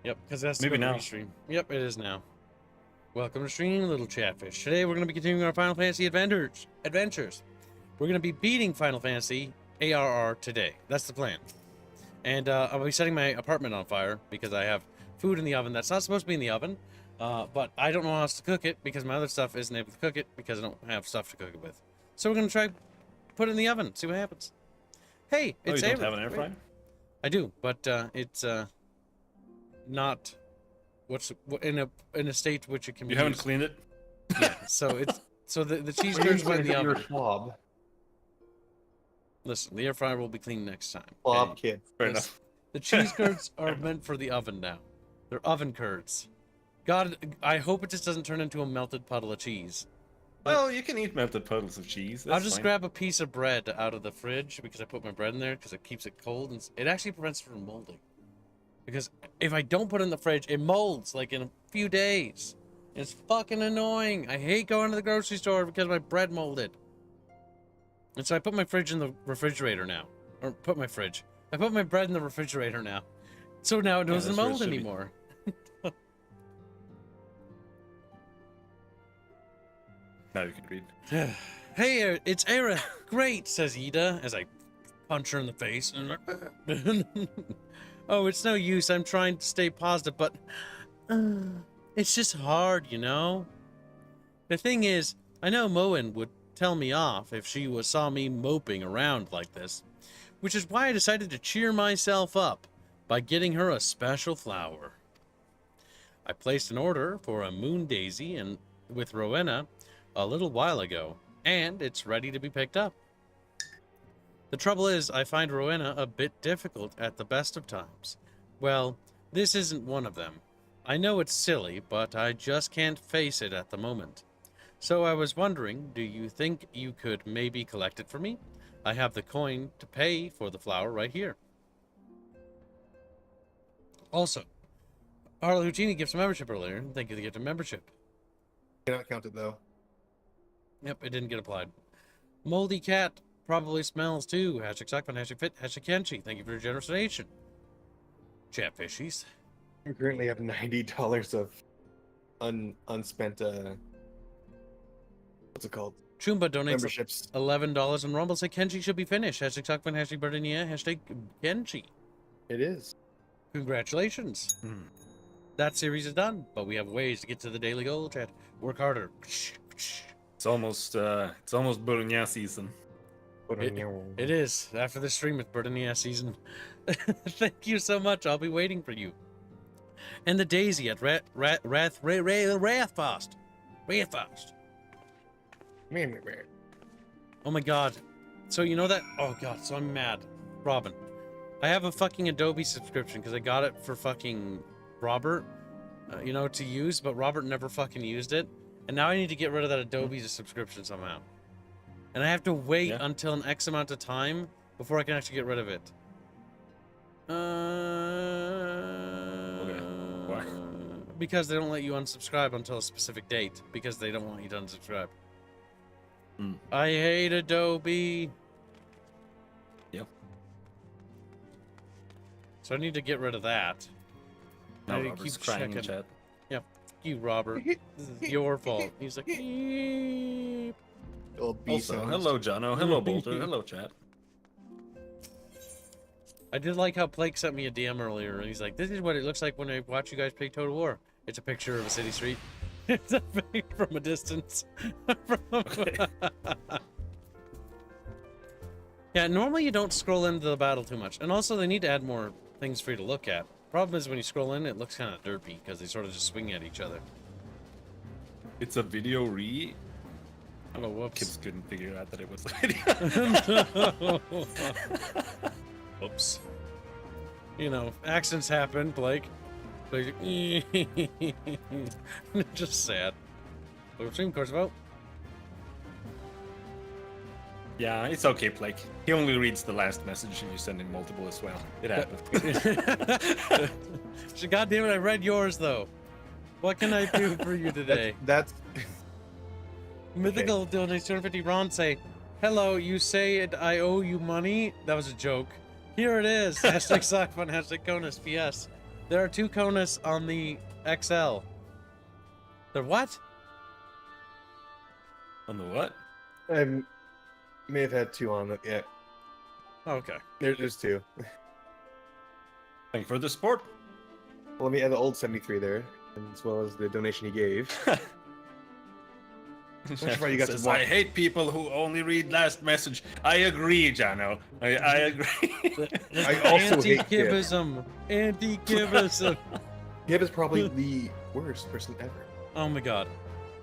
Yep, because that's Maybe now. Restream. Yep, it is now. Welcome to stream, little chatfish. Today we're going to be continuing our Final Fantasy adventures. We're going to be beating Final Fantasy ARR today. That's the plan. And I'll be setting my apartment on fire because I have food in the oven that's not supposed to be in the oven. But I don't know how else to cook it because my other stuff isn't able to cook it because I don't have stuff to cook it with. So we're going to try put it in the oven, see what happens. Hey, it's you don't have an air fryer? I do, but it's not in a state which it can be You haven't used. cleaned it? Yeah, so the cheese curds went in the oven. Slob. Listen, the air fryer will be clean next time. Slob okay? kid. Fair enough. The cheese curds are meant for the oven now. They're oven curds. God, I hope it just doesn't turn into a melted puddle of cheese. Well, you can eat melted puddles of cheese. That's I'll just fine. grab a piece of bread out of the fridge because I put my bread in there because it keeps it cold and it actually prevents it from molding. Because if I don't put it in the fridge, it molds like in a few days. It's fucking annoying. I hate going to the grocery store because my bread molded. And so I put my fridge in the refrigerator now. Or I put my bread in the refrigerator now. So now it doesn't mold anymore. Now you can read. Hey, it's Era. Great, says Ida as I punch her in the face. Oh, it's no use. I'm trying to stay positive, but it's just hard, you know? The thing is, I know Moen would tell me off if she saw me moping around like this, which is why I decided to cheer myself up by getting her a special flower. I placed an order for a moon daisy and with Rowena a little while ago, and it's ready to be picked up. The trouble is, I find Rowena a bit difficult at the best of times. Well, this isn't one of them. I know it's silly, but I just can't face it at the moment. So I was wondering, do you think you could maybe collect it for me? I have the coin to pay for the flower right here. Also, Harley Houdini gives a membership earlier. Thank you for the gift of membership. Cannot count it though. Yep, it didn't get applied. Moldy Cat probably smells too. Hashtag Suckfun, hashtag Fit, hashtag Kenshi. Thank you for your generous donation. Chatfishies. We currently have $90 of unspent what's it called? Chumba donates Memberships. $11 and Rumble say Kenshi should be finished. Hashtag Suckfun, hashtag Bertinia, hashtag Kenshi. It is. Congratulations. That series is done, but we have ways to get to the daily goal, chat. Work harder. It's almost Bologna season. It is. After the stream, it's Bertinia season. Thank you so much. I'll be waiting for you. And the daisy at Rathfast. Oh my god. So you know that? Oh god, so I'm mad. Robin. I have a fucking Adobe subscription because I got it for fucking Robert, you know, to use, but Robert never fucking used it. And now I need to get rid of that Adobe subscription somehow. And I have to wait until an X amount of time before I can actually get rid of it. Okay. Why? Because they don't let you unsubscribe until a specific date, because they don't want you to unsubscribe. I hate Adobe. Yep. So I need to get rid of that. Now I need to Robert's keep crying in checking. chat. Yeah, you, Robert. This is your fault. He's like, "Eep." Also, hello, Jono. Hello, Bolter. Hello, chat. I did like how Blake sent me a DM earlier, and he's like, "This is what it looks like when I watch you guys play Total War." It's a picture of a city street. It's a pic from a distance. Yeah, normally you don't scroll into the battle too much, and also they need to add more things for you to look at. Problem is when you scroll in, it looks kind of derpy because they sort of just swing at each other. It's a video re. Oh, whoops. Kids couldn't figure out that it was a video. Whoops. You know, accidents happen, Blake. Just sad. Stream course vote. Yeah, it's okay, Blake. He only reads the last message if you send him multiple as well. It happens. God damn it, I read yours though. What can I do for you today? That's Mythical donates 250 Ron say, hello, you say it, I owe you money? That was a joke. Here it is. Hashtag Sockfun, hashtag Conus, PS. There are 2 quotas on the XL. There what? On the what? I may have had 2 on it. Yeah, Okay. there's 2. Thank you for the support. Well, let me add the old 73 there, as well as the donation he gave. Why you got Says, to walk- I hate people who only read last message. I agree, Jano. I agree. I also hate Gib. Anti-Gibism. Anti-Gibism. Gib is probably the worst person ever. Oh my god.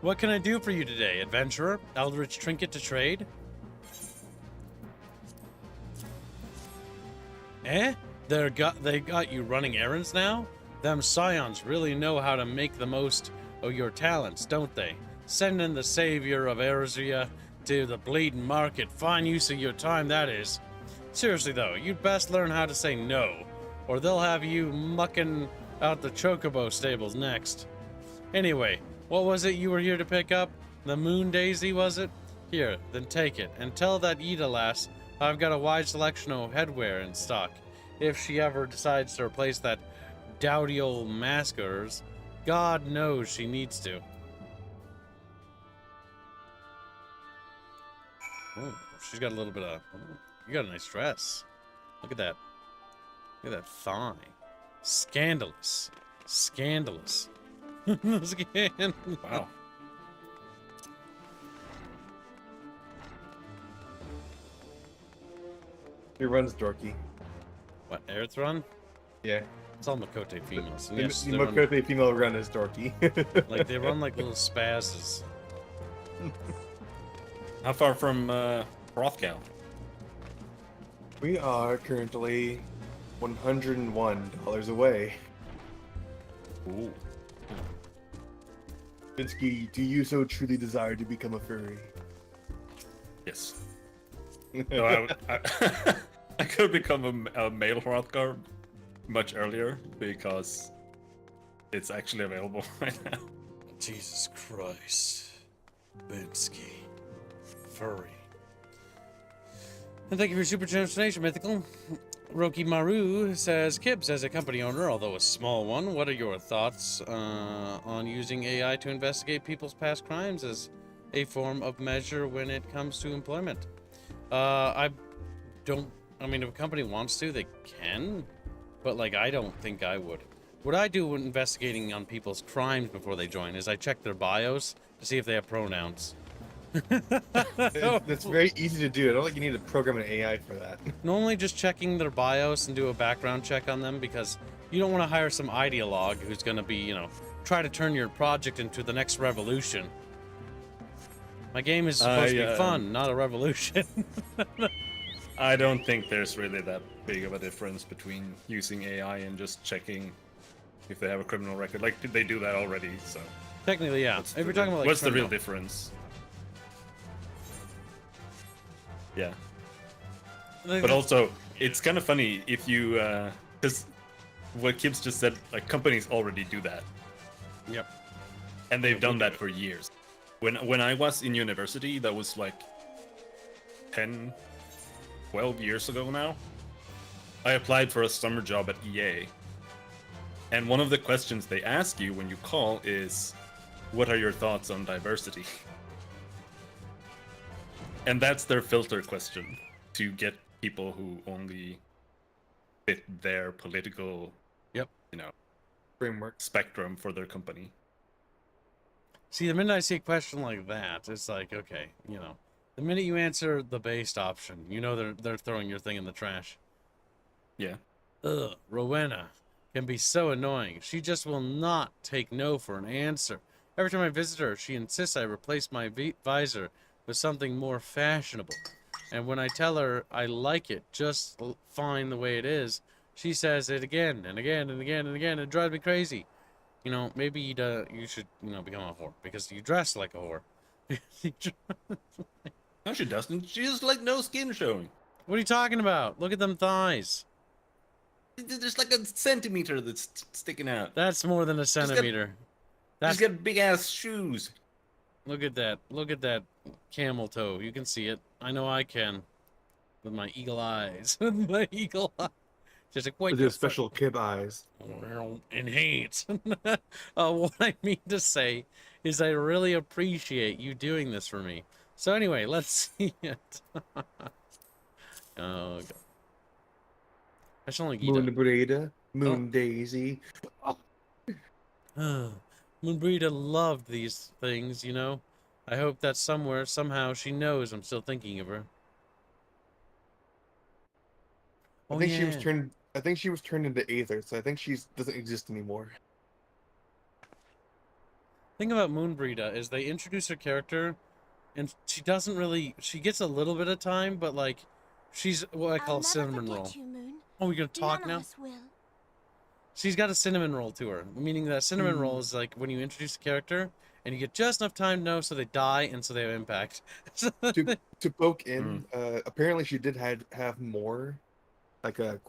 What can I do for you today, adventurer? Eldritch trinket to trade? Eh? They got you running errands now? Them scions really know how to make the most of your talents, don't they? Sending the savior of Erzia to the bleeding market. Fine use of your time, that is. Seriously though, you'd best learn how to say no, or they'll have you mucking out the chocobo stables next. Anyway, what was it you were here to pick up? The moon daisy, was it? Here, then take it, and tell that Ul'dah lass I've got a wide selection of headwear in stock. If she ever decides to replace that dowdy old mask of hers, God knows she needs to. Oh, she's got a little bit of... You got a nice dress. Look at that. Look at that thigh. Scandalous. Scandalous. Wow. He runs dorky. What, Aerith run? Yeah. It's all Makote females. And The yes, they run, Makote female run is dorky. like, they run like little spazzes. How far from Hrothgal? We are currently $101 away. Ooh. Vinsky, do you so truly desire to become a furry? Yes. No, I could become a male Hrothgar much earlier because it's actually available right now. Jesus Christ. Binsky. Furry. And thank you for your super transformation, Mythical. Roki Maru says, Kibbs, as a company owner, although a small one, what are your thoughts on using AI to investigate people's past crimes as a form of measure when it comes to employment? I mean, if a company wants to, they can, but, like, I don't think I would. What I do when investigating on people's crimes before they join is I check their bios to see if they have pronouns. That's very easy to do. I don't think you need to program an AI for that. Normally just checking their bios and do a background check on them, because you don't want to hire some ideologue who's going to be, you know, try to turn your project into the next revolution. My game is supposed to be fun, not a revolution. I don't think there's really that big of a difference between using AI and just checking if they have a criminal record. Like, they do that already, so... Technically, yeah. If you're talking about, like, what's the real criminal. difference? Yeah. Like, But also, it's kind of funny if you, because what Kibbs just said, like, companies already do that. Yep. And they've done that for years. When I was in university, that was like 10, 12 years ago now, I applied for a summer job at EA. And one of the questions they ask you when you call is, what are your thoughts on diversity? And that's their filter question, to get people who only fit their political, Yep. you know, Framework. spectrum for their company. See, the minute I see a question like that, it's like, okay, you know, the minute you answer the based option, you know they're throwing your thing in the trash. Yeah. Ugh, Rowena can be so annoying. She just will not take no for an answer. Every time I visit her, she insists I replace my visor with something more fashionable. And when I tell her I like it just fine the way it is, she says it again and again and again and again. It drives me crazy. You know, maybe you should, you know, become a whore, because you dress like a whore. No, she doesn't. She has like no skin showing. What are you talking about? Look at them thighs. There's like a centimeter that's sticking out. That's more than a centimeter. She's got big ass shoes. Look at that. Look at that camel toe. You can see it. I know I can. With my eagle eyes. With my eagle eye. She's like, wait, With his special kib eyes. enhance. What I mean to say is I really appreciate you doing this for me. So anyway, let's see it. Oh, God. I should only eat Moon it. Breda, Moon Daisy. Moonbreeda loved these things, you know. I hope that somewhere, somehow, she knows I'm still thinking of her. I Oh, think she was yeah. turned. I think she was turned into Aether, so I think she doesn't exist anymore. Thing about Moonbreeda is they introduce her character, and she doesn't really. She gets a little bit of time, but like, she's what I call a cinnamon roll. Oh, we're gonna talk now? She's got a cinnamon roll to her, meaning that cinnamon roll is like when you introduce a character and you get just enough time to know so they die and so they have impact. To poke in, apparently she did have more, like a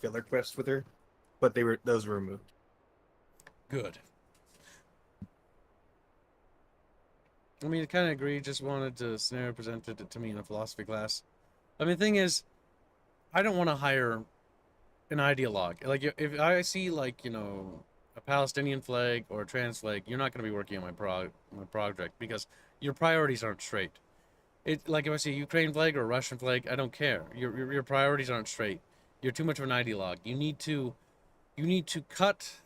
filler quest with her, but those were removed. Good. I mean, I kind of agree. Just wanted to scenario presented it to me in a philosophy class. I mean, the thing is, I don't want to hire an ideologue. Like, if I see, like, you know, a Palestinian flag or a trans flag, you're not going to be working on my project because your priorities aren't straight. Like if I see a Ukraine flag or a Russian flag, I don't care. Your priorities aren't straight. You're too much of an ideologue. You need to cut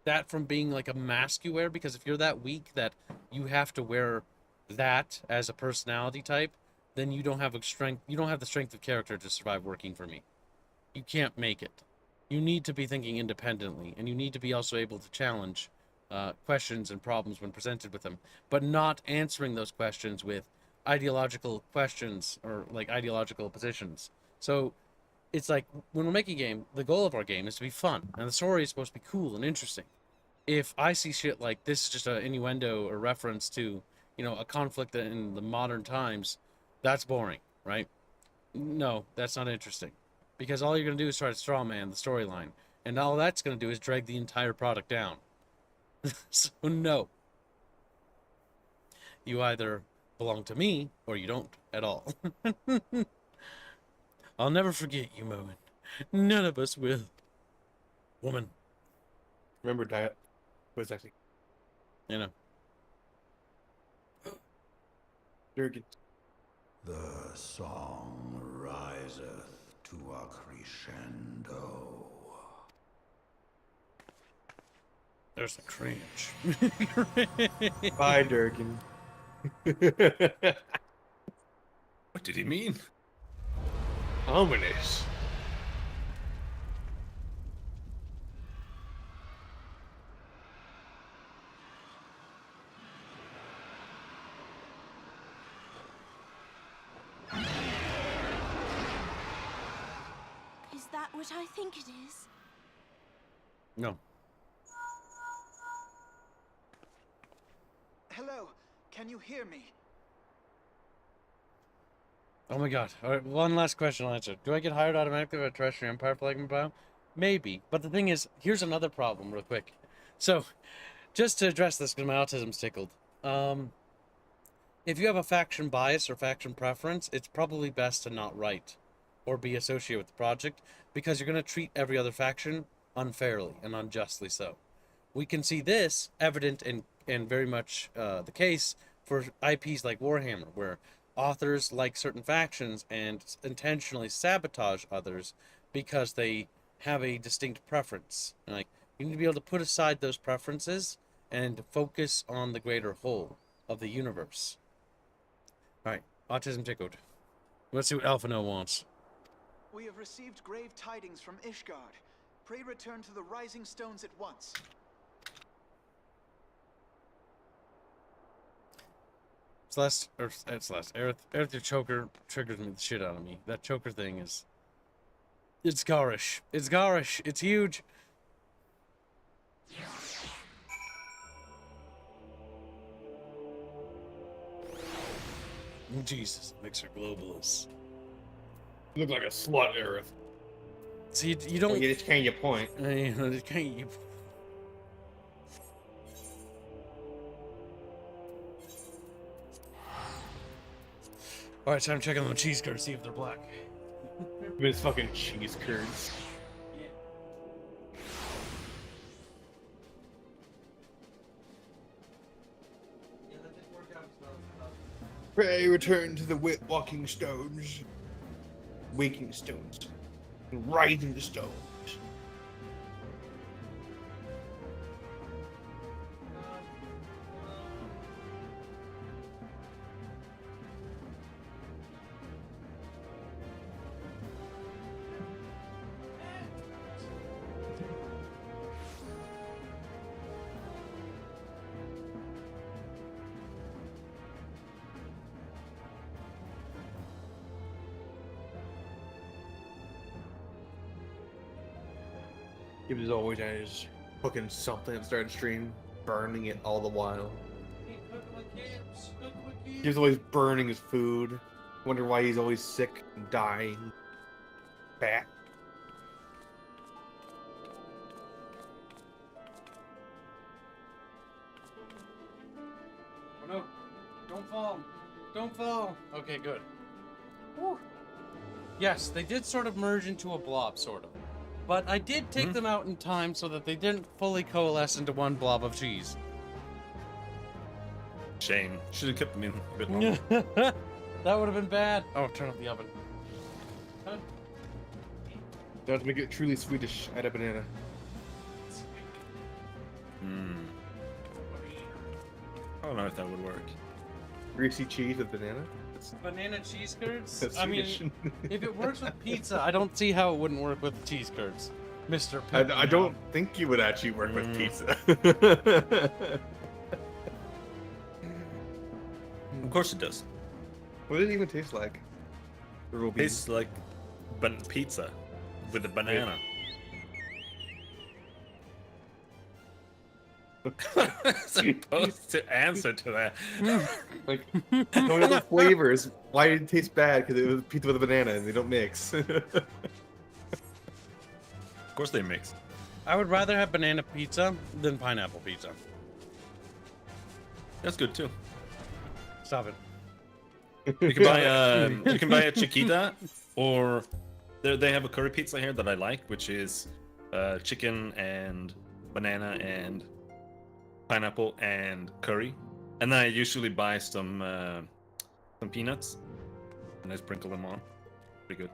that from being like a mask you wear, because if you're that weak that you have to wear that as a personality type, then you don't have the strength of character to survive working for me. You can't make it. You need to be thinking independently, and you need to be also able to challenge questions and problems when presented with them, but not answering those questions with ideological questions or like ideological positions. So it's like when we're making a game, the goal of our game is to be fun, and the story is supposed to be cool and interesting. If I see shit like this is just an innuendo or reference to, you know, a conflict in the modern times, that's boring, right? No, that's not interesting. Because all you're going to do is try to straw man the storyline. And all that's going to do is drag the entire product down. So, no. You either belong to me, or you don't at all. I'll never forget you, Moen. None of us will. Woman. Remember that was actually You know. Durgan. The song riseth to a crescendo. There's the cringe. Bye, Durgan. What did he mean? Ominous. Is that what I think it is? No. Hello, can you hear me? Oh my god. Alright, one last question I'll answer. Do I get hired automatically by Treachery Empire flag in bio? Maybe. But the thing is, here's another problem real quick. So, just to address this, because my autism's tickled. If you have a faction bias or faction preference, it's probably best to not write or be associated with the project, because you're going to treat every other faction unfairly and unjustly so. We can see this evident and very much the case for IPs like Warhammer, where authors like certain factions and intentionally sabotage others because they have a distinct preference. And like, you need to be able to put aside those preferences and focus on the greater whole of the universe. Alright, autism tickled. Let's see what Alpha No wants. We have received grave tidings from Ishgard. Pray return to the Rising Stones at once. Celeste, Aerith, your choker triggers me the shit out of me. That choker thing is... It's garish. It's garish. It's huge. Jesus, Mixer Globalist. You look like a slut, Aerith. See, you don't... You just can't your point. You Alright, time to check on the cheese curds, see if they're black. It's fucking cheese curds. Yeah. Pray return to the walking stones. Waking stones. Rising stones. He was always as cooking something at the start of the stream, burning it all the while. He was always burning his food. Wonder why he's always sick and dying. Fat. Oh no! Don't fall! Don't fall! Okay, good. Whew. Yes, they did sort of merge into a blob, sort of. But I did take them out in time so that they didn't fully coalesce into one blob of cheese. Shame. Should have kept them in a bit longer. That would have been bad. Oh, turn off the oven. Huh? Does make it truly Swedish. Add a banana. I don't know if that would work. Greasy cheese with banana. Banana cheese curds? That's I mean, Swedish. if it works with pizza, I don't see how it wouldn't work with cheese curds. Mr. I don't think you would actually work with pizza. Of course it does. What did it even taste like? It tastes like pizza with a banana. Supposed to answer to that. Like, no other flavors. Why did it taste bad? Because it was pizza with a banana and they don't mix. Of course they mix. I would rather have banana pizza than pineapple pizza. That's good too. Stop it. You can buy a chiquita, or they have a curry pizza here that I like, which is chicken and banana and pineapple and curry. And then I usually buy some peanuts and I sprinkle them on. Pretty good.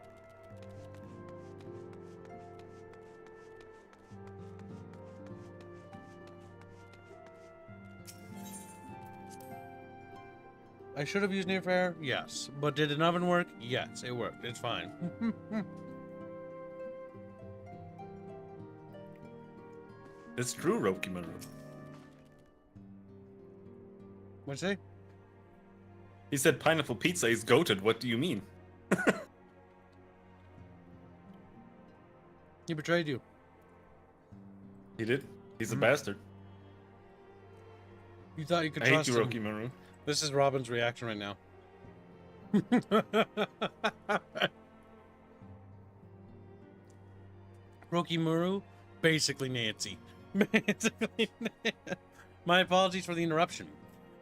I should have used an air fryer? Yes. But did an oven work? Yes, it worked. It's fine. It's true, Rokimaru. What'd you say? He said pineapple pizza is goated. What do you mean? He betrayed you. He did. He's a bastard. You thought you could I hate trust you, him. Rokimaru. This is Robin's reaction right now. Rokimaru, basically Nancy. Basically My apologies for the interruption.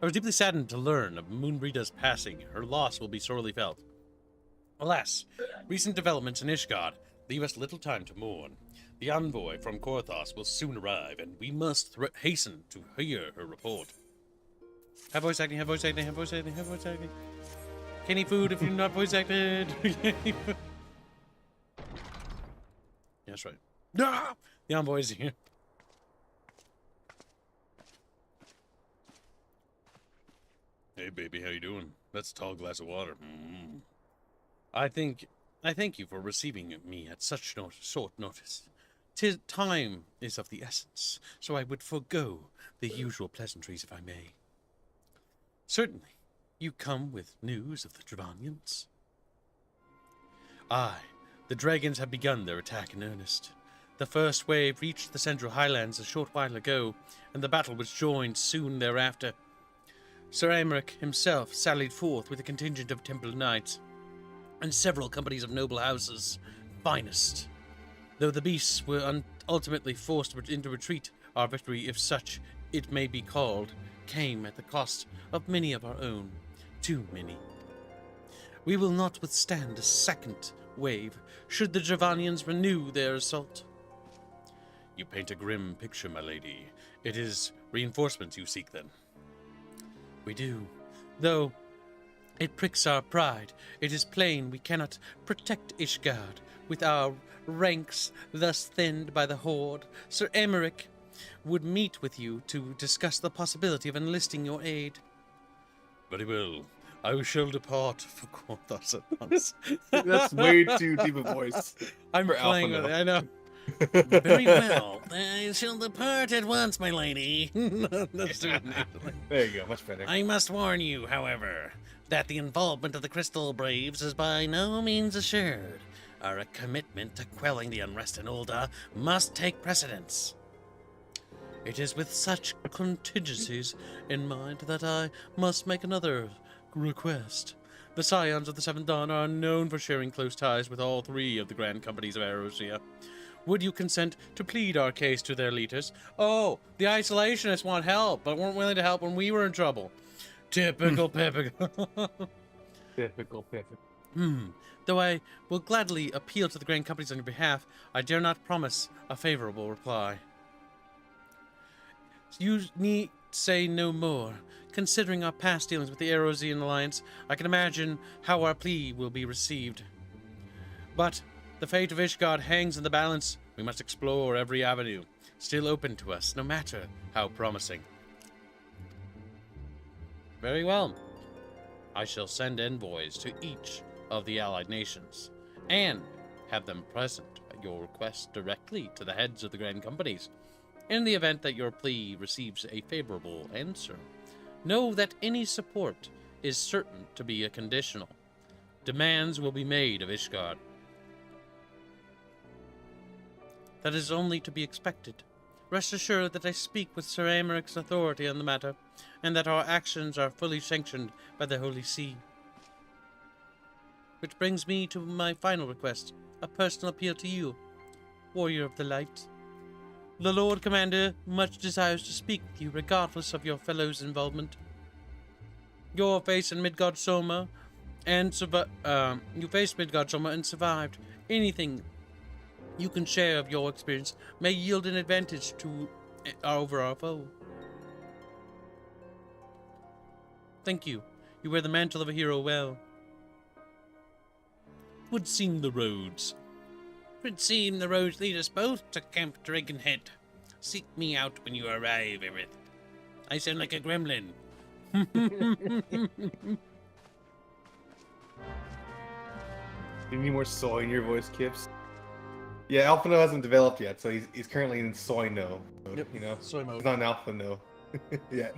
I was deeply saddened to learn of Moonbreeda's passing. Her loss will be sorely felt. Alas, recent developments in Ishgard leave us little time to mourn. The envoy from Korthos will soon arrive, and we must hasten to hear her report. Have voice acting, have voice acting, have voice acting, have voice acting. Can eat food if you're not voice acted. That's right. Ah! The envoy is here. Hey baby, how you doing? That's a tall glass of water. I thank you for receiving me at such short notice. Time is of the essence, so I would forego the usual pleasantries if I may. Certainly, you come with news of the Dravanians? Aye, the dragons have begun their attack in earnest. The first wave reached the Central Highlands a short while ago, and the battle was joined soon thereafter. Sir Aymeric himself sallied forth with a contingent of Temple Knights, and several companies of noble houses, finest. Though the beasts were ultimately forced into retreat, our victory, if such it may be called, came at the cost of many of our own. Too many. We will not withstand a second wave, should the Dravanians renew their assault. You paint a grim picture, my lady. It is reinforcements you seek, then. We do. Though, It pricks our pride. It is plain we cannot protect Ishgard with our ranks thus thinned by the Horde. Sir Emmerich would meet with you to discuss the possibility of enlisting your aid. Very well. I shall depart for quotas at once. That's way too deep a voice. I'm for playing Alpha with it, now. I know. Very well. I shall depart at once, my lady. Let's do it. There you go, much better. I must warn you, however, that the involvement of the Crystal Braves is by no means assured. Our commitment to quelling the unrest in Ul'dah must take precedence. It is with such contingencies in mind that I must make another request. The Scions of the Seventh Dawn are known for sharing close ties with all three of the Grand Companies of Erosia. Would you consent to plead our case to their leaders? Oh, the isolationists want help, but weren't willing to help when we were in trouble. Typical Typical. Typical. Though I will gladly appeal to the Grand Companies on your behalf, I dare not promise a favorable reply. You need say no more. Considering our past dealings with the Erosian Alliance, I can imagine how our plea will be received. But the fate of Ishgard hangs in the balance. We must explore every avenue, still open to us, no matter how promising. Very well. I shall send envoys to each of the allied nations, and have them present at your request directly to the heads of the Grand Companies. In the event that your plea receives a favorable answer, know that any support is certain to be a conditional. Demands will be made of Ishgard. That is only to be expected. Rest assured that I speak with Sir Aymerich's authority on the matter, and that our actions are fully sanctioned by the Holy See. Which brings me to my final request, a personal appeal to you, Warrior of the Light. The Lord Commander much desires to speak with you, regardless of your fellow's involvement. You faced Midgard Soma and survived. Anything you can share of your experience may yield an advantage to over our foe. Thank you. You wear the mantle of a hero well. Would seem the roads lead us both to Camp Dragonhead. Seek me out when you arrive, Aerith. I sound like a gremlin. You need more soy in your voice, Kips. Yeah, Alpha No hasn't developed yet, so he's currently in soy no mode, Yep, you know? soy mode. He's not an Alpha No yet.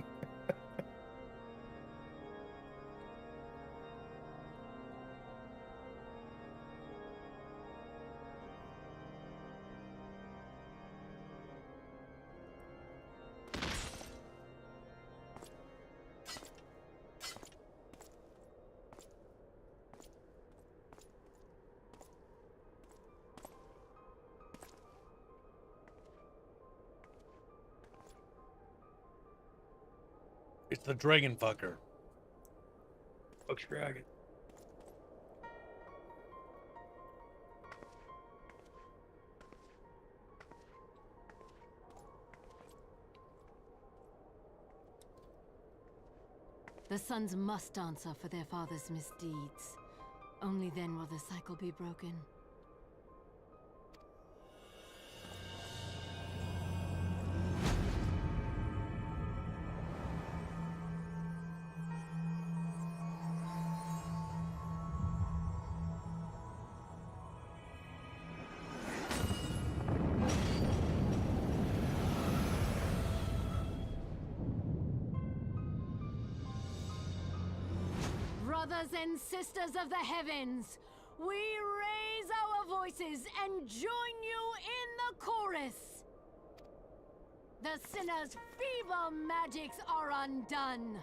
It's the dragon fucker. Fuck's dragon. The sons must answer for their father's misdeeds. Only then will the cycle be broken. Brothers and sisters of the heavens, we raise our voices and join you in the chorus. The sinner's feeble magics are undone.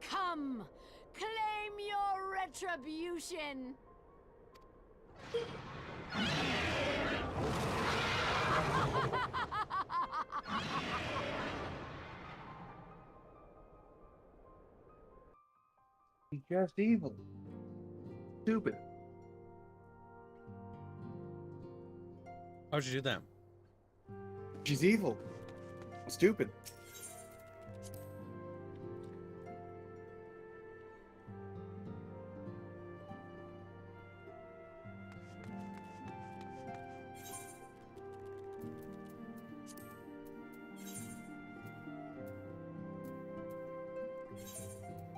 Come, claim your retribution. He's just evil. Stupid. How'd you do that? She's evil. Stupid.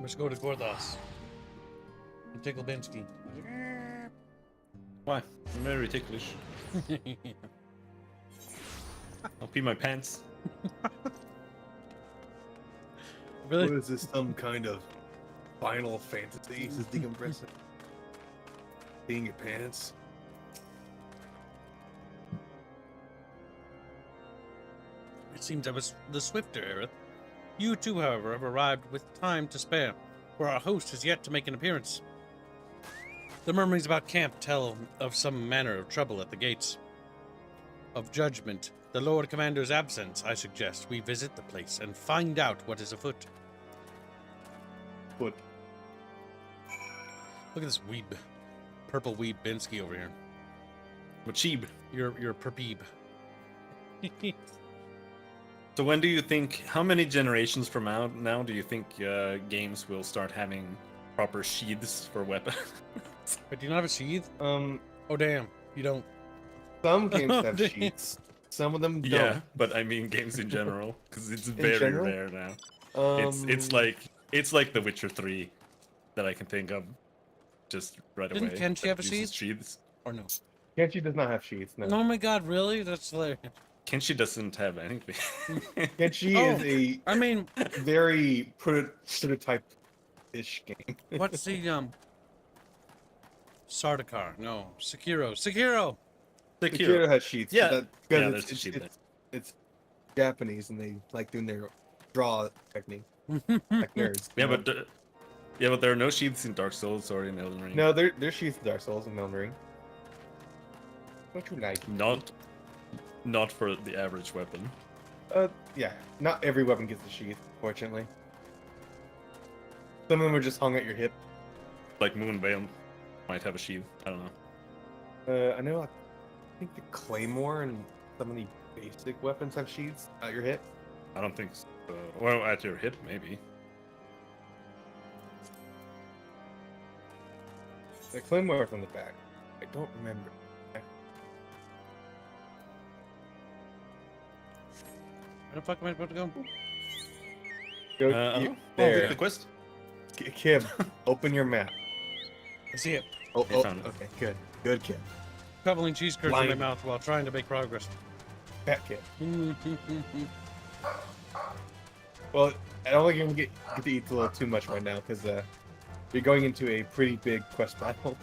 Let's go to Gorthos. And tickle Bensky. Why? I'm very ticklish. I'll pee my pants. Really? What is this? Some kind of Final Fantasy? This is decompressing. Peeing your pants. It seems I was the swifter, Aerith. You too, however, have arrived with time to spare, for our host has yet to make an appearance. The murmurings about camp tell of some manner of trouble at the gates. Of judgment, the Lord Commander's absence, I suggest we visit the place and find out what is afoot. But Look at this weeb. Purple weeb Binsky over here. Machib. You're perpeeb. So when do you think, how many generations from now do you think games will start having proper sheaths for weapons? But do you not have a sheath? um, Oh, damn. You don't. some games have Damn. sheets. Some of them don't. Yeah, but I mean games in general, because it's very general? rare now. It's like The Witcher 3 that I can think of just right Didn't away. Kenshi that have a uses sheath? sheaths. Or no? Kenshi does not have sheets. No. Oh my god, really? That's hilarious. Kenshi doesn't have anything. Kenshi Oh. is a I mean, very prototype-ish game. what's the, Sardaukar? No. Sekiro. Sekiro! Sekiro has sheets. Yeah. But Yeah, because there's a sheet there. it's Japanese and they like doing their draw technique. Like nerds. Yeah, you know? but there are no sheaths in Dark Souls or in Elden Ring. No, there's sheets in Dark Souls and Elden Ring. What you like? Not for the average weapon. Yeah. Not every weapon gets a sheath, fortunately. Some of them are just hung at your hip. Like Moonveil might have a sheath. I don't know. I know. I think the claymore and some of the basic weapons have sheaths at your hip. I don't think so. Well, at your hip, maybe. The claymore from the back. I don't remember. Where the fuck am I supposed to go? Go, There. The quest? Kim, open your map. I see it. Oh, I found it. okay, good. Good, Kim. Shoveling cheese curds in my Blind. mouth while trying to make progress. Fat Kim. Well, I don't think you're gonna get to eat a little too much right now because you're going into a pretty big quest battle.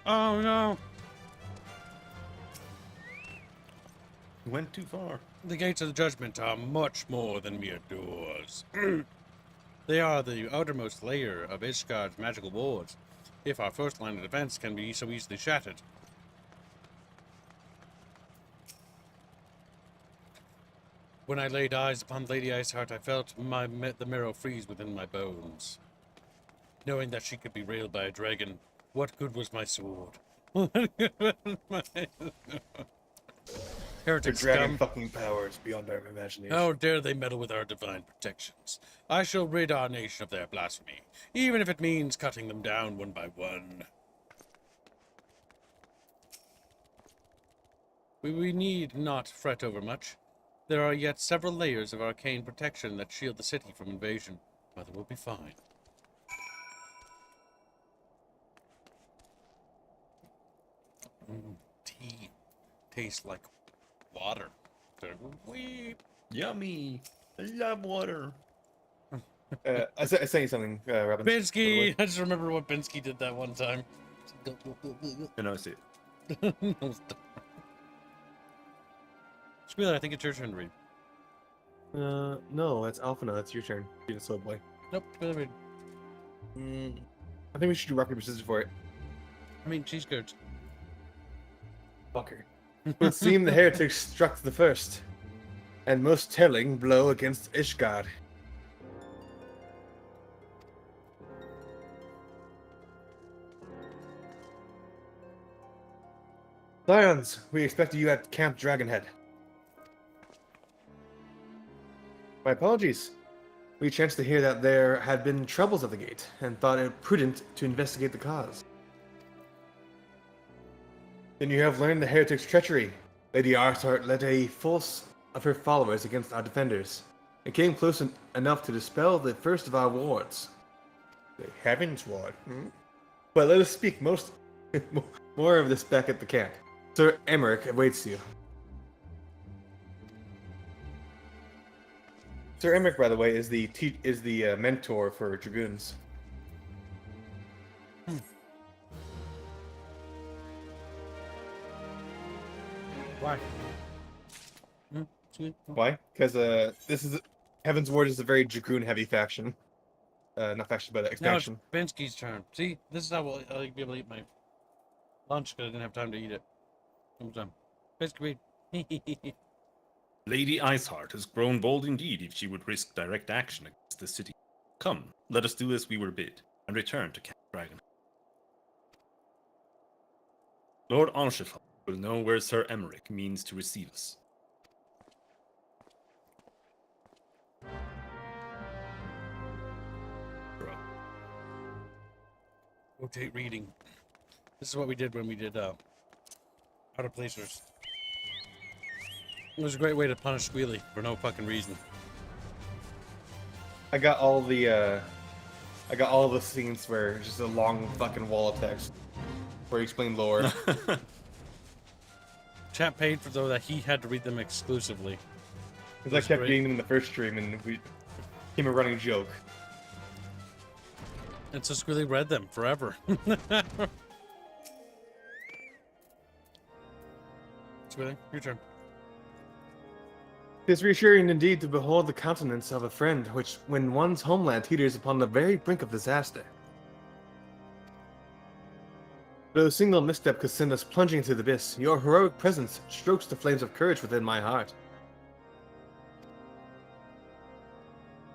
Oh no! Went too far. The gates of the judgment are much more than mere doors. They are the outermost layer of Ishgard's magical wards, if our first line of defense can be so easily shattered. When I laid eyes upon Lady Iceheart, I felt the marrow freeze within my bones. Knowing that she could be railed by a dragon, what good was my sword? The Heretic dragon scum. fucking powers beyond our imagination. How dare they meddle with our divine protections? I shall rid our nation of their blasphemy, even if it means cutting them down one by one. We need not fret over much. There are yet several layers of arcane protection that shield the city from invasion. Mother will be fine. Tea tastes like water. Weep. Yummy. I love water. I sent you something, Robin. by the way. Binsky! I just remember what Binsky did that one time. And I see it. Squealer, I think it's your turn to read. No, that's Alphana. That's your turn. Be the slow boy. Nope, Squealer, read. I think we should do rock paper scissors for it. I mean, cheese curds. Fucker. It would seem the heretic struck the first and most telling blow against Ishgard. Lions, we expected you at Camp Dragonhead. My apologies. We chanced to hear that there had been troubles at the gate, and thought it prudent to investigate the cause. Then you have learned the heretic's treachery. Lady Arthart led a force of her followers against our defenders, and came close enough to dispel the first of our wards. The Heaven's Ward. But let us speak more of this back at the camp. Sir Emmerich awaits you. Sir Emmerich, by the way, is the mentor for dragoons. Why? Excuse me? Why? Because this is Heaven's Ward is a very dragoon-heavy faction. Not faction, but Now it's expansion. Bensky's turn. See, this is how I'll be able to eat my lunch because I didn't have time to eat it. I'm done. Bensky, Lady Iceheart has grown bold indeed if she would risk direct action against the city. Come, let us do as we were bid, and return to Camp Dragon. Lord Anshefal will know where Sir Emmerich means to receive us. rotate reading. This is what we did when we did Out of Placers. It was a great way to punish Squealy for no fucking reason. I got all the scenes where it's just a long fucking wall of text where you explain lore. Chat paid for though that he had to read them exclusively. Because I kept reading them in the first stream and we became a running joke. And so Squealy read them forever. Squealy, your turn. It is reassuring indeed to behold the countenance of a friend, which, when one's homeland teeters upon the very brink of disaster. Though a single misstep could send us plunging into the abyss, your heroic presence strokes the flames of courage within my heart.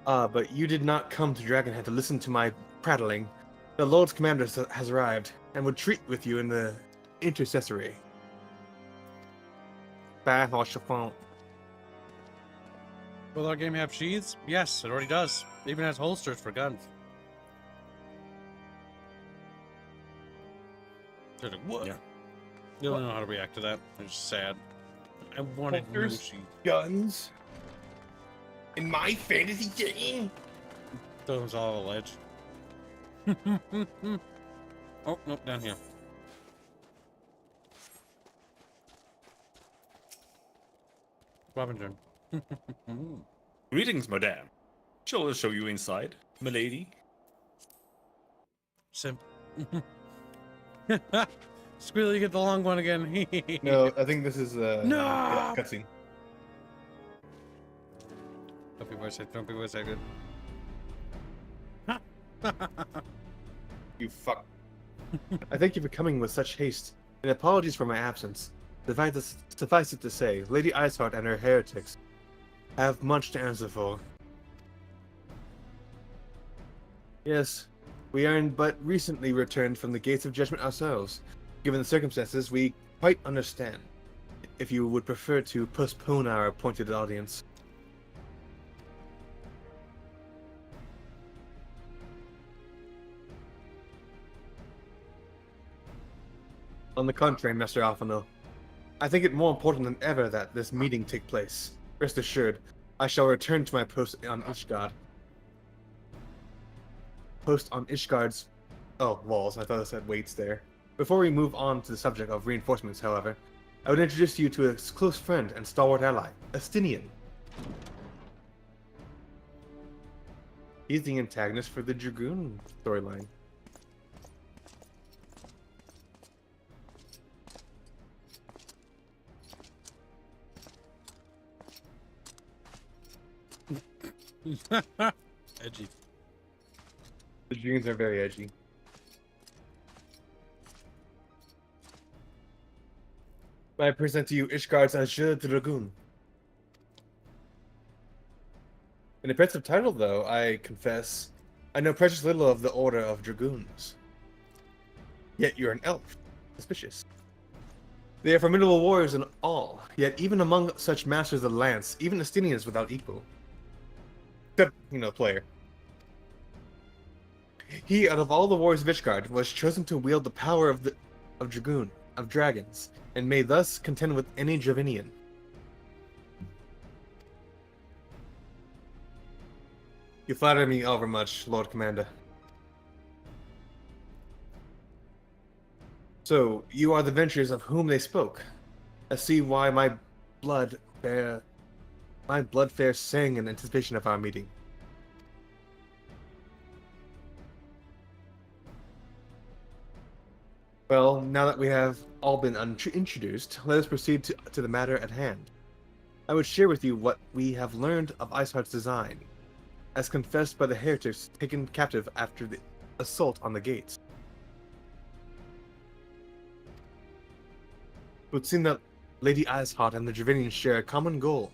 But you did not come to Dragonhead to listen to my prattling. The Lord's Commander has arrived, and would treat with you in the intercessory. Will our game have sheaths? Yes, it already does. It even has holsters for guns. They're like, what? Yeah. They don't know how to react to that. They're just sad. I wanted no Holsters? sheath. Guns? In my fantasy game? Throw us all off a ledge. Oh, nope, down here. Robin turn. Greetings, madame. Shall I show you inside, milady? Simp. Squealy, you get the long one again. No, I think this is No! yeah, cutscene. Don't be voice acted. Don't be voice acted. You fuck. I thank you for coming with such haste, and apologies for my absence. Suffice it to say, Lady Iceheart and her heretics have much to answer for. Yes, we are but recently returned from the gates of judgment ourselves. Given the circumstances, we quite understand if you would prefer to postpone our appointed audience. On the contrary, Master Alphano, I think it more important than ever that this meeting take place. Rest assured, I shall return to my post on Ishgard. Post on Ishgard's... Oh, walls. I thought I said weights there. Before we move on to the subject of reinforcements, however, I would introduce you to a close friend and stalwart ally, Astinian. He's the antagonist for the Dragoon storyline. Edgy. The Dragoons are very edgy. I present to you Ishgard's Azure Dragoon. In impressive title, though, I confess, I know precious little of the Order of Dragoons. Yet you're an elf. Suspicious. They are formidable warriors in all, yet even among such masters of the lance, even Astinian is without equal. Except, player. He, out of all the warriors of Ishgard, was chosen to wield the power of dragons, and may thus contend with any Dravinian. You flatter me overmuch, Lord Commander. So, you are the ventures of whom they spoke. I see why my blood fair sang in anticipation of our meeting. Well, now that we have all been introduced, let us proceed to the matter at hand. I would share with you what we have learned of Iceheart's design, as confessed by the heretics taken captive after the assault on the gates. It would seem that Lady Iceheart and the Dravinians share a common goal,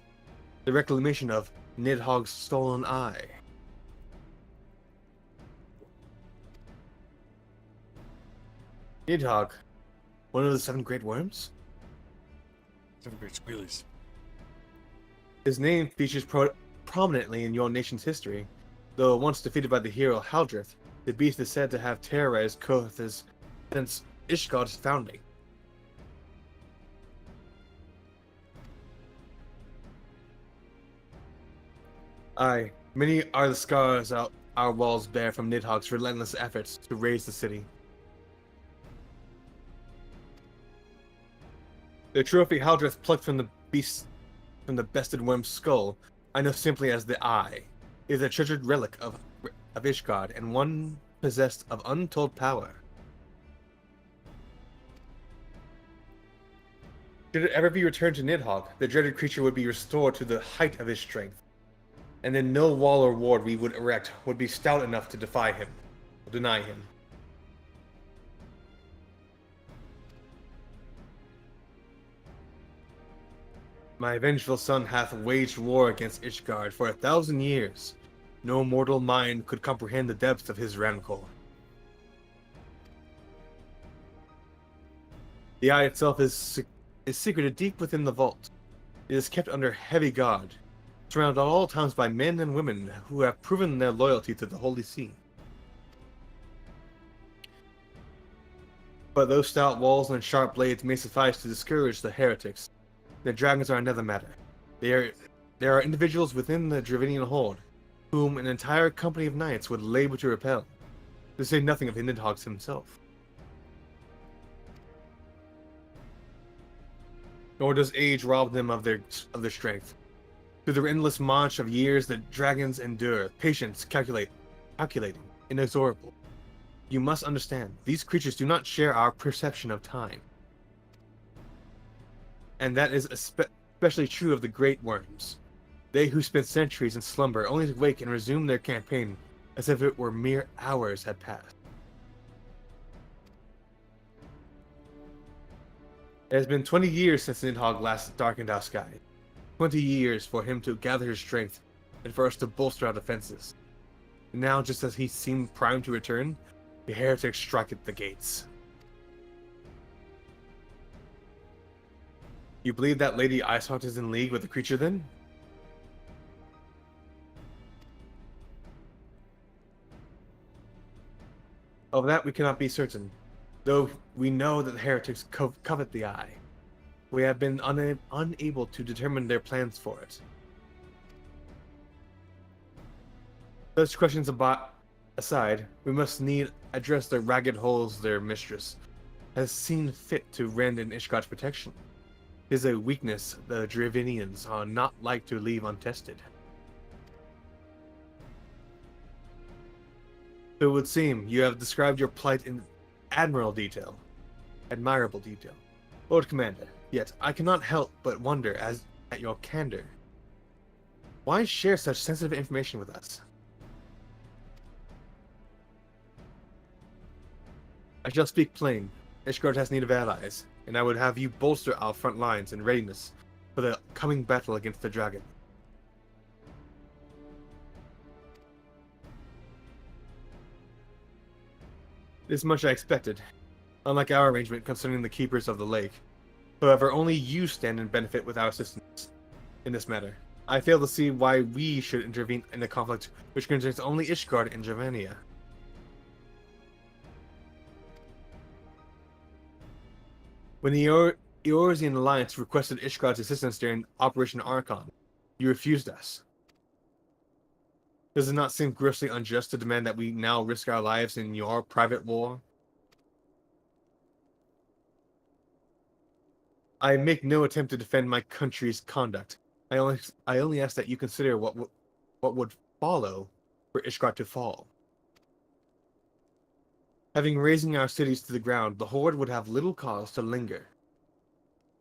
the reclamation of Nidhogg's stolen eye. Nidhogg, one of the 7 great worms? 7 great squealies. His name features prominently in your nation's history, though once defeated by the hero Haldrith, the beast is said to have terrorized quotas since Ishgard's founding. Aye, many are the scars our walls bear from Nidhogg's relentless efforts to raise the city. The trophy Haldrith plucked from the bested worm's skull, I know simply as the Eye, is a treasured relic of Ishgard, and one possessed of untold power. Should it ever be returned to Nidhogg, the dreaded creature would be restored to the height of his strength, and then no wall or ward we would erect would be stout enough to deny him. My vengeful son hath waged war against Ishgard for 1,000 years. No mortal mind could comprehend the depths of his rancor. The eye itself is secreted deep within the vault. It is kept under heavy guard, surrounded at all times by men and women who have proven their loyalty to the Holy See. But those stout walls and sharp blades may suffice to discourage the heretics. The dragons are another matter. There are individuals within the Dravinian horde, whom an entire company of knights would labor to repel, to say nothing of Nidhogg himself. Nor does age rob them of their strength. Through their endless march of years, the dragons endure, patience, calculating, inexorable. You must understand, these creatures do not share our perception of time. And that is especially true of the great worms. They who spent centuries in slumber only to wake and resume their campaign as if it were mere hours had passed. It has been 20 years since Nidhogg last darkened our sky. 20 years for him to gather his strength and for us to bolster our defenses. And now, just as he seemed primed to return, the heretics strike at the gates. You believe that Lady Iceheart is in league with the creature, then? Of that we cannot be certain, though we know that the heretics covet the eye. We have been unable to determine their plans for it. Such questions aside, we must address the ragged holes their mistress has seen fit to rend in Ishgard's protection. It is a weakness the Dravinians are not like to leave untested. So it would seem you have described your plight in admirable detail. Lord Commander, yet I cannot help but wonder at your candor. Why share such sensitive information with us? I shall speak plain. Ishgard has need of allies, and I would have you bolster our front lines in readiness for the coming battle against the dragon. This much I expected, unlike our arrangement concerning the keepers of the lake. However, only you stand in benefit with our assistance in this matter. I fail to see why we should intervene in a conflict which concerns only Ishgard and Germania. When the Eorzean Alliance requested Ishgard's assistance during Operation Archon, you refused us. Does it not seem grossly unjust to demand that we now risk our lives in your private war? I make no attempt to defend my country's conduct. I only ask that you consider what would follow for Ishgard to fall. Having razing our cities to the ground, the Horde would have little cause to linger.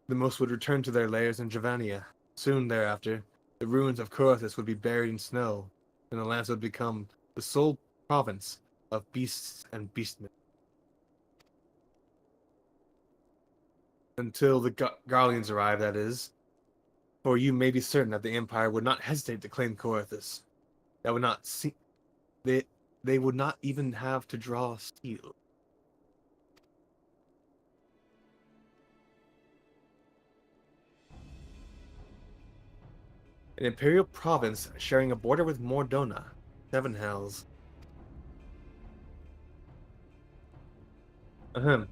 The most would return to their lairs in Germania. Soon thereafter, the ruins of Corythus would be buried in snow, and the lands would become the sole province of beasts and beastmen. Until the Garleans arrive, that is. For you may be certain that the Empire would not hesitate to claim Corythus. That would not see... They would not even have to draw steel. An imperial province sharing a border with Mordona. 7 hells. Ahem.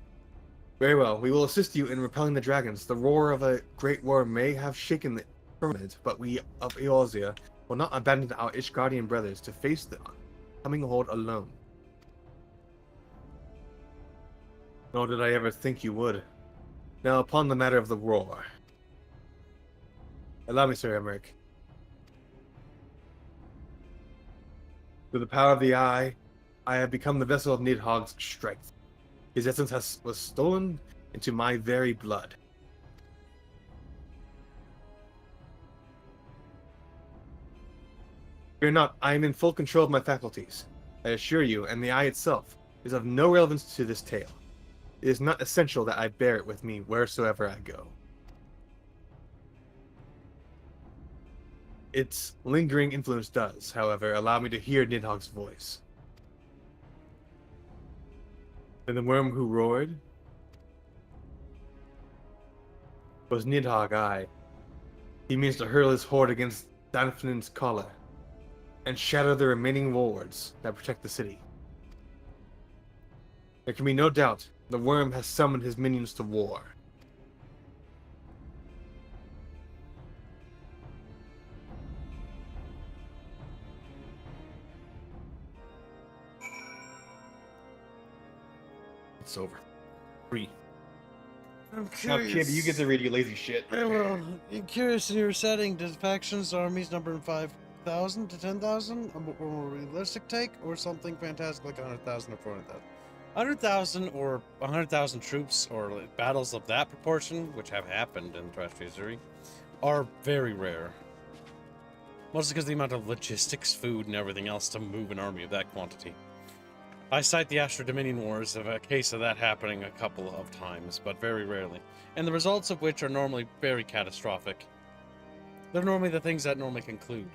Very well, we will assist you in repelling the dragons. The roar of a great war may have shaken the firmament, but we of Eorzea will not abandon our Ishgardian brothers to face the coming horde alone. Nor did I ever think you would. Now, upon the matter of the roar. Allow me, Sir Emmerich. Through the power of the Eye, I have become the vessel of Nidhogg's strength. His essence was stolen into my very blood. Fear not, I am in full control of my faculties. I assure you, and the Eye itself is of no relevance to this tale. It is not essential that I bear it with me wheresoever I go. Its lingering influence does, however, allow me to hear Nidhogg's voice. And the worm who roared was Nidhogg, aye. He means to hurl his horde against Danfnin's collar and shatter the remaining wards that protect the city. There can be no doubt the worm has summoned his minions to war. It's over. Free. I'm Now, curious. kid, you get to read, you lazy shit. Well, I'm curious in your setting, does factions armies number in 5,000 to 10,000 a more realistic take, or something fantastic like 100,000 or 400,000? 100,000 or 100,000 troops, or like battles of that proportion, which have happened in treachery, are very rare. Mostly because of the amount of logistics, food, and everything else to move an army of that quantity. I cite the Astra Dominion Wars of a case of that happening a couple of times, but very rarely, and the results of which are normally very catastrophic. They're normally the things that normally conclude.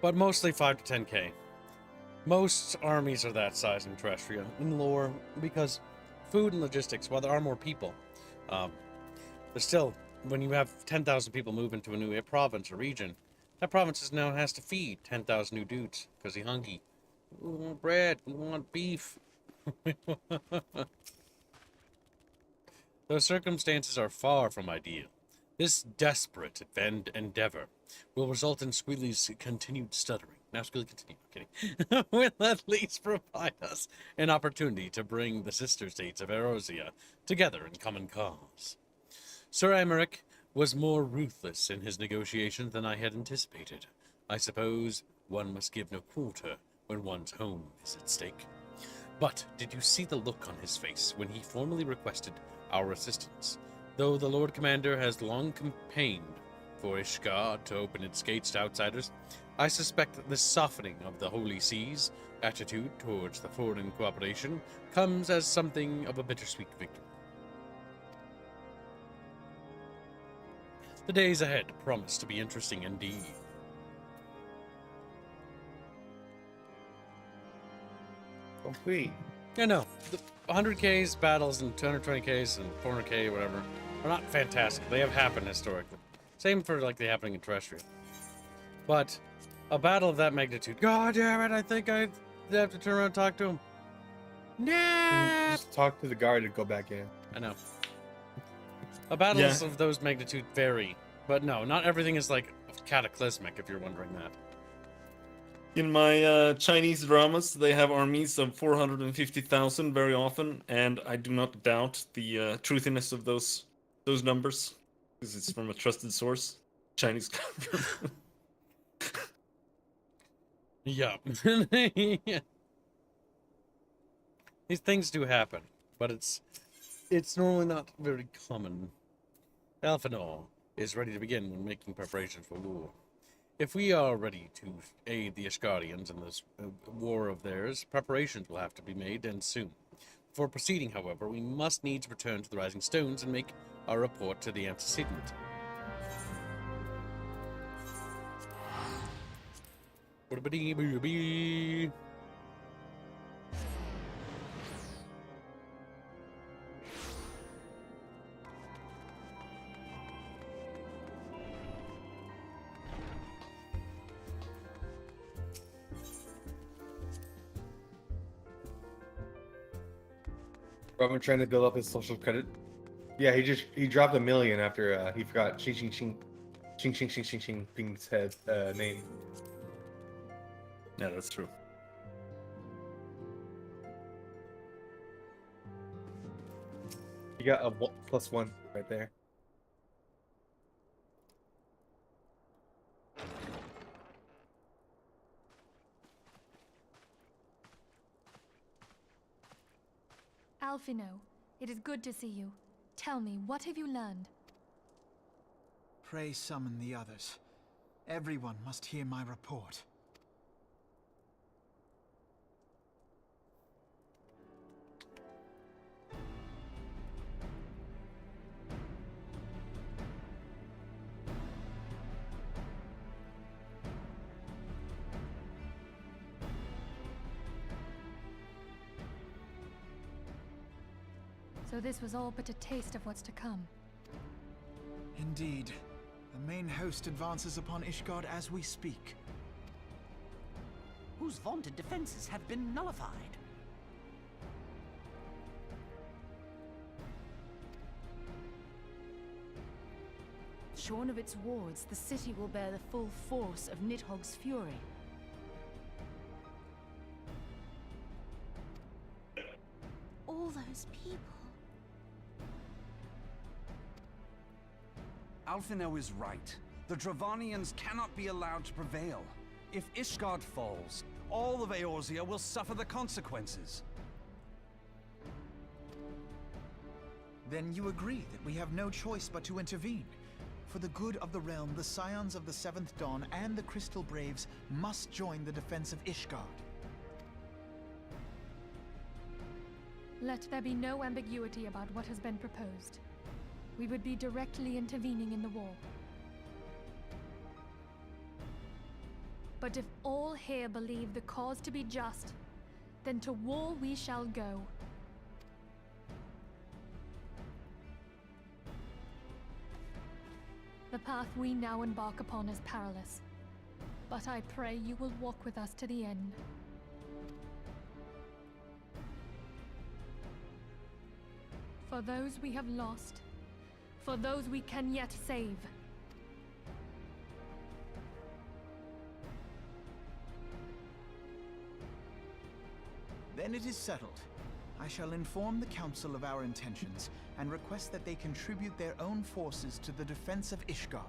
But mostly 5 to 10k. Most armies are that size in Terrestria, in lore, because food and logistics, while there are more people, there's still, when you have 10,000 people move into a new province or region, that province now has to feed 10,000 new dudes, because they're hungry. We want bread, we want beef. Those circumstances are far from ideal. This desperate endeavor will result in Squealy's continued stuttering. Now Squealy, continue. I'm kidding. Will at least provide us an opportunity to bring the sister states of Eorzea together in common cause. Sir Emmerich was more ruthless in his negotiations than I had anticipated. I suppose one must give no quarter when one's home is at stake. But did you see the look on his face when he formally requested our assistance? Though the Lord Commander has long campaigned for Ishgard to open its gates to outsiders, I suspect that this softening of the Holy Sea's attitude towards the foreign cooperation comes as something of a bittersweet victory. The days ahead promise to be interesting indeed. Complete. Yeah, no. The 100k's battles and 220k's and 400k, whatever. are not fantastic. They have happened historically. Same for like they happening in Terrestrial. But a battle of that magnitude. God damn it! I think I have to turn around and talk to him. Nah. Just talk to the guard and go back in. I know. Battles of those magnitude vary, but no, not everything is like cataclysmic. If you're wondering that. In my Chinese dramas, they have armies of 450,000 very often, and I do not doubt the truthiness of those numbers, because it's from a trusted source, Chinese government. Yeah. These things do happen, but it's normally not very common. Alphanor is ready to begin when making preparations for war. If we are ready to aid the Ishgardians in this war of theirs, preparations will have to be made, and soon. Before proceeding, however, we must needs return to the Rising Stones and make our report to the antecedent. Robin trying to build up his social credit. Yeah, he dropped $1 million after he forgot Xing Ping's head name. Yeah, that's true. You got a +1 right there. Alphino, it is good to see you. Tell me, what have you learned? Pray summon the others. Everyone must hear my report. So this was all but a taste of what's to come. Indeed. The main host advances upon Ishgard as we speak. Whose vaunted defenses have been nullified. Shorn of its wards, the city will bear the full force of Nidhogg's fury. All those people. Alphino is right. The Dravanians cannot be allowed to prevail. If Ishgard falls, all of Eorzea will suffer the consequences. Then you agree that we have no choice but to intervene. For the good of the realm, the Scions of the Seventh Dawn and the Crystal Braves must join the defense of Ishgard. Let there be no ambiguity about what has been proposed. We would be directly intervening in the war. But if all here believe the cause to be just, then to war we shall go. The path we now embark upon is perilous, but I pray you will walk with us to the end. For those we have lost, for those we can yet save. Then it is settled. I shall inform the Council of our intentions and request that they contribute their own forces to the defense of Ishgard.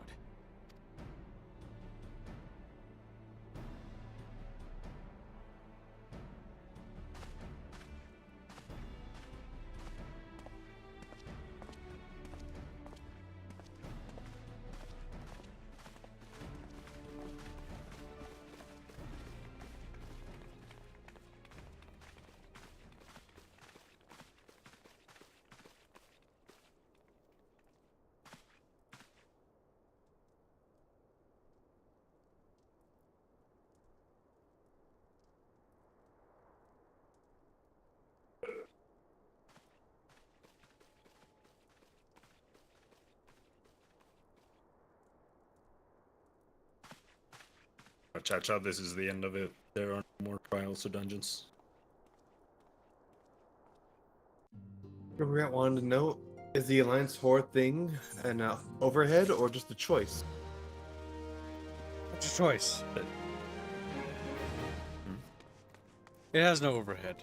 Cha-cha, this is the end of it. There are no more trials or dungeons. Regret wanted to know, is the Alliance Horde thing an overhead or just a choice? It's a choice. It has no overhead.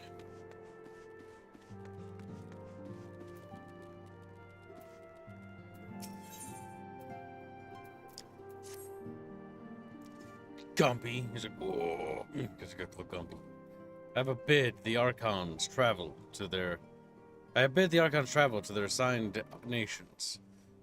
Gumpy. He's like, oh, gets a good look, Gumpy. I have bid the Archons travel to their assigned nations.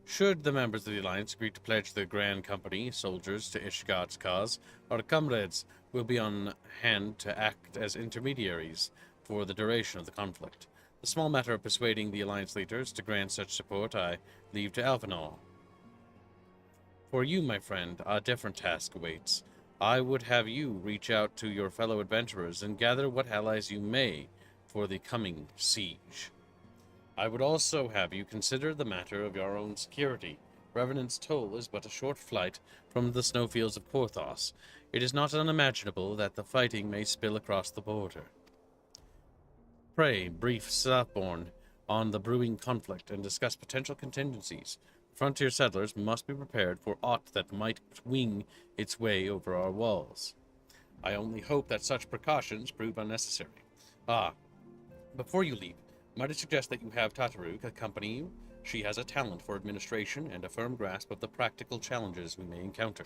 Should the members of the Alliance agree to pledge their Grand Company soldiers to Ishgard's cause, our comrades will be on hand to act as intermediaries for the duration of the conflict. The small matter of persuading the Alliance leaders to grant such support I leave to Alphenor. For you, my friend, a different task awaits. I would have you reach out to your fellow adventurers and gather what allies you may for the coming siege. I would also have you consider the matter of your own security. Revenant's Toll is but a short flight from the snowfields of Porthos. It is not unimaginable that the fighting may spill across the border. Pray, brief Southbourne on the brewing conflict and discuss potential contingencies. Frontier settlers must be prepared for aught that might wing its way over our walls. I only hope that such precautions prove unnecessary. Before you leave, might I suggest that you have Tataruk accompany you? She has a talent for administration and a firm grasp of the practical challenges we may encounter.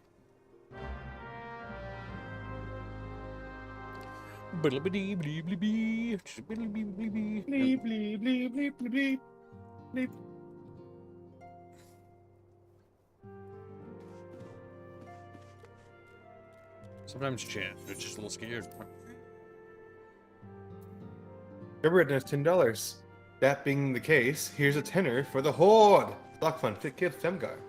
Sometimes chant, they're just a little scared. Remember, that's $10. That being the case, here's a tenner for the Horde. Block fund, fit kid Femgar.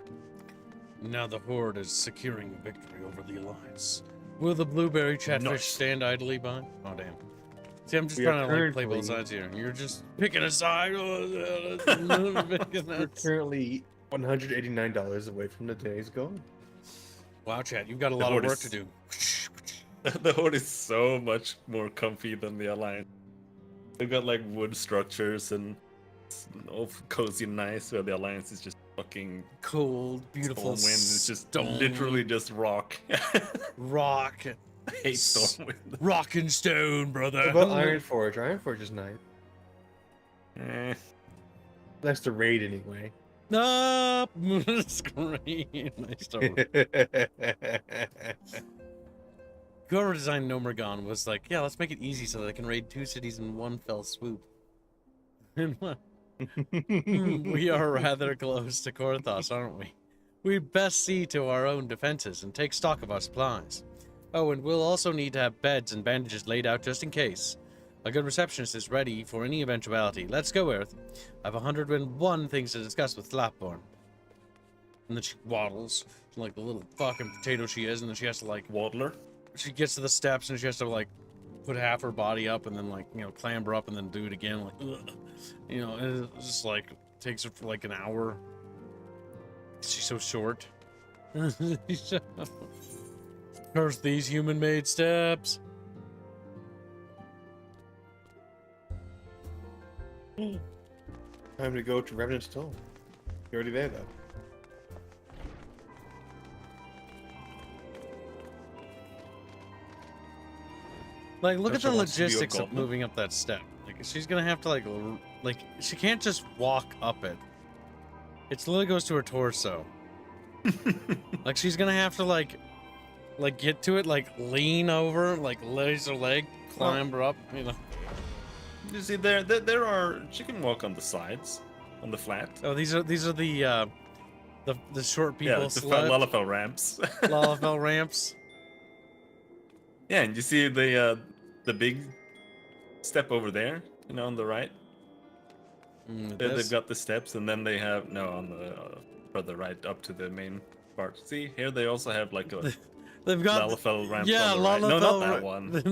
Now the Horde is securing victory over the Alliance. Will the blueberry chatfish stand idly by? Oh, damn. See, I'm just trying to play both sides here. You're just picking a side. We're currently $189 away from the day's goal. Wow, chat, you've got a lot of work to do. The Horde is so much more comfy than the Alliance. They've got like wood structures and it's all cozy and nice, where the Alliance is just fucking cold, beautiful Stormwind. It's just stone. literally just rock. Rock. I hate Stormwind. Rock and stone, brother. What about Ironforge? Ironforge is nice. That's the raid anyway. Nope. Screen. Nice story. Whoever designed Nomergon was like, yeah, let's make it easy so they can raid 2 cities in one fell swoop. We are rather close to Korthos, aren't we? We'd best see to our own defenses and take stock of our supplies. Oh, and we'll also need to have beds and bandages laid out just in case. A good receptionist is ready for any eventuality. Let's go, Earth. I have 101 things to discuss with Slapborn. And then she waddles, like the little fucking potato she is, and then she has to like... Waddler? She gets to the steps and she has to like put half her body up and then like, you know, clamber up and then do it again. Like, ugh. You know, and it's just like, takes her for like an hour. She's so short. Curse these human-made steps. Time to go to Revenant's Toll. You're already there, though. Like, look at the logistics of moving up that step. Like, she's gonna have to, like, she can't just walk up it. It literally goes to her torso. Like, she's gonna have to, like, get to it, like, lean over, like, raise her leg, climber up, you know. You see, there are... She can walk on the sides, on the flat. Oh, these are the short people. Yeah, the Lalafell ramps. Lalafell ramps. Yeah, and you see the big step over there, you know, on the right. They've got the steps, and then they have on the further right up to the main part. See, here they also have like a they've got Lalafell ramp. Yeah, on the right. Lalafell. No, not that one.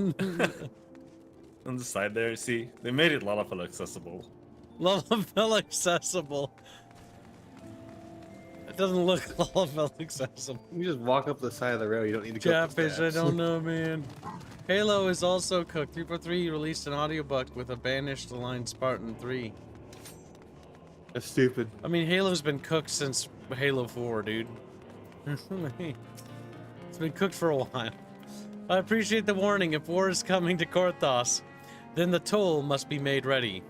On the side there, see, they made it Lalafell accessible. Lalafell accessible. doesn't look all about accessible. You just walk up the side of the rail. You don't need to go up the Chatfish, I steps. don't know, man. Halo is also cooked. 343 released an audiobook with a banished line Spartan 3. That's stupid. I mean, Halo's been cooked since Halo 4, dude. It's been cooked for a while. I appreciate the warning. If war is coming to Korthos, then the toll must be made ready.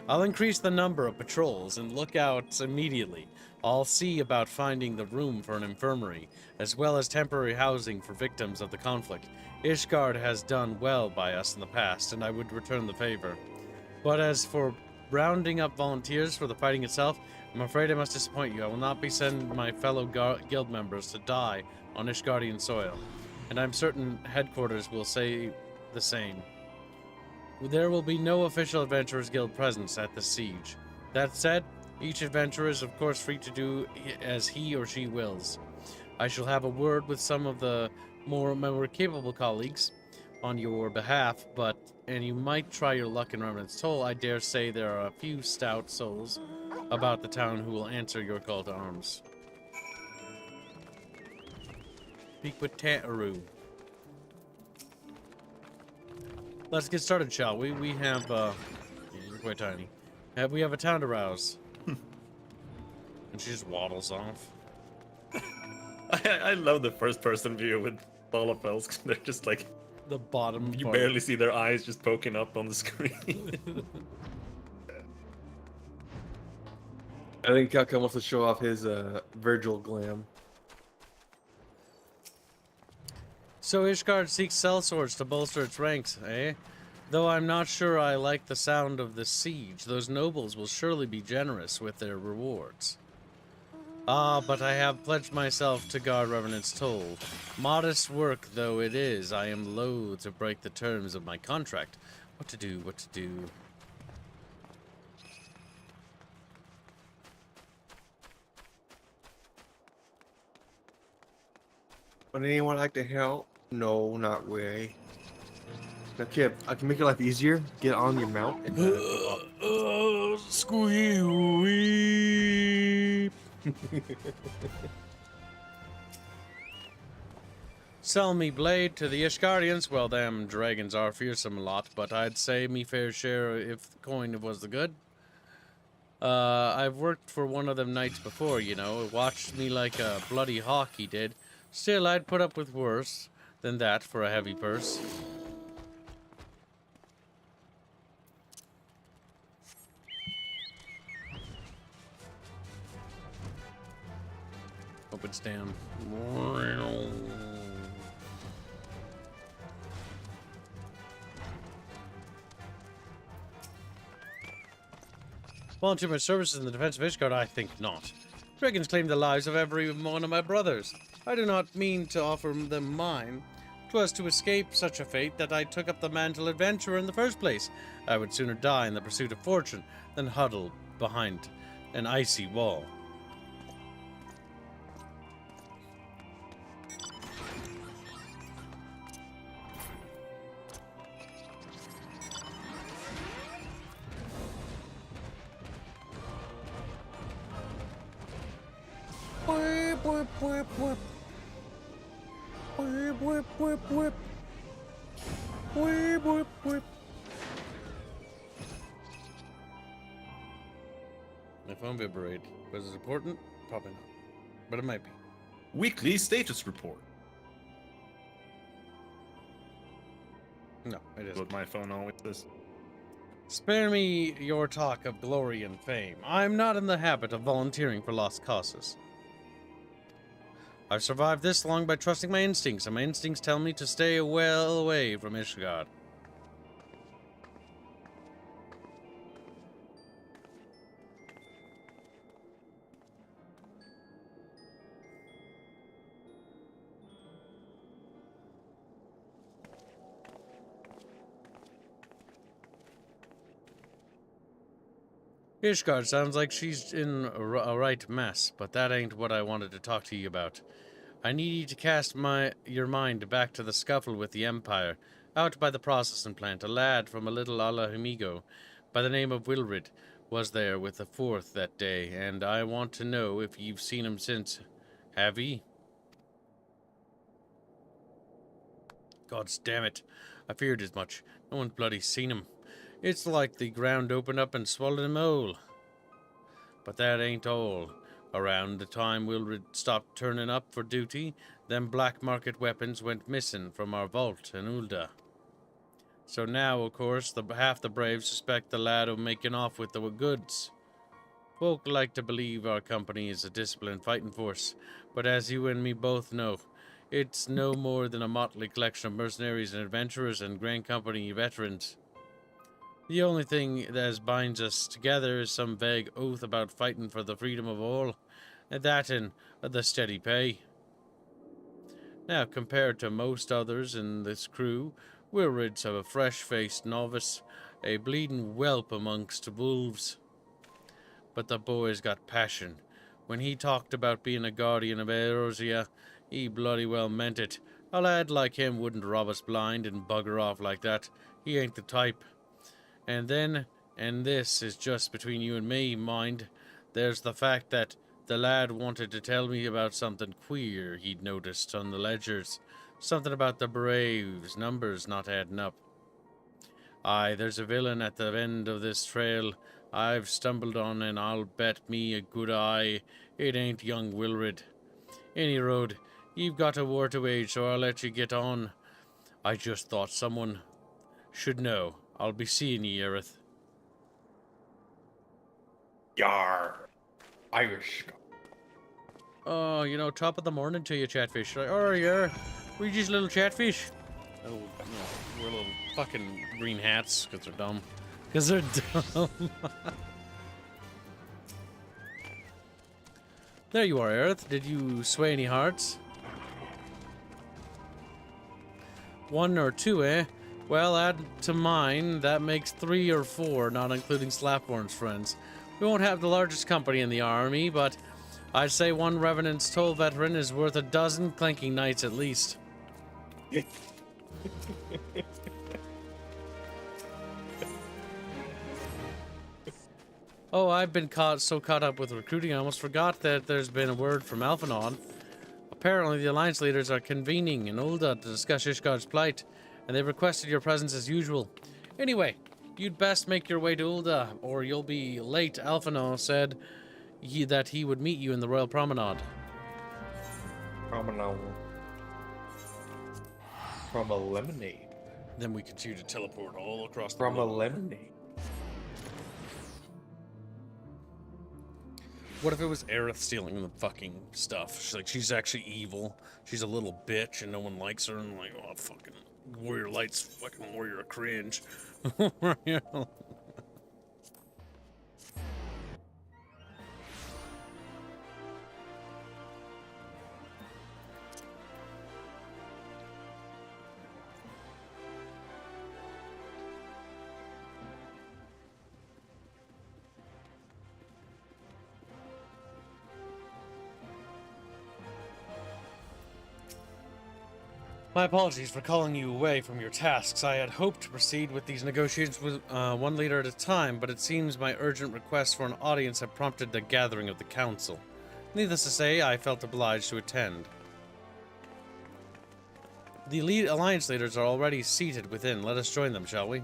I'll increase the number of patrols and lookouts immediately. I'll see about finding the room for an infirmary, as well as temporary housing for victims of the conflict. Ishgard has done well by us in the past, and I would return the favor. But as for rounding up volunteers for the fighting itself, I'm afraid I must disappoint you. I will not be sending my fellow guild members to die on Ishgardian soil, and I'm certain headquarters will say the same. There will be no official Adventurers Guild presence at the siege. That said, each adventurer is of course free to do as he or she wills. I shall have a word with some of the more capable colleagues on your behalf, and you might try your luck in Remnant's Toll. I dare say there are a few stout souls about the town who will answer your call to arms. Speak with Tataroo. Let's get started, shall we? We have, you're quite tiny. We have a town to rouse. And she just waddles off. I love the first-person view with Thalafels. They're just like... The bottom You part. barely see their eyes just poking up on the screen. I think Kaka wants to show off his Virgil glam. So Ishgard seeks sellswords to bolster its ranks, eh? Though I'm not sure I like the sound of the siege, those nobles will surely be generous with their rewards. Ah, but I have pledged myself to guard Revenant's Toll. Modest work though it is, I am loath to break the terms of my contract. What to do, what to do. Would anyone like to help? No, not really. Okay, I can make your life easier. Get on your mount and Squeak. Sell me blade to the Ishgardians. Well, them dragons are fearsome a lot, but I'd say me fair share if the coin was the good. I've worked for one of them knights before, you know. Watched me like a bloody hawk, he did. Still, I'd put up with worse than that for a heavy purse. Hope it's down. Volunteer my services in the defense of Ishgard? I think not. Dragons claim the lives of every one of my brothers. I do not mean to offer them mine. 'Twas to escape such a fate that I took up the mantle adventurer in the first place. I would sooner die in the pursuit of fortune than huddle behind an icy wall. Whip, whip, whip, whip. Whip, whip, whip, whip. Whip, whip, whip. My phone vibrated. Was it important? Probably not. But it might be. Weekly status report. No, it isn't. What my phone always is. Spare me your talk of glory and fame. I'm not in the habit of volunteering for lost causes. I've survived this long by trusting my instincts, and my instincts tell me to stay well away from Ishgard. Ishgard sounds like she's in a right mess, but that ain't what I wanted to talk to you about. I need you to cast your mind back to the scuffle with the Empire. Out by the processing plant, a lad from a little Alahamigo by the name of Wilrid was there with the 4th that day, and I want to know if you've seen him since. Have ye? Gods damn it. I feared as much. No one's bloody seen him. It's like the ground opened up and swallowed him whole. But that ain't all. Around the time Wilred stopped turning up for duty, them black market weapons went missing from our vault in Ul'dah. So now, of course, half the braves suspect the lad of making off with the goods. Folk like to believe our company is a disciplined fighting force, but as you and me both know, it's no more than a motley collection of mercenaries and adventurers and Grand Company veterans. The only thing that binds us together is some vague oath about fighting for the freedom of all, and that and the steady pay. Now, compared to most others in this crew, Wilred's a fresh-faced novice, a bleeding whelp amongst wolves. But the boy's got passion. When he talked about being a guardian of Eorzea, he bloody well meant it. A lad like him wouldn't rob us blind and bugger off like that. He ain't the type. And then, and this is just between you and me, mind, there's the fact that the lad wanted to tell me about something queer he'd noticed on the ledgers. Something about the Braves, numbers not adding up. Aye, there's a villain at the end of this trail I've stumbled on, and I'll bet me a good eye it ain't young Wilred. Any road, you've got a war to wage, so I'll let you get on. I just thought someone should know. I'll be seeing ye, Aerith. Yar. Irish. Oh, you know, top of the morning to you, Chatfish. Oh, yeah. We just little Chatfish. Oh, you know, we're little fucking green hats, because they're dumb. Because they're dumb. There you are, Aerith. Did you sway any hearts? 1 or 2, eh? Well, add to mine, that makes 3 or 4, not including Slapborn's friends. We won't have the largest company in the army, but I'd say 1 Revenant's Toll veteran is worth a dozen clanking knights at least. Oh, I've been so caught up with recruiting, I almost forgot that there's been a word from Alphanon. Apparently, the Alliance leaders are convening in Ul'dah to discuss Ishgard's plight, and they've requested your presence as usual. Anyway, you'd best make your way to Ul'dah, or you'll be late. Alphanon said that he would meet you in the Royal Promenade. Promenade. From a lemonade. Then we continue to teleport all across the From a globe. lemonade. What if it was Aerith stealing the fucking stuff? She's actually evil. She's a little bitch and no one likes her, and like, oh, fucking Warrior Light's fucking Warrior of cringe. You know? My apologies for calling you away from your tasks. I had hoped to proceed with these negotiations with one leader at a time, but it seems my urgent request for an audience had prompted the gathering of the council. Needless to say, I felt obliged to attend. The lead alliance leaders are already seated within. Let us join them, shall we?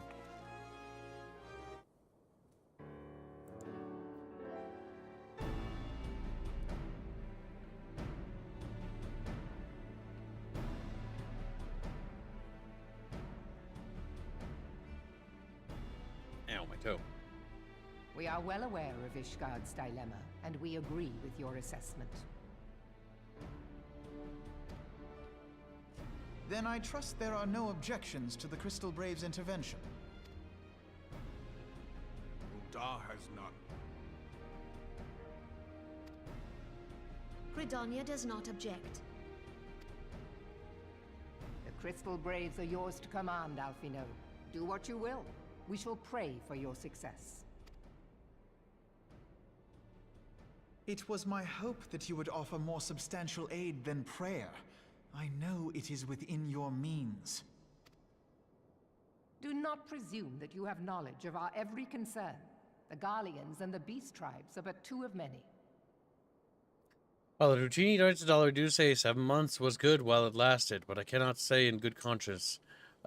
We are well aware of Ishgard's dilemma, and we agree with your assessment. Then I trust there are no objections to the Crystal Brave's intervention. Ul'dah has none. Gridania does not object. The Crystal Braves are yours to command, Alphino. Do what you will. We shall pray for your success. It was my hope that you would offer more substantial aid than prayer. I know it is within your means. Do not presume that you have knowledge of our every concern. The Garleans and the Beast Tribes are but two of many. Well, the Rutini Deutsche Dollar do say 7 months was good while it lasted, but I cannot say in good conscience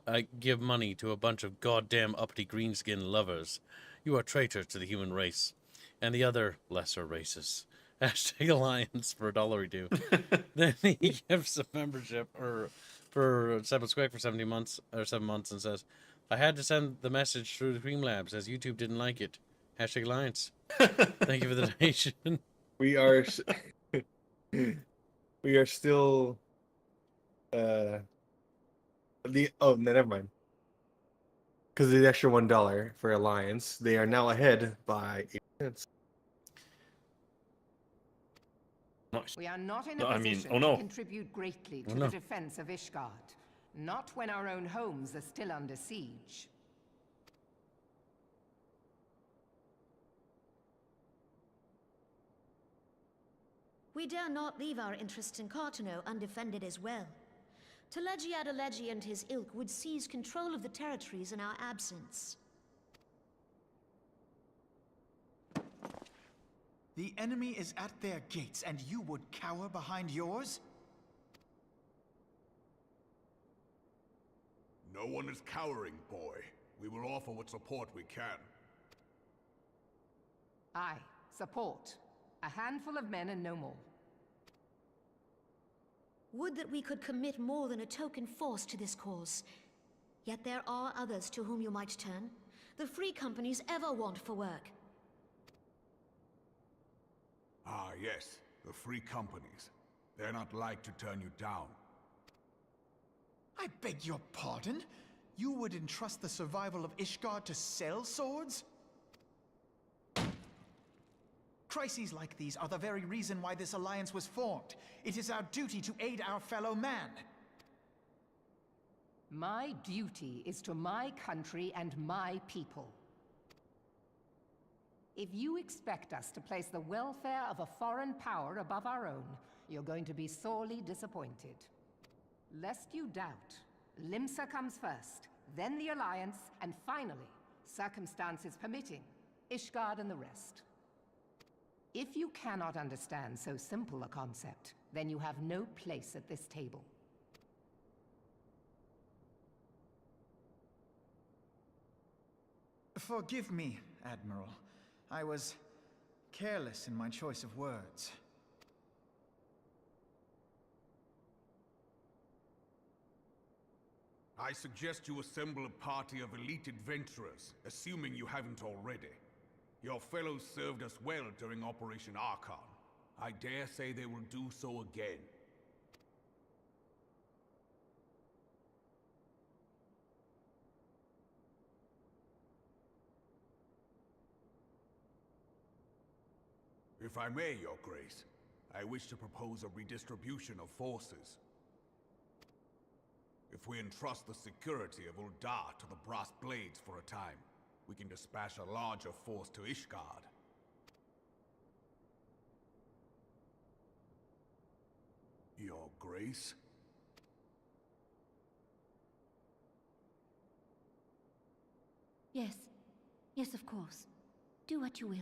I give money to a bunch of goddamn uppity greenskin lovers. You are traitors to the human race and the other lesser races. Hashtag alliance for $1 Then he gives a membership or for 7 square for 70 months or 7 months and says, I had to send the message through the Cream Labs as YouTube didn't like it. Hashtag alliance. Thank you for the donation. We are we are still oh no, never mind. Because of the extra $1 for alliance, they are now ahead by 8 cents. Nice. We are not in No, a I mean, position oh no. to contribute greatly to the defense of Ishgard. Not when our own homes are still under siege. We dare not leave our interests in Cartano undefended as well. Telegi Adalegi and his ilk would seize control of the territories in our absence. The enemy is at their gates, and you would cower behind yours? No one is cowering, boy. We will offer what support we can. Aye, support. A handful of men and no more. Would that we could commit more than a token force to this cause. Yet there are others to whom you might turn. The free companies ever want for work. Ah, yes. The free companies. They're not like to turn you down. I beg your pardon? You would entrust the survival of Ishgard to sell swords? Crises like these are the very reason why this alliance was formed. It is our duty to aid our fellow man. My duty is to my country and my people. If you expect us to place the welfare of a foreign power above our own, you're going to be sorely disappointed. Lest you doubt, Limsa comes first, then the Alliance, and finally, circumstances permitting, Ishgard and the rest. If you cannot understand so simple a concept, then you have no place at this table. Forgive me, Admiral. I was careless in my choice of words. I suggest you assemble a party of elite adventurers, assuming you haven't already. Your fellows served us well during Operation Archon. I dare say they will do so again. If I may, Your Grace, I wish to propose a redistribution of forces. If we entrust the security of Ul'dah to the Brass Blades for a time, we can dispatch a larger force to Ishgard. Your Grace? Yes. Yes, of course. Do what you will.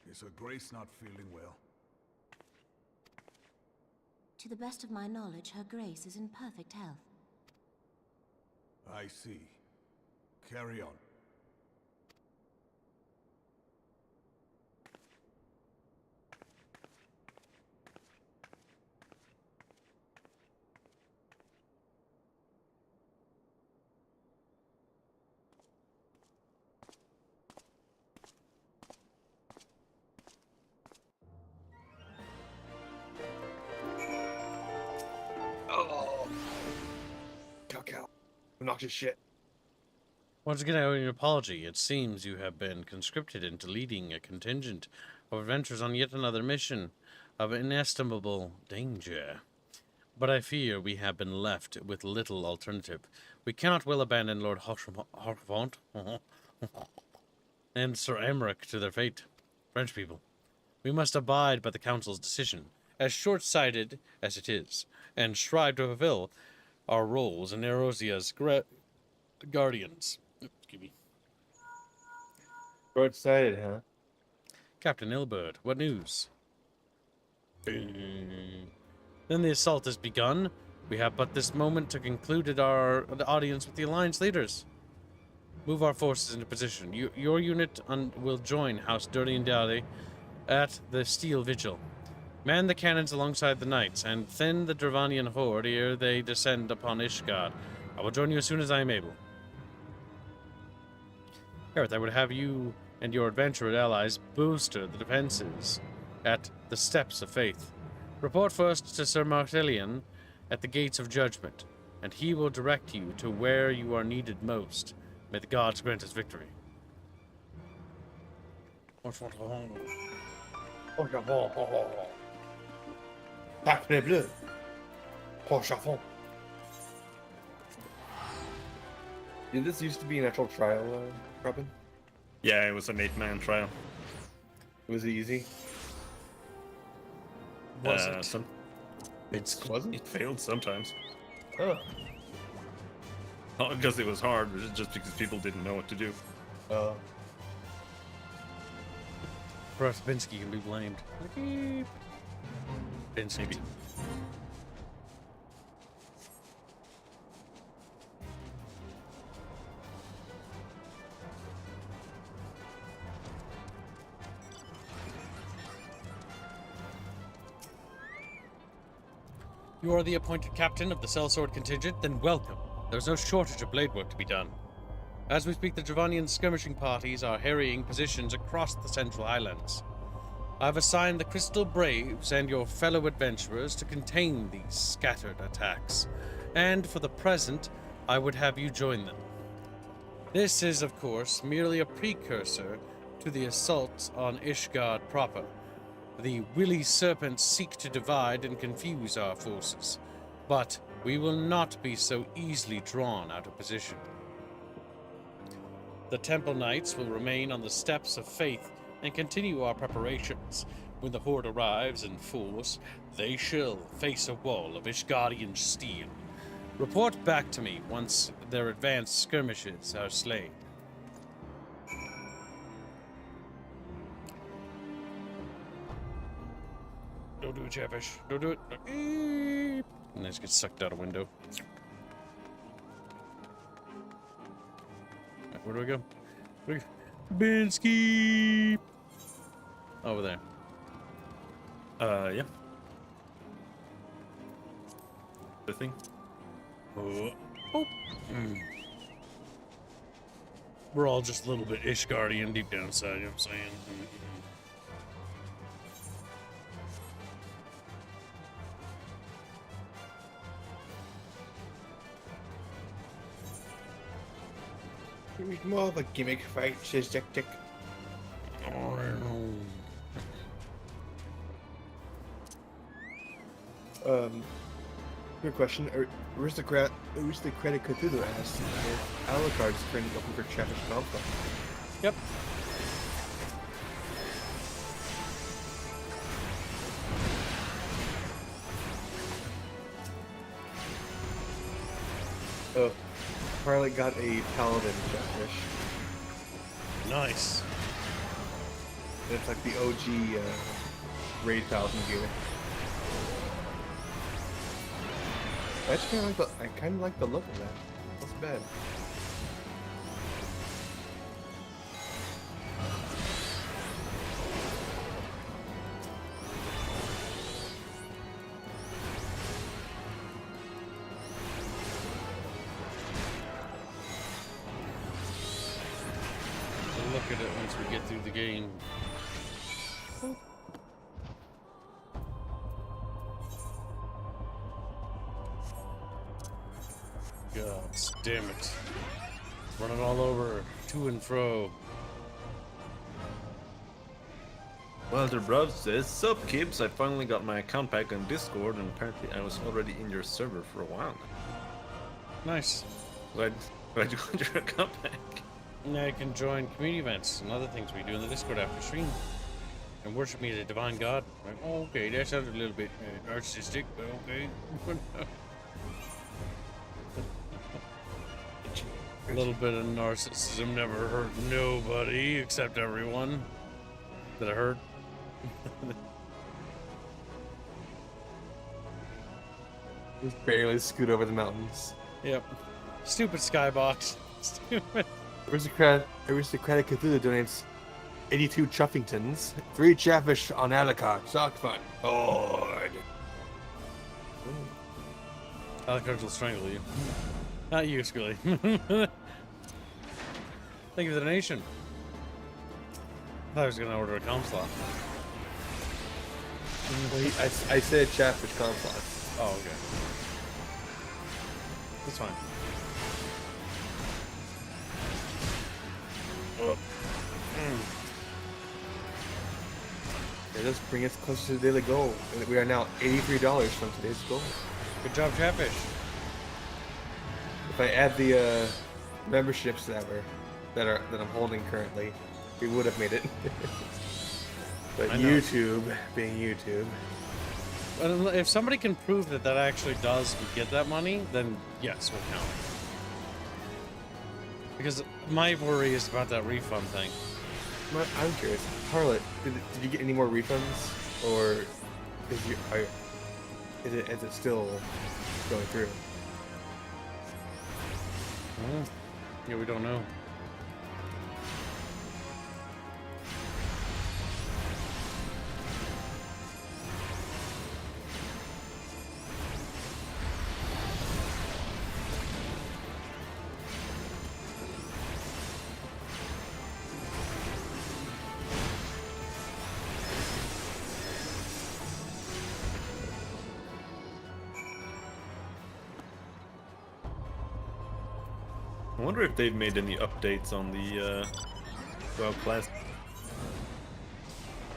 Is Her Grace not feeling well? To the best of my knowledge, Her Grace is in perfect health. I see. Carry on. Oh, cow. Obnoxious shit. Once again, I owe you an apology. It seems you have been conscripted into leading a contingent of adventurers on yet another mission. of inestimable danger. But I fear we have been left with little alternative. We cannot well abandon Lord Harfont and Sir Emmerich to their fate. French people, we must abide by the Council's decision, as short-sighted as it is, and strive to fulfill our roles in Erosia's guardians. Excuse me. Short-sighted, huh? Captain Ilbert, what news? Then the assault has begun. We have but this moment to conclude the audience with the Alliance leaders. Move our forces into position. Your unit will join House Dirty and Dowdy at the Steel Vigil. Man the cannons alongside the knights, and thin the Dravanian horde ere they descend upon Ishgard. I will join you as soon as I am able. Gareth, I would have you and your adventurer allies bolster the defenses at the Steps of Faith. Report first to Sir Martelian at the Gates of Judgment, and he will direct you to where you are needed most. May the gods grant us victory. Did this used to be an actual trial, Robin? Yeah, it was an 8-man trial. Was it easy? Was it? It failed sometimes. Oh. Not because it was hard, but just because people didn't know what to do. Perhaps Binsky can be blamed. Binsky. Maybe. You are the appointed captain of the sellsword contingent, then welcome. There is no shortage of blade work to be done. As we speak, the Dravanian skirmishing parties are harrying positions across the Central Highlands. I have assigned the Crystal Braves and your fellow adventurers to contain these scattered attacks, and for the present, I would have you join them. This is, of course, merely a precursor to the assault on Ishgard proper. The willy serpents seek to divide and confuse our forces, but we will not be so easily drawn out of position. The Temple Knights will remain on the Steps of Faith and continue our preparations. When the Horde arrives in force, they shall face a wall of Ishgardian steel. Report back to me once their advanced skirmishes are slain. Don't do it, Chatfish. Don't do it. And they just get sucked out a window. Right, where do we go? Binsky! Over there. Yeah. The thing. Oh. We're all just a little bit Ishgardian deep down inside, you know what I'm saying? It's more of a gimmick fight, says Dick Dick. Good question. Where's the credit Cthulhu asks if Alucard is currently looking for Chatfish and Alpha? Yep. Oh, Harley got a Paladin Chatfish. Nice. It's like the OG Raid Paladin gear. I kind of like the look of that. That's bad. We'll look at it once we get through the game. God damn it. Running all over, to and fro. Walter Bruv says, "Sup, Kibbs? I finally got my account back on Discord, and apparently I was already in your server for a while now." Nice. Why'd you want your account back? Now you can join community events and other things we do in the Discord after stream. And worship me as a divine god. Like, oh, okay, that sounds a little bit narcissistic, but okay. A little bit of narcissism never hurt nobody except everyone that it hurt. Just barely scoot over the mountains. Yep. Stupid skybox. Stupid. Aristocratic Cthulhu donates 82 Chuffingtons, 3 Chatfish on Alucard. Sock fun. Horde. Alucard will strangle you. Not you, Scully. Thank you for the donation. I thought I was going to order a comp slot. I said Chatfish comp slot. Oh, okay. That's fine. Oh. Yeah, let's bring us closer to the daily goal. We are now $83 from today's goal. Good job, Chatfish. If I add the memberships that I'm holding currently, we would have made it. But YouTube, being YouTube. If somebody can prove that that actually does get that money, then yes, we'll count. Because my worry is about that refund thing. I'm curious, Harlot, did you get any more refunds, or is it still going through? Yeah, we don't know. I wonder if they've made any updates on the WoW class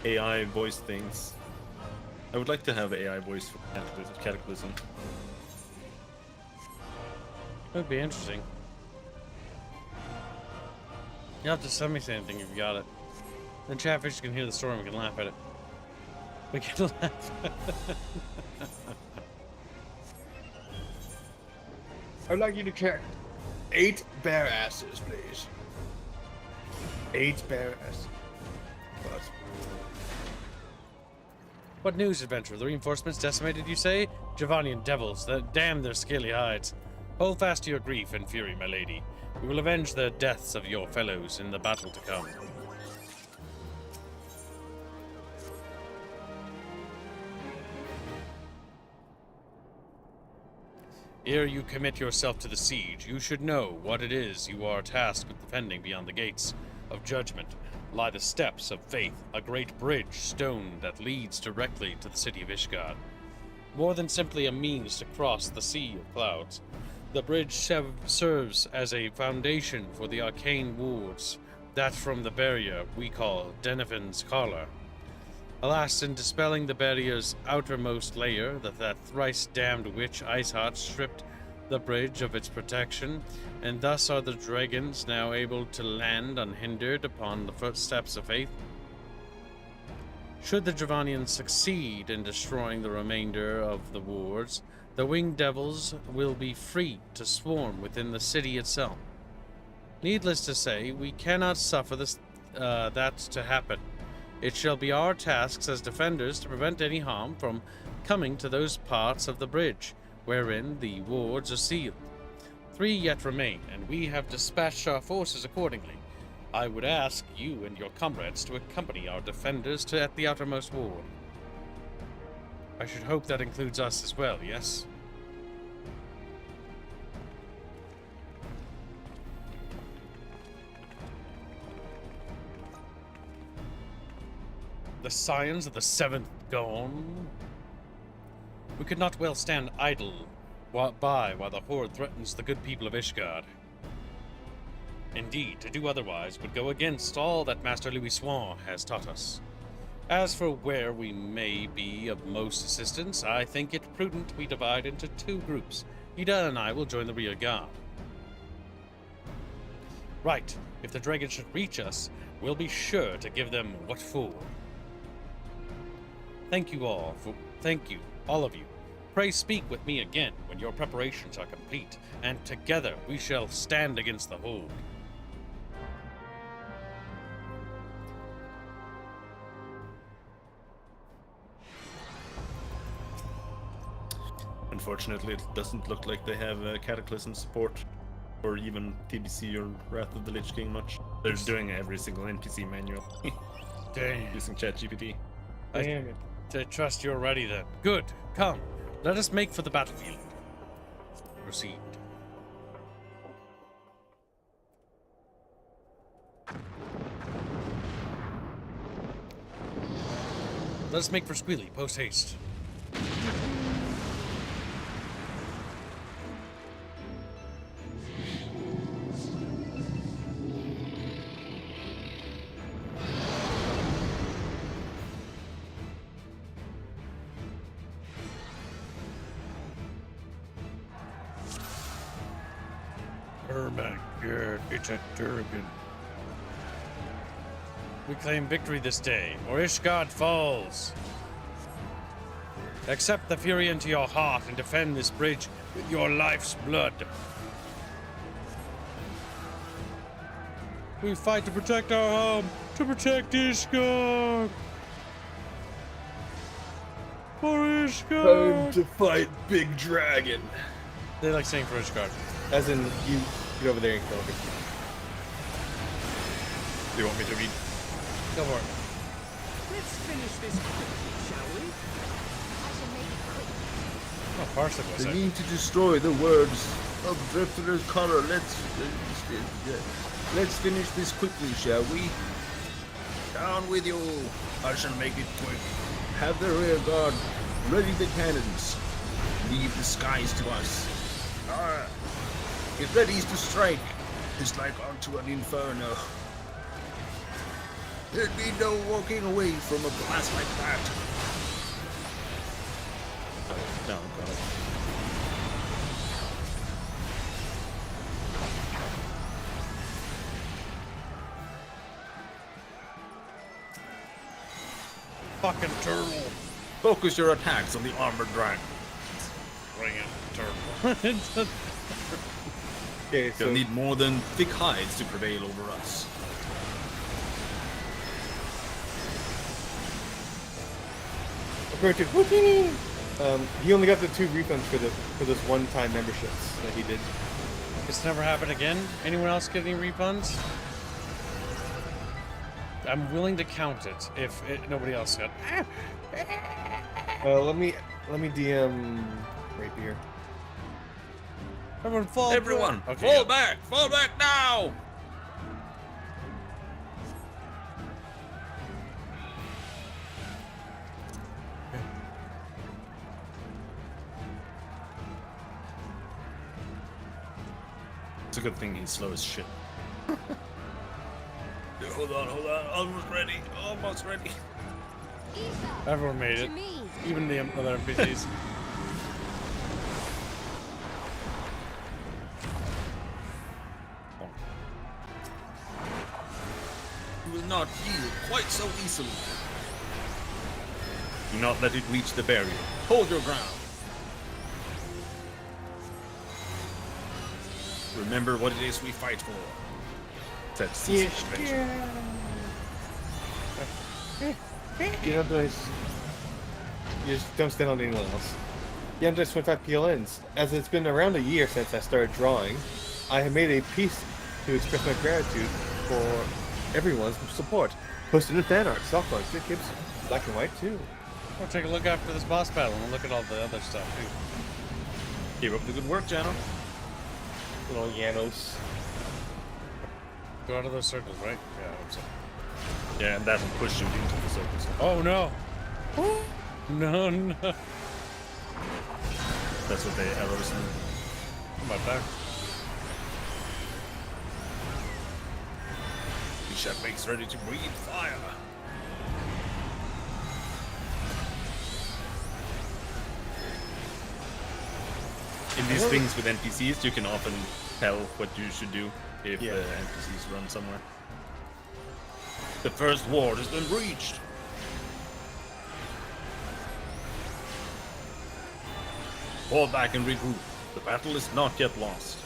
AI voice things. I would like to have AI voice for Cataclysm. That'd be interesting. You'll have to send me anything if you got it. Then Chatfish can hear the story and we can laugh at it. We can laugh at it. I'd like you to check 8 bear asses, please. 8 bear asses. But What news, adventurer? The reinforcements decimated, you say? Javanian devils, damn their scaly hides. Hold fast to your grief and fury, my lady. We will avenge the deaths of your fellows in the battle to come. Ere you commit yourself to the siege, you should know what it is you are tasked with defending. Beyond the gates of judgment lie the steps of faith, a great bridge stone that leads directly to the city of Ishgard. More than simply a means to cross the sea of clouds, the bridge serves as a foundation for the arcane wards that from the barrier we call Denivin's Collar. Alas, in dispelling the barrier's outermost layer, that thrice-damned witch Iceheart stripped the bridge of its protection, and thus are the dragons now able to land unhindered upon the footsteps of faith. Should the Dravanians succeed in destroying the remainder of the wards, the winged devils will be free to swarm within the city itself. Needless to say, we cannot suffer that to happen. It shall be our tasks as defenders to prevent any harm from coming to those parts of the bridge wherein the wards are sealed. 3 yet remain, and we have dispatched our forces accordingly. I would ask you and your comrades to accompany our defenders at the outermost ward. I should hope that includes us as well, yes? The scions of the 7th Dawn? We could not well stand idle while the Horde threatens the good people of Ishgard. Indeed, to do otherwise would go against all that Master Louis Swan has taught us. As for where we may be of most assistance, I think it prudent we divide into 2 groups. Ul'dah and I will join the rear guard. Right, if the dragon should reach us, we'll be sure to give them what for. Thank you, all of you. Pray speak with me again when your preparations are complete, and together we shall stand against the Hold. Unfortunately, it doesn't look like they have Cataclysm support, or even TBC or Wrath of the Lich King much. They're doing every single NPC manual. Dang. Using ChatGPT. Damn it. I trust you're ready then. Good. Come, let us make for the battlefield. Proceed. Let us make for Squealy, post haste. It's a Durgan. We claim victory this day, or Ishgard falls. Accept the fury into your heart and defend this bridge with your life's blood. We fight to protect our home, to protect Ishgard. For Ishgard. Time to fight Big Dragon. They like saying for Ishgard. As in, you get over there and kill him. Do you want me to read? Go for it. Let's finish this quickly, shall we? I should make it quick. Oh, Parsec was They it. need to destroy the words of Drifter's color. Let's finish this quickly, shall we? Down with you. I shall make it quick. Have the rear guard ready the cannons. Leave the skies to us. Get ready to strike. It's like onto an inferno. There'd be no walking away from a blast like that. No, God. Fucking turtle. Focus your attacks on the armored dragon. Bring it, turtle. Okay, so You'll need more than thick hides to prevail over us. he only got the 2 refunds for those one-time memberships that he did. It's never happened again. Anyone else get any refunds? I'm willing to count it if nobody else got. Let me DM Rapier. Everyone fall. Everyone, Okay, fall yeah. back! Fall back now! It's a good thing he's slow as shit. Hold on, almost ready, almost ready. Everyone made it. Even the other NPCs. You will not yield quite so easily. Do not let it reach the barrier. Hold your ground. Remember what it is we fight for. Said cease adventure. You just don't stand on anyone else. You have just 25 PLNs. As it's been around a year since I started drawing, I have made a piece to express my gratitude for everyone's support. Posted in fan art, soft ones, good kids, black and white too. We'll take a look after this boss battle and look at all the other stuff too. Keep up the good work, Jano. Little Janos. Go out of those circles, right? Yeah, I hope so. Yeah, and that'll push you into the circles. Oh no! No. That's what the arrows mean. How about that? Bishop makes ready to breathe fire. In these things with NPCs, you can often tell what you should do if the NPCs run somewhere. The first ward has been breached. Fall back and regroup. The battle is not yet lost.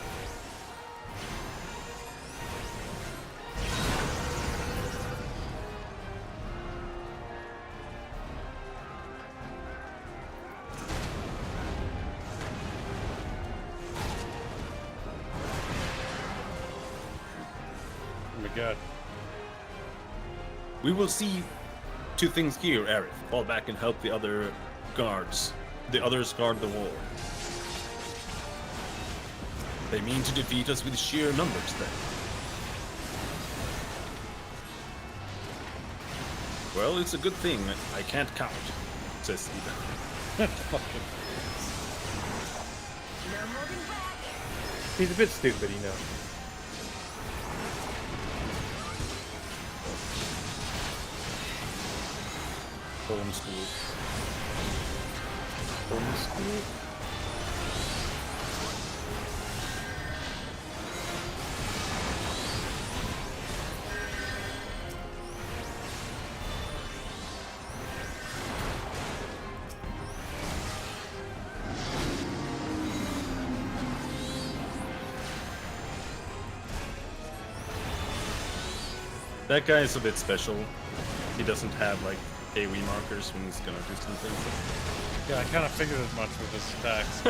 God. We will see two things here, Aerith. Fall back and help the other guards. The others guard the wall. They mean to defeat us with sheer numbers then. Well, it's a good thing I can't count, says Ida. He's a bit stupid, you know. Homeschool. Homeschool? That guy is a bit special. He doesn't have like AoE markers when he's gonna do something. Yeah, I kind of figured as much with his attacks.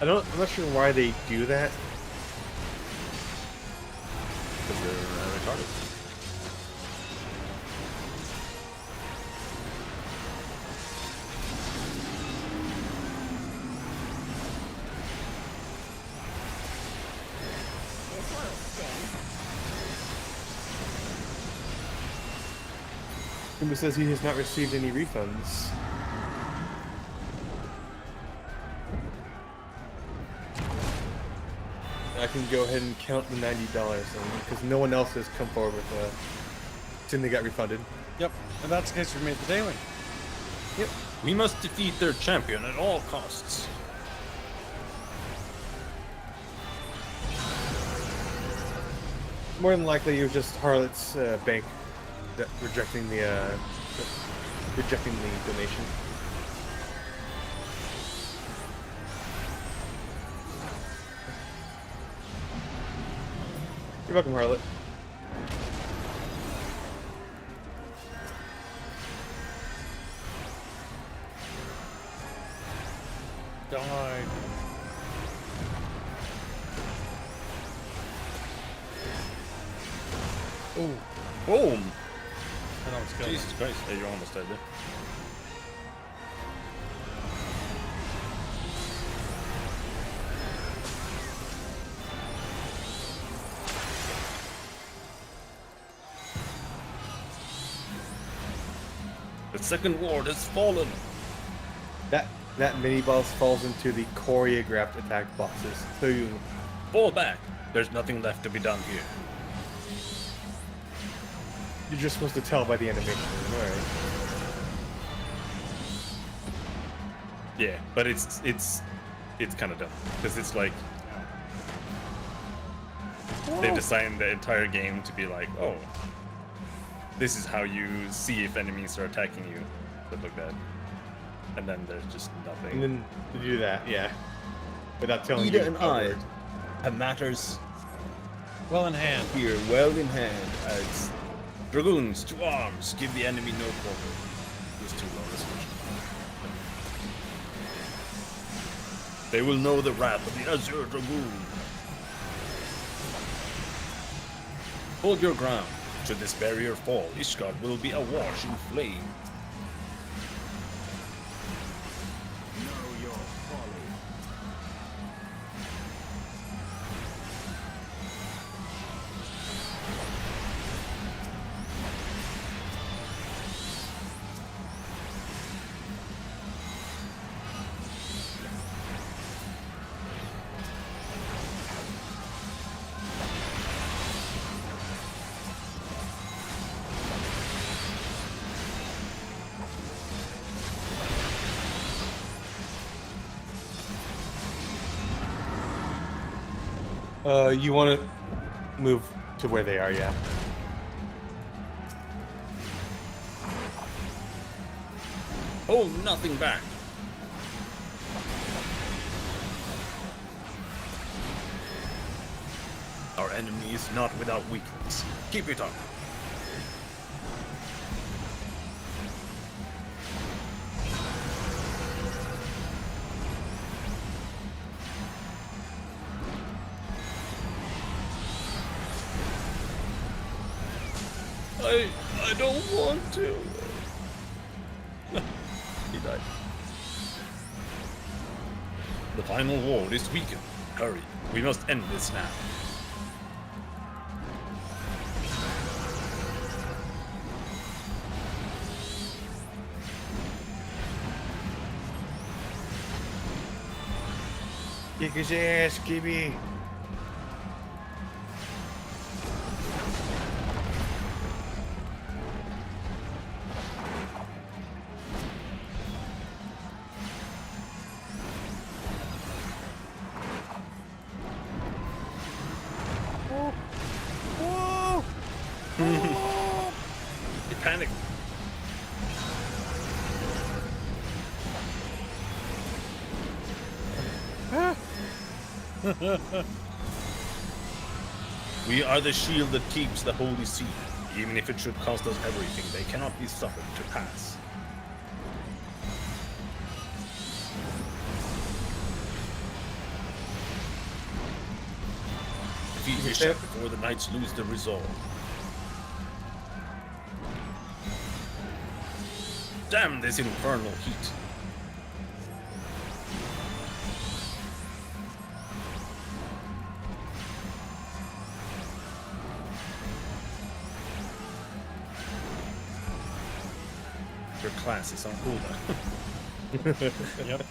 I'm not sure why they do that. Because they're retarded. Kumba says he has not received any refunds. I can go ahead and count the $90 because no one else has come forward with saying they got refunded. Yep, and that's the case we made the daily. Yep. We must defeat their champion at all costs. More than likely, it was just Harlot's bank that rejecting the donation. You're welcome, Harlot. Die. Oh, boom! I know it's Jesus Christ! Yeah, you're almost dead there. The second ward has fallen. That mini boss falls into the choreographed attack bosses. So you fall back. There's nothing left to be done here. You're just supposed to tell by the animation, right? Yeah, but it's kind of dumb because it's like they designed the entire game to be like, oh, this is how you see if enemies are attacking you. That look bad. And then there's just nothing. And then to do that, yeah, without telling you. Ida and I have matters well in hand. Here, well in hand, as dragoons to arms. Give the enemy no quarter. It was too low resolution. They will know the wrath of the Azure Dragoon. Hold your ground. Should this barrier fall, Ishgard will be awash in flame. You want to move to where they are, yeah. Hold nothing back. Our enemy is not without weakness. Keep it up. I don't want to. He died. The final ward is weakened. Hurry. We must end this now. Kick his ass, Gibby. He panicked. We are the shield that keeps the holy seal. Even if it should cost us everything, they cannot be suffered to pass. Defeat Ishgard before the knights lose their resolve. Damn this infernal heat. Your class is on Ul'dah. Yep.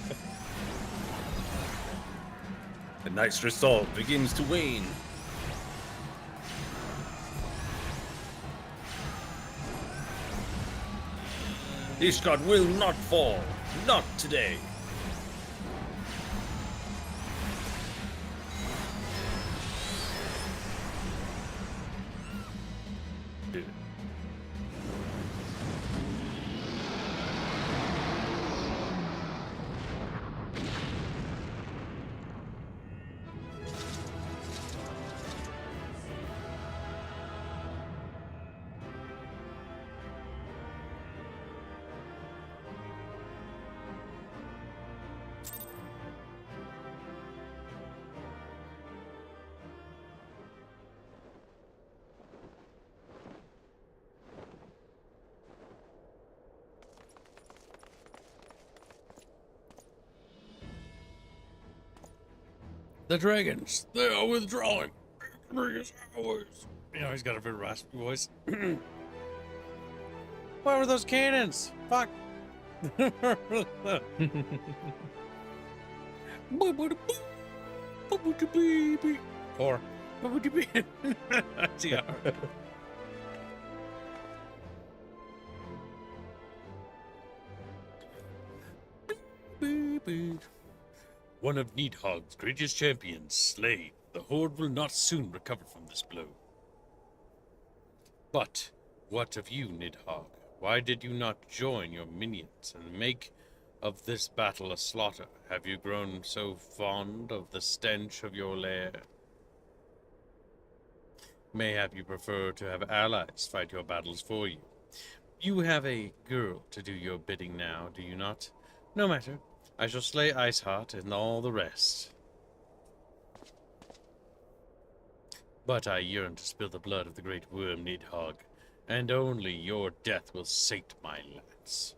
The knight's resolve begins to wane. Ishgard will not fall. Not today. Dude. The dragons, they are withdrawing. You know, he's got a very raspy voice. What were those cannons? Fuck. Or one of Nidhogg's greatest champions slain. The Horde will not soon recover from this blow. But what of you, Nidhogg? Why did you not join your minions and make of this battle a slaughter? Have you grown so fond of the stench of your lair? Mayhap you prefer to have allies fight your battles for you. You have a girl to do your bidding now, do you not? No matter. I shall slay Iceheart and all the rest. But I yearn to spill the blood of the great worm Nidhogg, and only your death will sate my lance.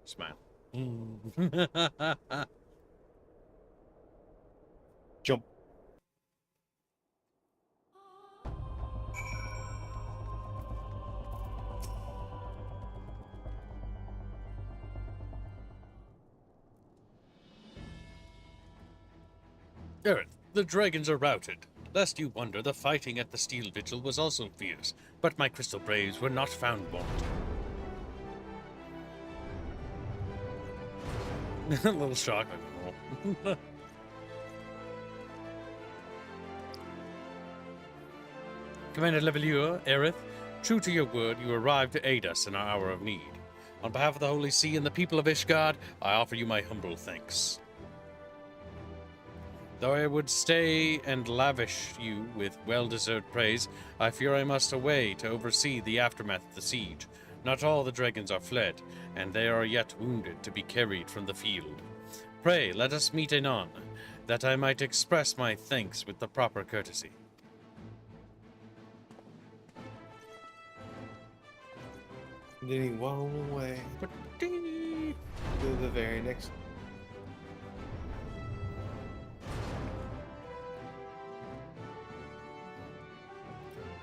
Smile. Jump. Earth, the dragons are routed. Lest you wonder, the fighting at the Steel Vigil was also fierce, but my crystal braves were not found wanting. A little shock. Commander Levelure, Aerith, true to your word, you arrived to aid us in our hour of need. On behalf of the Holy See and the people of Ishgard, I offer you my humble thanks. Though I would stay and lavish you with well-deserved praise, I fear I must away to oversee the aftermath of the siege. Not all the dragons are fled, and they are yet wounded to be carried from the field. Pray, let us meet anon, that I might express my thanks with the proper courtesy. Then he wound away to the very next.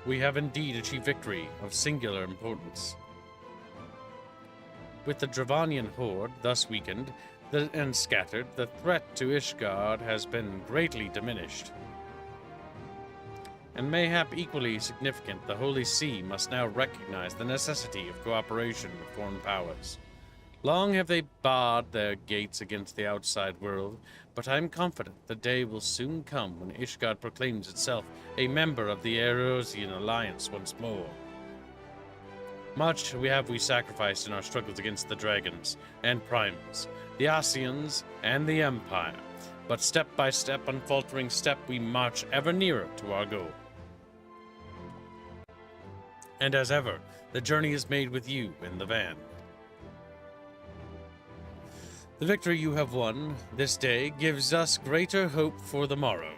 We have indeed achieved victory of singular importance. With the Dravanian horde thus weakened and scattered, the threat to Ishgard has been greatly diminished. And mayhap equally significant, the Holy See must now recognize the necessity of cooperation with foreign powers. Long have they barred their gates against the outside world, but I am confident the day will soon come when Ishgard proclaims itself a member of the Eorzean Alliance once more. Much we sacrificed in our struggles against the dragons and primals, the Ascians and the Empire, but step by step, unfaltering step, we march ever nearer to our goal. And as ever, the journey is made with you in the van. The victory you have won this day gives us greater hope for the morrow.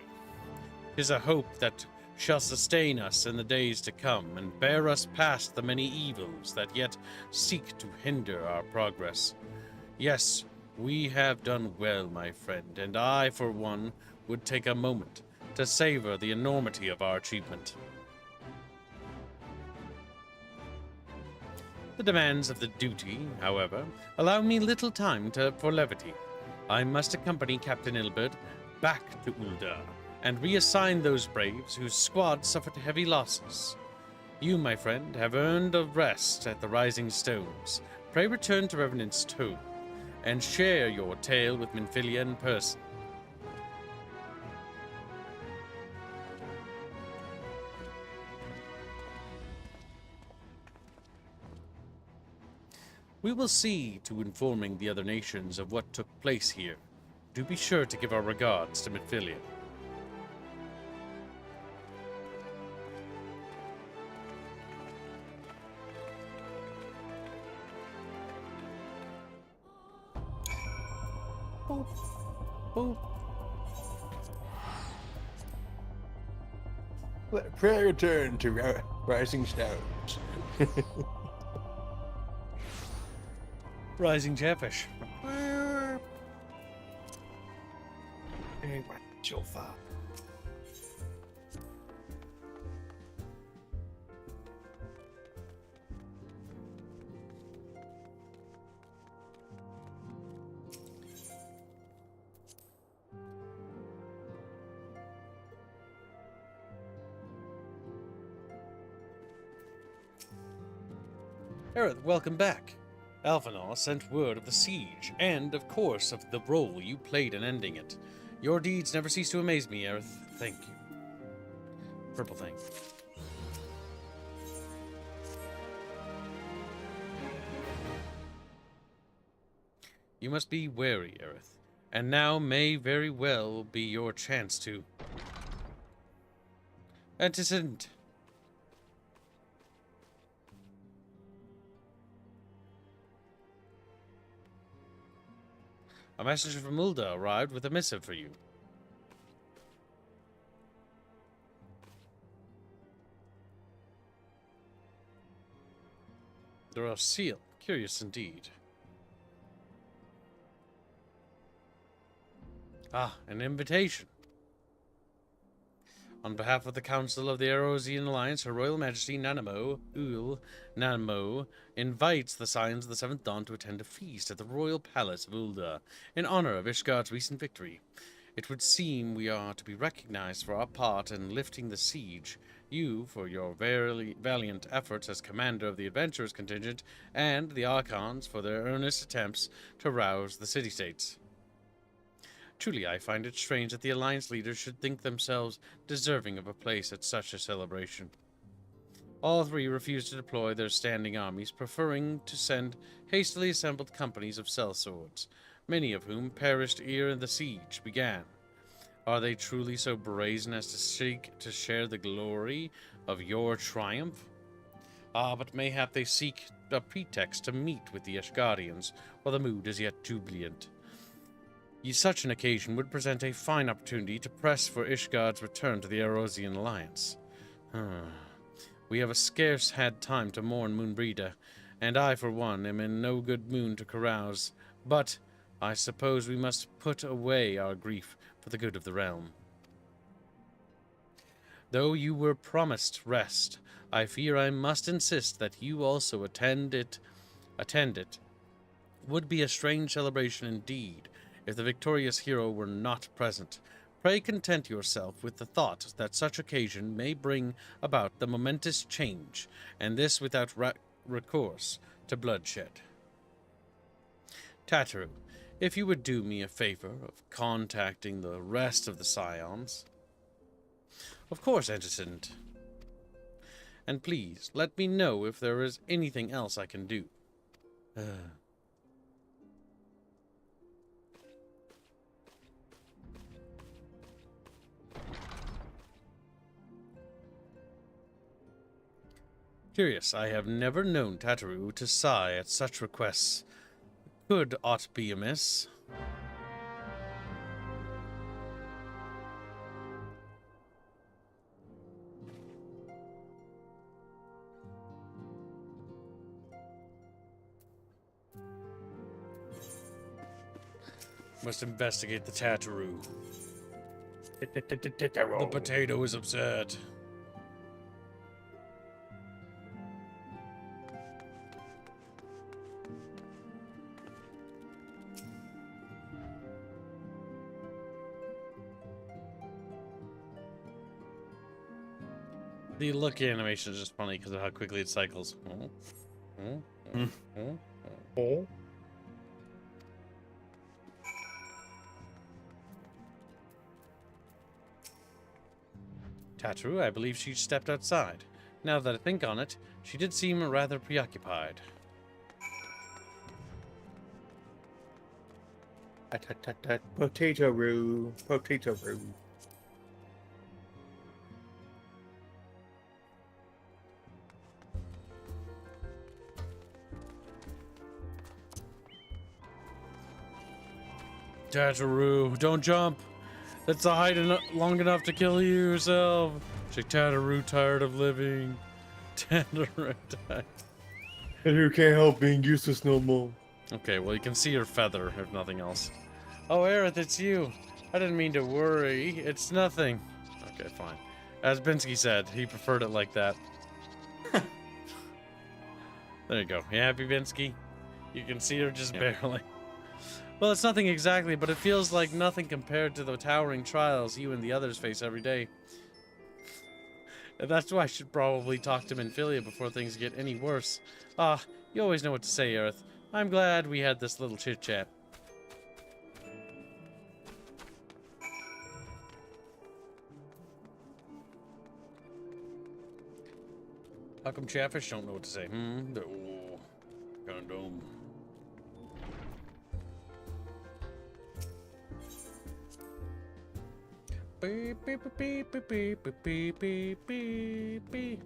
'Tis a hope that shall sustain us in the days to come and bear us past the many evils that yet seek to hinder our progress. Yes, we have done well, my friend, and I, for one, would take a moment to savor the enormity of our achievement. The demands of the duty, however, allow me little time for levity. I must accompany Captain Ilbert back to Ul'dah and reassign those braves whose squad suffered heavy losses. You, my friend, have earned a rest at the Rising Stones. Pray return to Revenant's Tomb and share your tale with Minfilia in person. We will see to informing the other nations of what took place here. Do be sure to give our regards to Minfilia. Boop. Boop. Pray return to Rising Stones. Rising Chatfish. Aerith, welcome back. Alphanor sent word of the siege, and, of course, of the role you played in ending it. Your deeds never cease to amaze me, Aerith. Thank you. Purple thing. You must be wary, Aerith, and now may very well be your chance to... Antecedent. A messenger from Ul'dah arrived with a missive for you. The rough seal. Curious indeed. Ah, an invitation. On behalf of the Council of the Eorzean Alliance, Her Royal Majesty Nanamo invites the Scions of the Seventh Dawn to attend a feast at the Royal Palace of Ul'dah in honor of Ishgard's recent victory. It would seem we are to be recognized for our part in lifting the siege, you for your very valiant efforts as commander of the adventurers contingent, and the Archons for their earnest attempts to rouse the city-states. Truly, I find it strange that the Alliance leaders should think themselves deserving of a place at such a celebration. All three refused to deploy their standing armies, preferring to send hastily assembled companies of sellswords, many of whom perished ere the siege began. Are they truly so brazen as to seek to share the glory of your triumph? Ah, but mayhap they seek a pretext to meet with the Ishgardians, while the mood is yet jubilant. Such an occasion would present a fine opportunity to press for Ishgard's return to the Eorzean Alliance. We have scarce had time to mourn Moonbreda, and I, for one, am in no good mood to carouse, but I suppose we must put away our grief for the good of the realm. Though you were promised rest, I fear I must insist that you also attend it. Would be a strange celebration indeed, if the victorious hero were not present. Pray content yourself with the thought that such occasion may bring about the momentous change, and this without recourse to bloodshed. Tataru, if you would do me a favor of contacting the rest of the Scions. Of course, Antecedent. And please, let me know if there is anything else I can do. Curious, I have never known Tataru to sigh at such requests. Could aught be amiss? Must investigate the Tataru. The potato is absurd. The look animation is just funny because of how quickly it cycles. Tataru, I believe she stepped outside. Now that I think on it, she did seem rather preoccupied. Potato-roo. Potato-roo. Tataru, don't jump. That's a height long enough to kill you yourself. Check Tataru, tired of living. Tataru died. Tataru can't help being useless no more. Okay, well you can see her feather, if nothing else. Oh, Aerith, it's you. I didn't mean to worry. It's nothing. Okay, fine. As Binsky said, he preferred it like that. There you go. You happy, Binsky? You can see her just barely. Well, it's nothing exactly, but it feels like nothing compared to the towering trials you and the others face every day. And that's why I should probably talk to Minfilia before things get any worse. You always know what to say, Aerith. I'm glad we had this little chit-chat. How come Chatfish don't know what to say? Oh, condom. Beep, beep, beep, beep, beep, beep, beep, beep, beep.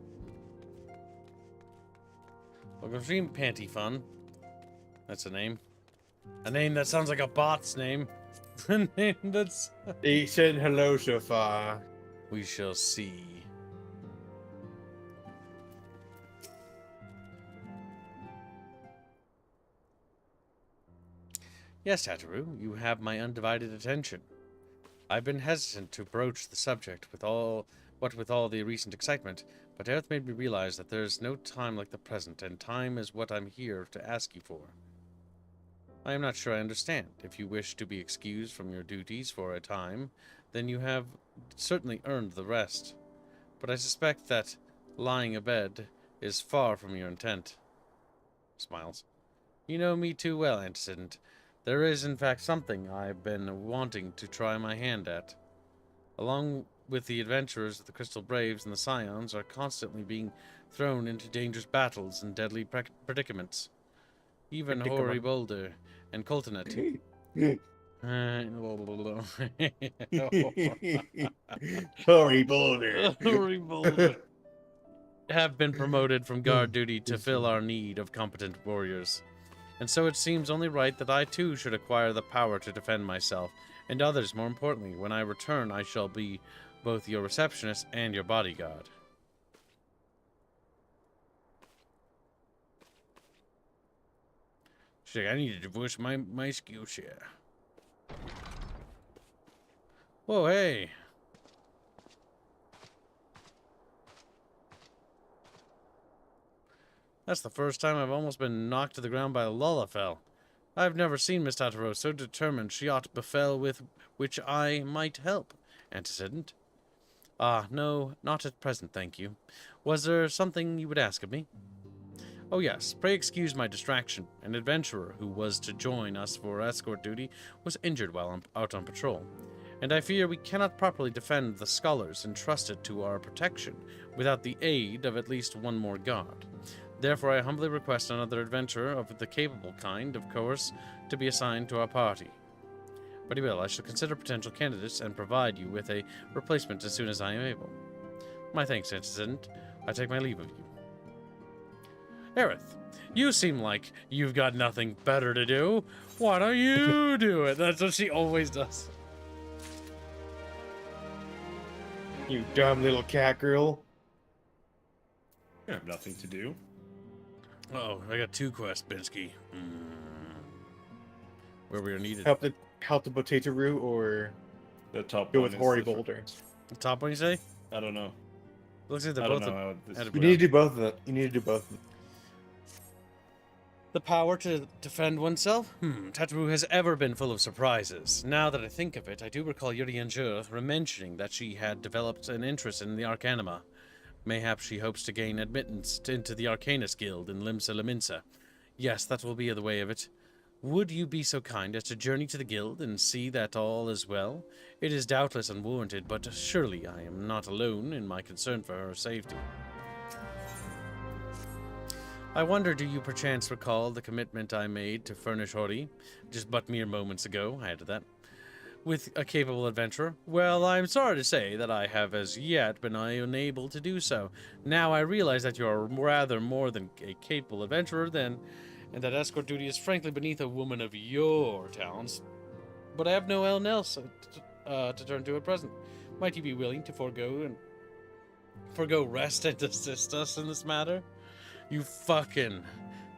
Welcome to Stream Panty Fun. That's a name. A name that sounds like a bot's name. A name that's... He said hello so far. We shall see. Yes, Tataru, you have my undivided attention. I've been hesitant to broach the subject with all the recent excitement, but Aerith made me realize that there's no time like the present, and time is what I'm here to ask you for. I am not sure I understand. If you wish to be excused from your duties for a time, then you have certainly earned the rest. But I suspect that lying abed is far from your intent. Smiles. You know me too well, Antecedent. There is, in fact, something I've been wanting to try my hand at. Along with the adventurers of the Crystal Braves and the Scions are constantly being thrown into dangerous battles and deadly predicaments. Even Hoary Boulder and Coltonet. Hoary Boulder. Hoary Boulder. Have been promoted from guard duty to fill our need of competent warriors. And so it seems only right that I too should acquire the power to defend myself, and others more importantly. When I return, I shall be both your receptionist and your bodyguard. She's like, I need to divorce my skill share. Whoa, hey. That's the first time I've almost been knocked to the ground by a Lullafell. I've never seen Miss Tataro so determined she ought befell with which I might help. Antecedent? Ah, no, not at present, thank you. Was there something you would ask of me? Oh yes, pray excuse my distraction. An adventurer who was to join us for escort duty was injured while out on patrol, and I fear we cannot properly defend the scholars entrusted to our protection without the aid of at least one more guard. Therefore, I humbly request another adventurer of the capable kind, of course, to be assigned to our party. Very well, I shall consider potential candidates and provide you with a replacement as soon as I am able. My thanks, Antecedent. I take my leave of you. Aerith, you seem like you've got nothing better to do. Why don't you do it? That's what she always does. You dumb little cat girl. I have nothing to do. Oh, I got 2 quests, Binsky. Where we are needed. Help the potato root, or the top go one with is Hoary the Boulder. The top one, you say? I don't know. Looks like they're I both. don't know how You need to do both of them. You need to do both of them. The power to defend oneself? Tataro has ever been full of surprises. Now that I think of it, I do recall Yuri mentioning that she had developed an interest in the Arcanima. Mayhap she hopes to gain admittance into the Arcanist Guild in Limsa Laminsa. Yes, that will be the way of it. Would you be so kind as to journey to the guild and see that all is well? It is doubtless unwarranted, but surely I am not alone in my concern for her safety. I wonder, do you perchance recall the commitment I made to furnish Hori, just but mere moments ago, I added that, with a capable adventurer? Well, I'm sorry to say that I have as yet been unable to do so. Now I realize that you are rather more than a capable adventurer then, and that escort duty is frankly beneath a woman of your talents. But I have no one else to turn to at present. Might you be willing to forgo rest and assist us in this matter? You fucking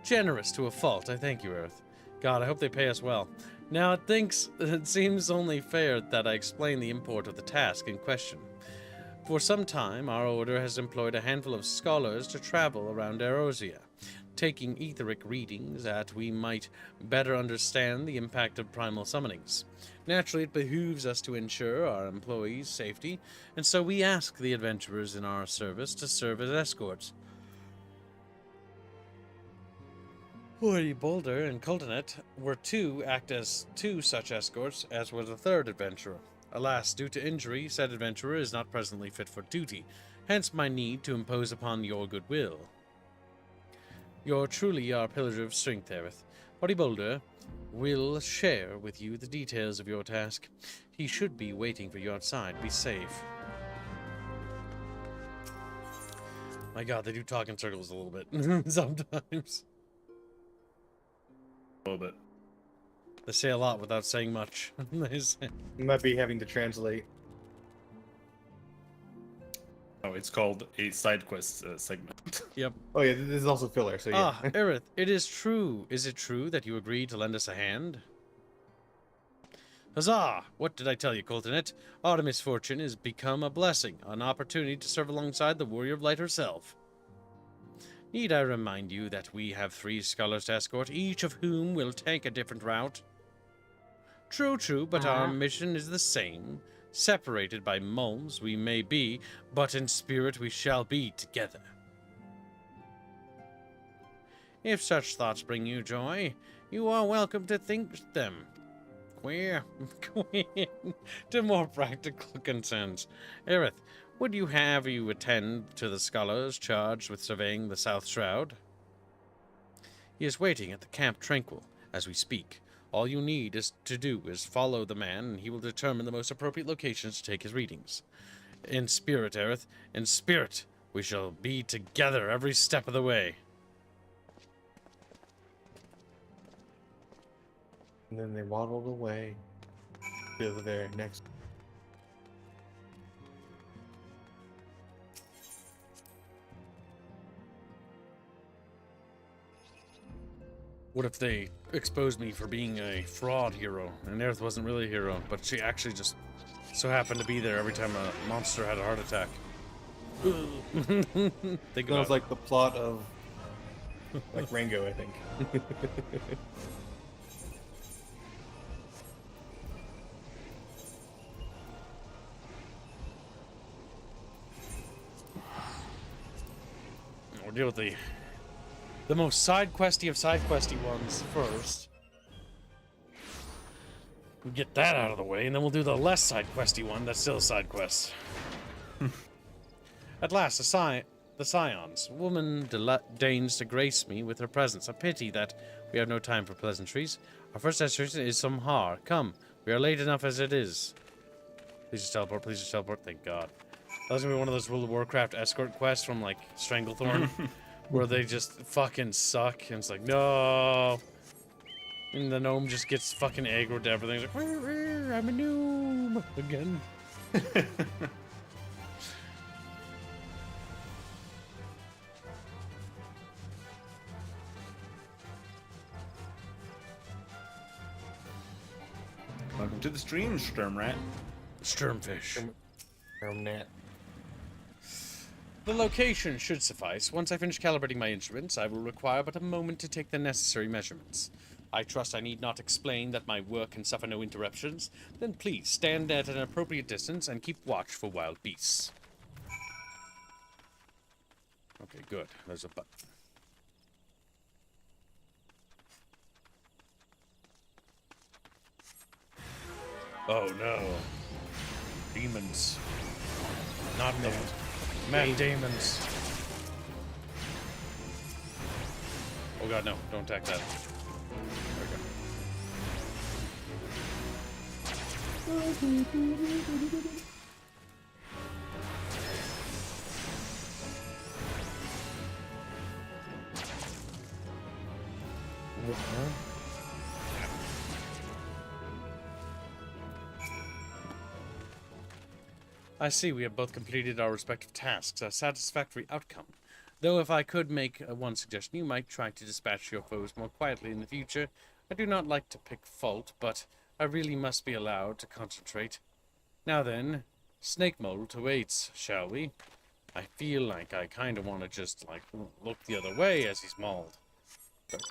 generous to a fault. I thank you, Earth. God, I hope they pay us well. Now it seems only fair that I explain the import of the task in question. For some time, our order has employed a handful of scholars to travel around Erosia, taking etheric readings that we might better understand the impact of primal summonings. Naturally, it behooves us to ensure our employees' safety, and so we ask the adventurers in our service to serve as escorts. Hoary Boulder and Coltonet were to act as 2 such escorts, as was a 3rd adventurer. Alas, due to injury, said adventurer is not presently fit for duty, hence my need to impose upon your goodwill. You're truly our pillar of strength, Aerith. Hoary Boulder will share with you the details of your task. He should be waiting for you outside. Be safe. My god, they do talk in circles a little bit sometimes. A little bit. They say a lot without saying much. You might be having to translate. Oh, it's called a side quest segment. Yep. Oh yeah, this is also filler, so yeah. Ah, Aerith, it is true. Is it true that you agreed to lend us a hand? Huzzah! What did I tell you, Coltonet? Our misfortune has become a blessing, an opportunity to serve alongside the Warrior of Light herself. Need I remind you that we have 3 scholars to escort, each of whom will take a different route? True, but our mission is the same. Separated by mulms we may be, but in spirit we shall be together. If such thoughts bring you joy, you are welcome to think them. Queen, to more practical concerns. Aerith, Would you have you attend to the scholars charged with surveying the South Shroud? He is waiting at the Camp Tranquil as we speak. All you need to do is follow the man, and he will determine the most appropriate locations to take his readings. In spirit, Aerith, in spirit, we shall be together every step of the way. And then they waddled away to the very next. What if they exposed me for being a fraud hero, and Aerith wasn't really a hero, but she actually just so happened to be there every time a monster had a heart attack? Think Sounds like the plot of like Rango, I think. We'll deal with the most side questy of side questy ones first. We'll get that out of the way, and then we'll do the less side questy one that's still a side quest. At last, the Scions. Woman deigns to grace me with her presence. A pity that we have no time for pleasantries. Our first destination is Samhar. Come, we are late enough as it is. Please just teleport, please just teleport. Thank God. That was gonna be one of those World of Warcraft escort quests from, like, Stranglethorn, where they just fucking suck, and it's like, no! And the gnome just gets fucking aggroed to everything. He's like, I'm a gnome! Again. Welcome to the stream, Sturmrat. Sturmfish. Sturmnat. The location should suffice. Once I finish calibrating my instruments, I will require but a moment to take the necessary measurements. I trust I need not explain that my work can suffer no interruptions. Then please stand at an appropriate distance and keep watch for wild beasts. Okay, good. There's a button. Oh no. Demons. Not the mad demons. Oh god, no. Don't attack that. There we go. I see we have both completed our respective tasks, a satisfactory outcome. Though if I could make one suggestion, you might try to dispatch your foes more quietly in the future. I do not like to pick fault, but I really must be allowed to concentrate. Now then, snake molt awaits, shall we? I feel like I kind of want to just, like, look the other way as he's mauled. But,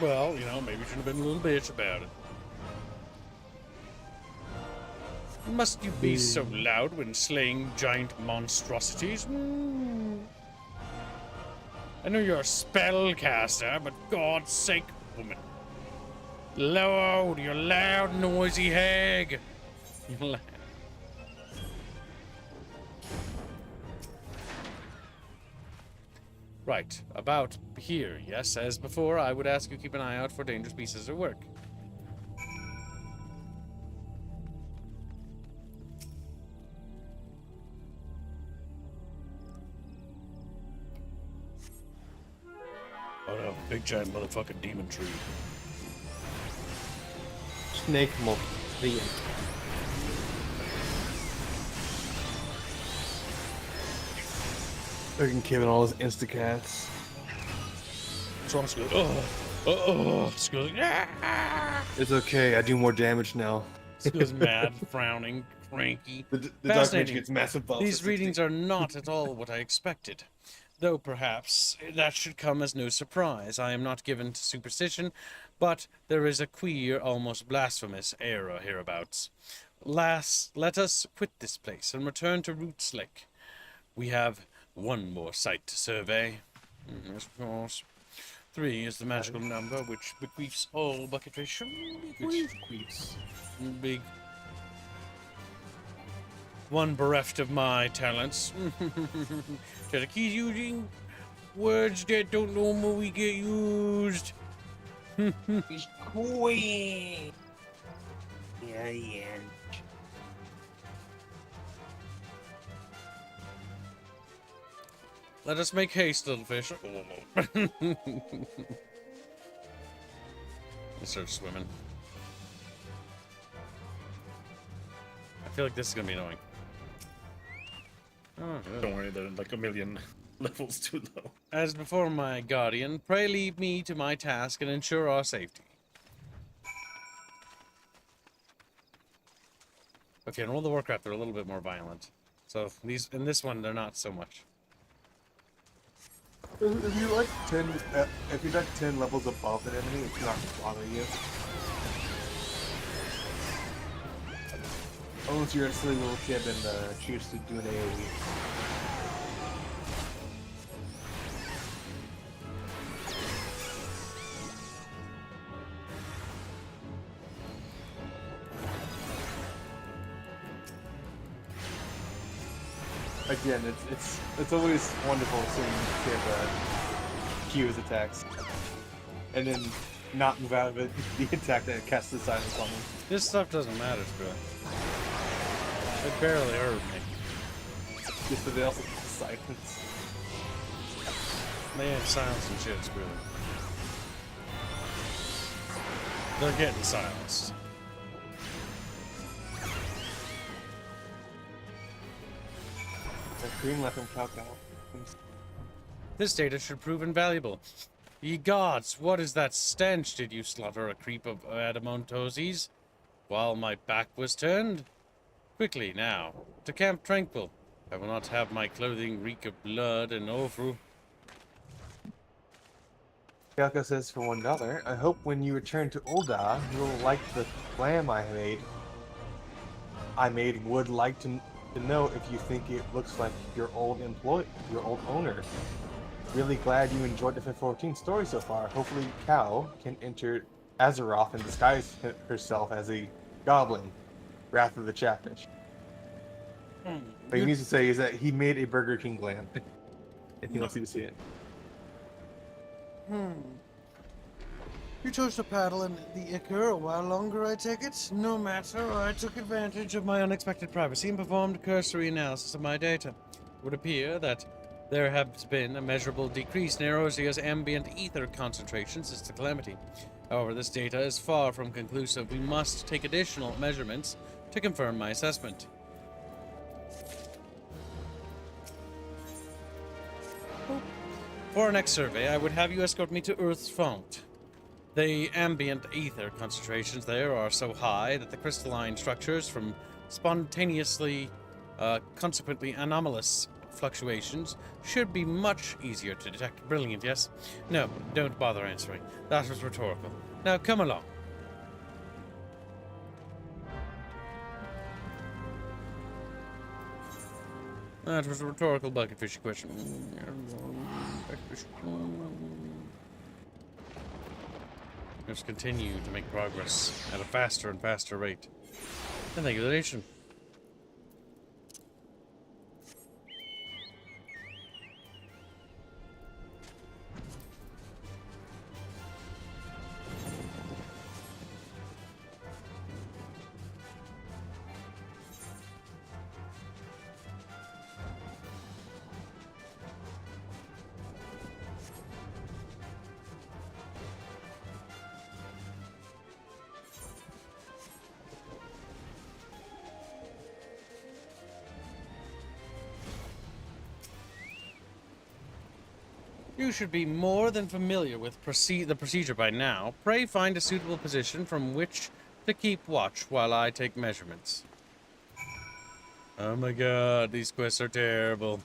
well, you know, maybe you should have been a little bitch about it. Must you be so loud when slaying giant monstrosities? I know you're a spellcaster, but God's sake, woman. Loud, you loud, noisy hag. You're loud. Right, about here, yes. As before, I would ask you keep an eye out for dangerous pieces of work. Oh no, big giant motherfucking demon tree. Snake molt. The Fucking Kevin all his instacats. What's wrong, Skills? Skills. It's okay, I do more damage now. Skills mad, frowning, cranky. The Dark Mage gets massive buffs. These readings are not at all what I expected. Though perhaps that should come as no surprise. I am not given to superstition, but there is a queer, almost blasphemous era hereabouts. Let us quit this place and return to Root Slick. We have one more site to survey. Yes, of course. 3 is the magical number which bequeaths all bucketry. Bequeaths. Big. one bereft of my talents. Just keep using words that don't normally get used. He's queen. Yeah. Let us make haste, little fish. Let's start swimming. I feel like this is gonna be annoying. Oh, good. Don't worry, they're like a million levels too low. As before, my guardian, pray leave me to my task and ensure our safety. Okay, in World of Warcraft, they're a little bit more violent. So these in this one, they're not so much. If you're like 10 levels above an enemy, it's not bothering you. Unless you're a silly little kid and choose to do an AoE. Again, it's always wonderful seeing kids Q his attacks, and then not move out of it. The attack that casts the silence on him. This stuff doesn't matter to me. It barely hurt me. Just that they also get the silence. They ain't silence and shit, screw it. They're getting silenced. Green left him cow. This data should prove invaluable. Ye gods, what is that stench? Did you slaughter a creep of adamontoses while my back was turned? Quickly, now, to Camp Tranquil. I will not have my clothing reek of blood and offru. Galka says for $1, I hope when you return to Ul'dah, you'll like the lamb I made. Would like to know if you think it looks like your old owner. Really glad you enjoyed the 14 story so far. Hopefully Cal can enter Azeroth and disguise herself as a goblin. Wrath of the Chatfish. What he needs to say is that he made a Burger King lamb. If he wants you to see it. You chose to paddle in the Ichor a while longer, I take it? No matter, I took advantage of my unexpected privacy and performed a cursory analysis of my data. It would appear that there has been a measurable decrease in Erosia's ambient ether concentration since the calamity. However, this data is far from conclusive. We must take additional measurements to confirm my assessment. For our next survey, I would have you escort me to Earth's fount. The ambient ether concentrations there are so high that the crystalline structures from spontaneously, consequently anomalous fluctuations should be much easier to detect. Brilliant, yes? No, don't bother answering. That was rhetorical. Now, come along. That was a rhetorical bucketfish question. Let's continue to make progress at a faster and faster rate. And thank you for the donation. You should be more than familiar with the procedure by now. Pray find a suitable position from which to keep watch while I take measurements. Oh my god, these quests are terrible.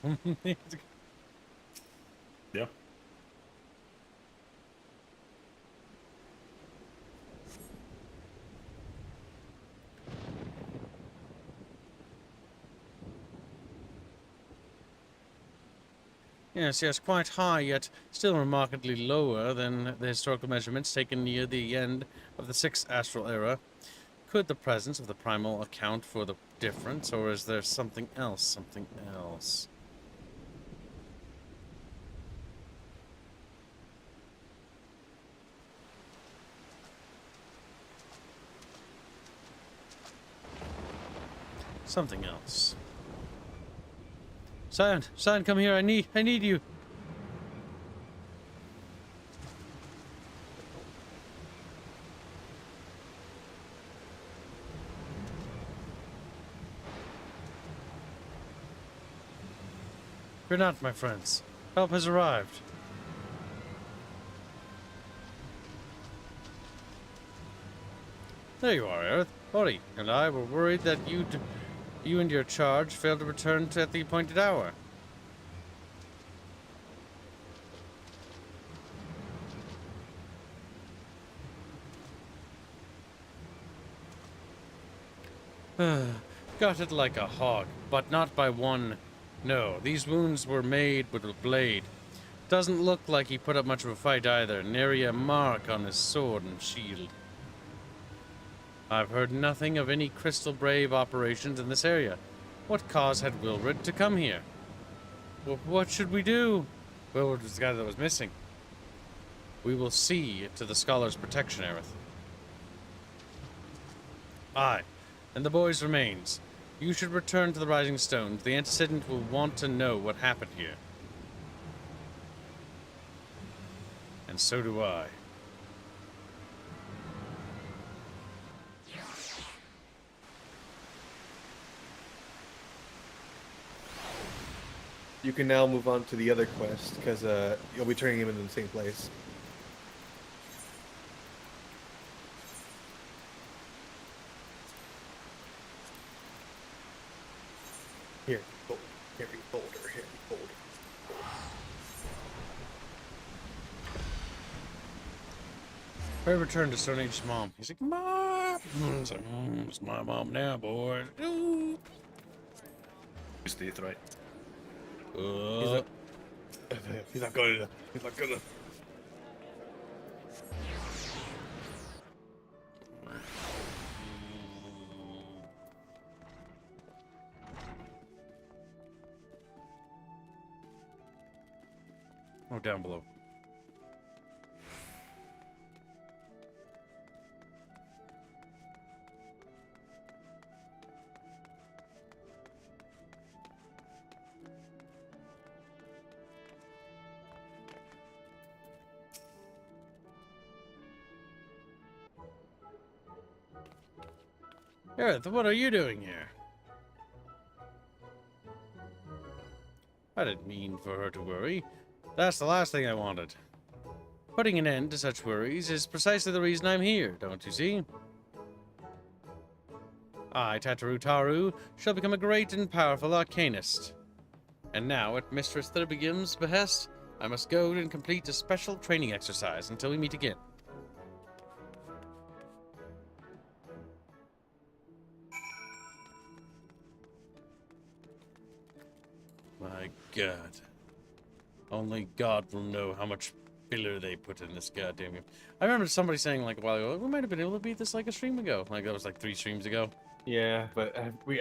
Yeah. Yes, quite high, yet still remarkably lower than the historical measurements taken near the end of the 6th Astral Era. Could the presence of the primal account for the difference, or is there something else? Something else. Something else. Scion, come here. I need you. Fear not, my friends. Help has arrived. There you are, Aerith. Ori and I were worried that you and your charge failed to return at the appointed hour. Got it like a hog, but not by one. No, these wounds were made with a blade. Doesn't look like he put up much of a fight either, nary a mark on his sword and shield. I've heard nothing of any Crystal Brave operations in this area. What cause had Wilred to come here? Well, what should we do? Wilred was the guy that was missing. We will see to the scholar's protection, Aerith. Aye, and the boy's remains. You should return to the Rising Stones. The antecedent will want to know what happened here. And so do I. You can now move on to the other quest, because you'll be turning him into the same place. Here, boulder. Here, boulder. Here, boulder. I returned to Stone Age's mom. He's like, Mom! It's like, it's my mom now, boy. Ooh. His teeth, right? He's not gonna. He's not gonna. Oh, down below. Aerith, what are you doing here? I didn't mean for her to worry. That's the last thing I wanted. Putting an end to such worries is precisely the reason I'm here, don't you see? I, Tataru Taru, shall become a great and powerful arcanist. And now, at Mistress Thurbiggum's behest, I must go and complete a special training exercise until we meet again. My God. Only God will know how much filler they put in this goddamn game. I remember somebody saying like a while ago, we might have been able to beat this like a stream ago. Like that was like 3 streams ago. Yeah, but we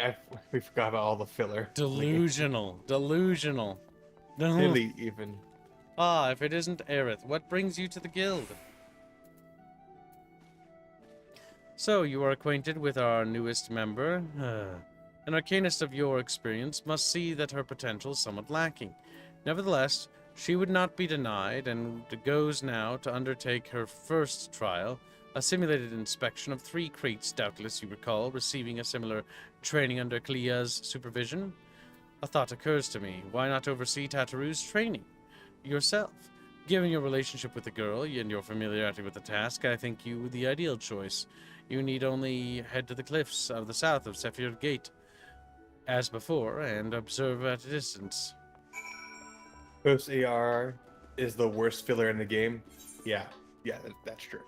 forgot about all the filler. Delusional. Delusional. Silly even. Ah, if it isn't Aerith, what brings you to the guild? So, you are acquainted with our newest member? An arcanist of your experience must see that her potential is somewhat lacking. Nevertheless, she would not be denied, and goes now to undertake her first trial, a simulated inspection of 3 crates, doubtless you recall, receiving a similar training under Klea's supervision. A thought occurs to me. Why not oversee Tataru's training yourself? Given your relationship with the girl and your familiarity with the task, I think you the ideal choice. You need only head to the cliffs of the south of Sephir Gate, as before, and observe at a distance. Post AR is the worst filler in the game. Yeah, that's true.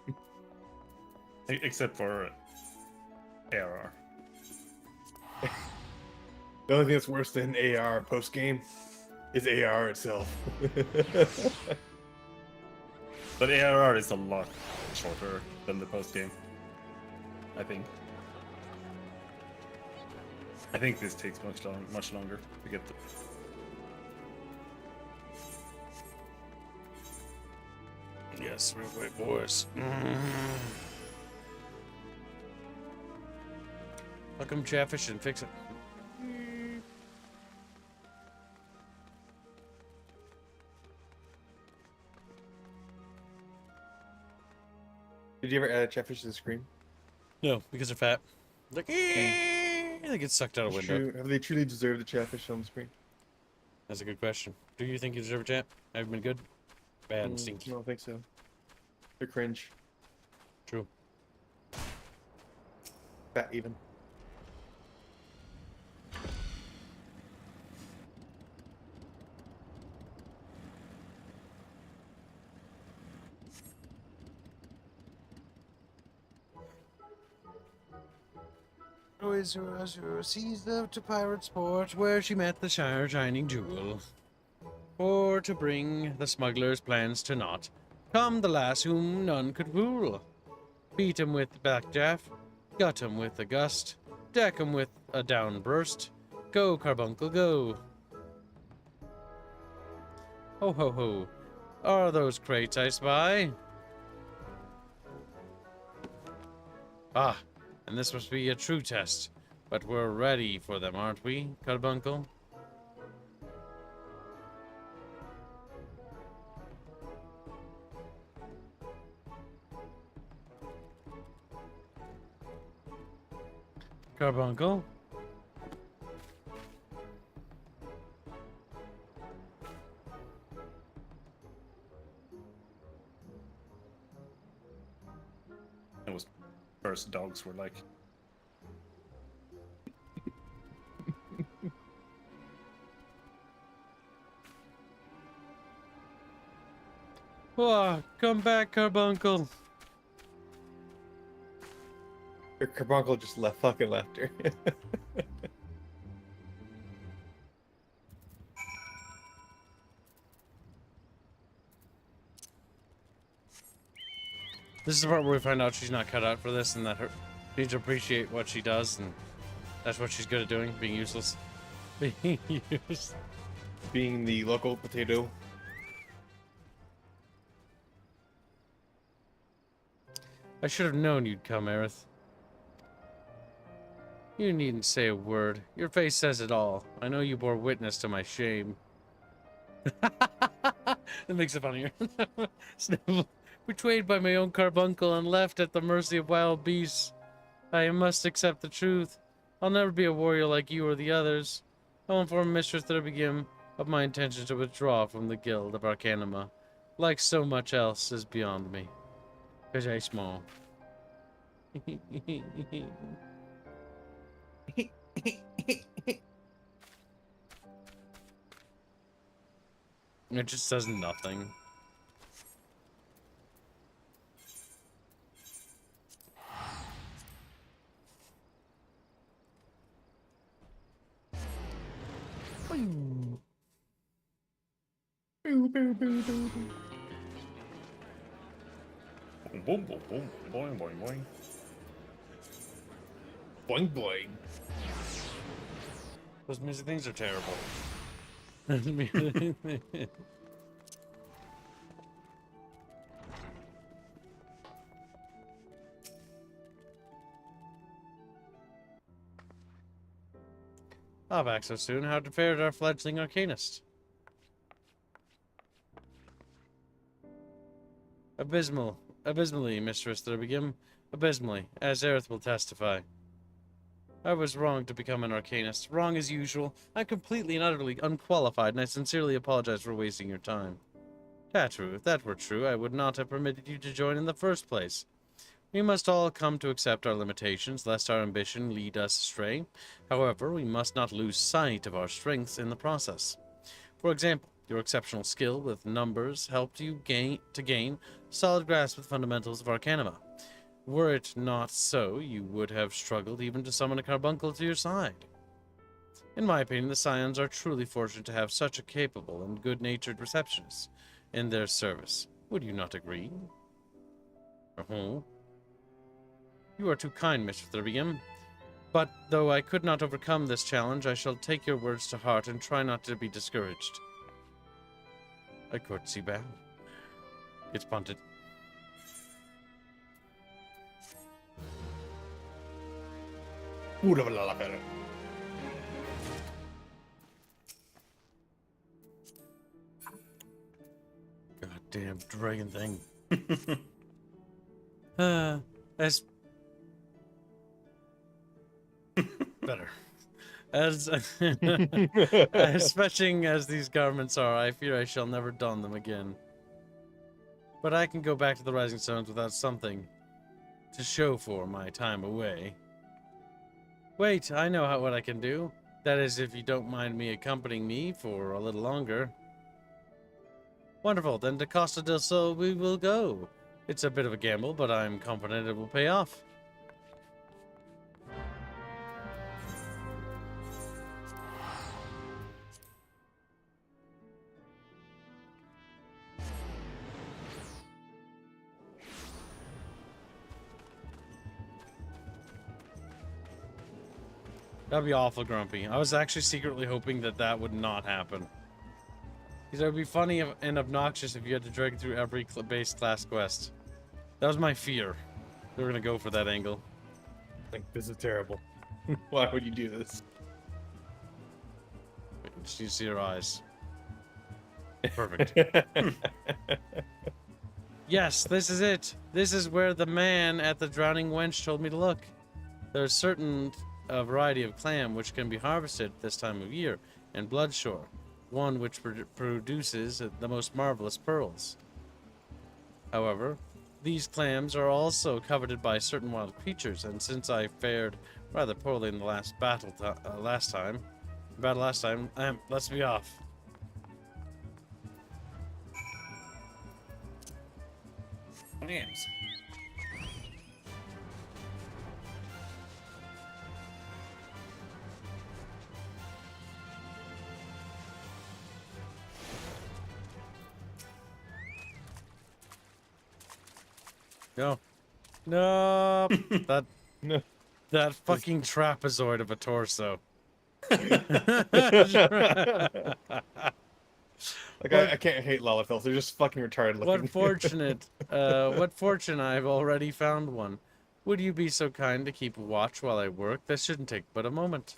Except for ARR. The only thing that's worse than AR post game is AR itself. But ARR is a lot shorter than the post game, I think. I think this takes much longer to get the. Yes, real quick, boys. I'll come Chatfish and fix it. Did you ever add a Chatfish to the screen? No, because they're fat. Like, they get sucked out a window. Have they truly deserved the Chatfish on the screen? That's a good question. Do you think you deserve a chat? Have you been good? Bad and stinky. I don't think so. They're cringe. True. Fat even. Seized up to pirate sport, where she met the Shire shining jewel. For to bring the smuggler's plans to naught, come the lass whom none could fool. Beat him with backjaff, gut him with a gust, deck him with a downburst. Go, carbuncle, go. Ho ho ho, are those crates I spy? Ah, and this must be a true test. But we're ready for them, aren't we, Carbuncle? Carbuncle? It was first dogs were like. Oh, come back, Carbuncle. Your Carbuncle just fucking left her. This is the part where we find out she's not cut out for this and that her needs to appreciate what she does, and that's what she's good at doing, being useless. Being useless. Being the local potato. I should have known you'd come, Aerith. You needn't say a word. Your face says it all. I know you bore witness to my shame. That makes it funnier. Snivel. Betrayed by my own carbuncle and left at the mercy of wild beasts. I must accept the truth. I'll never be a warrior like you or the others. I'll inform Mistress Thurbergim of my intention to withdraw from the Guild of Arcanima. Like so much else is beyond me. Because I'm small. It just says nothing. Boom, boom, boom, boing, boing, boing. Boing, boing. Those music things are terrible. Back so soon. How fared our fledgling arcanist? Abysmally, Mistress Thurbergim. Abysmally, as Aerith will testify. I was wrong to become an arcanist. Wrong as usual. I'm completely and utterly unqualified, and I sincerely apologize for wasting your time. Tatru, if that were true, I would not have permitted you to join in the first place. We must all come to accept our limitations, lest our ambition lead us astray. However, we must not lose sight of our strengths in the process. For example, your exceptional skill with numbers helped you gain a solid grasp of the fundamentals of Arcanima. Were it not so, you would have struggled even to summon a carbuncle to your side. In my opinion, the Scions are truly fortunate to have such a capable and good-natured receptionist in their service. Would you not agree? You are too kind, Mr. Thurbergim. But though I could not overcome this challenge, I shall take your words to heart and try not to be discouraged. A courtesy bow. It's punted. Goddamn dragon thing. As better. As as fetching as these garments are, I fear I shall never don them again. But I can go back to the Rising Stones without something to show for my time away. Wait, I know what I can do. That is, if you don't mind me accompanying me for a little longer. Wonderful, then to Costa del Sol we will go. It's a bit of a gamble, but I'm confident it will pay off. That'd be awful grumpy. I was actually secretly hoping that that would not happen. Because it would be funny and obnoxious if you had to drag through every base class quest. That was my fear. They were going to go for that angle. Like, this is terrible. Why would you do this? Just you see her eyes. Perfect. Yes, this is it. This is where the man at the Drowning Wench told me to look. There's certain a variety of clam which can be harvested this time of year, and Bloodshore, one which produces the most marvelous pearls. However, these clams are also coveted by certain wild creatures, and since I fared rather poorly in the last last time, let's be off. Clams. No. No. No. That fucking trapezoid of a torso. Like, I can't hate Lalafels. They're just fucking retarded looking. What fortunate, what fortune I've already found one. Would you be so kind to keep watch while I work? This shouldn't take but a moment.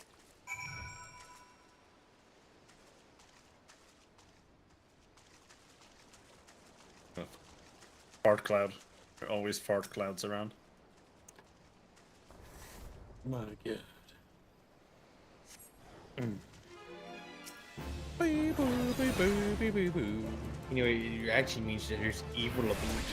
Fart cloud. There are always fart clouds around. My God. You know, it actually means that there's evil about it.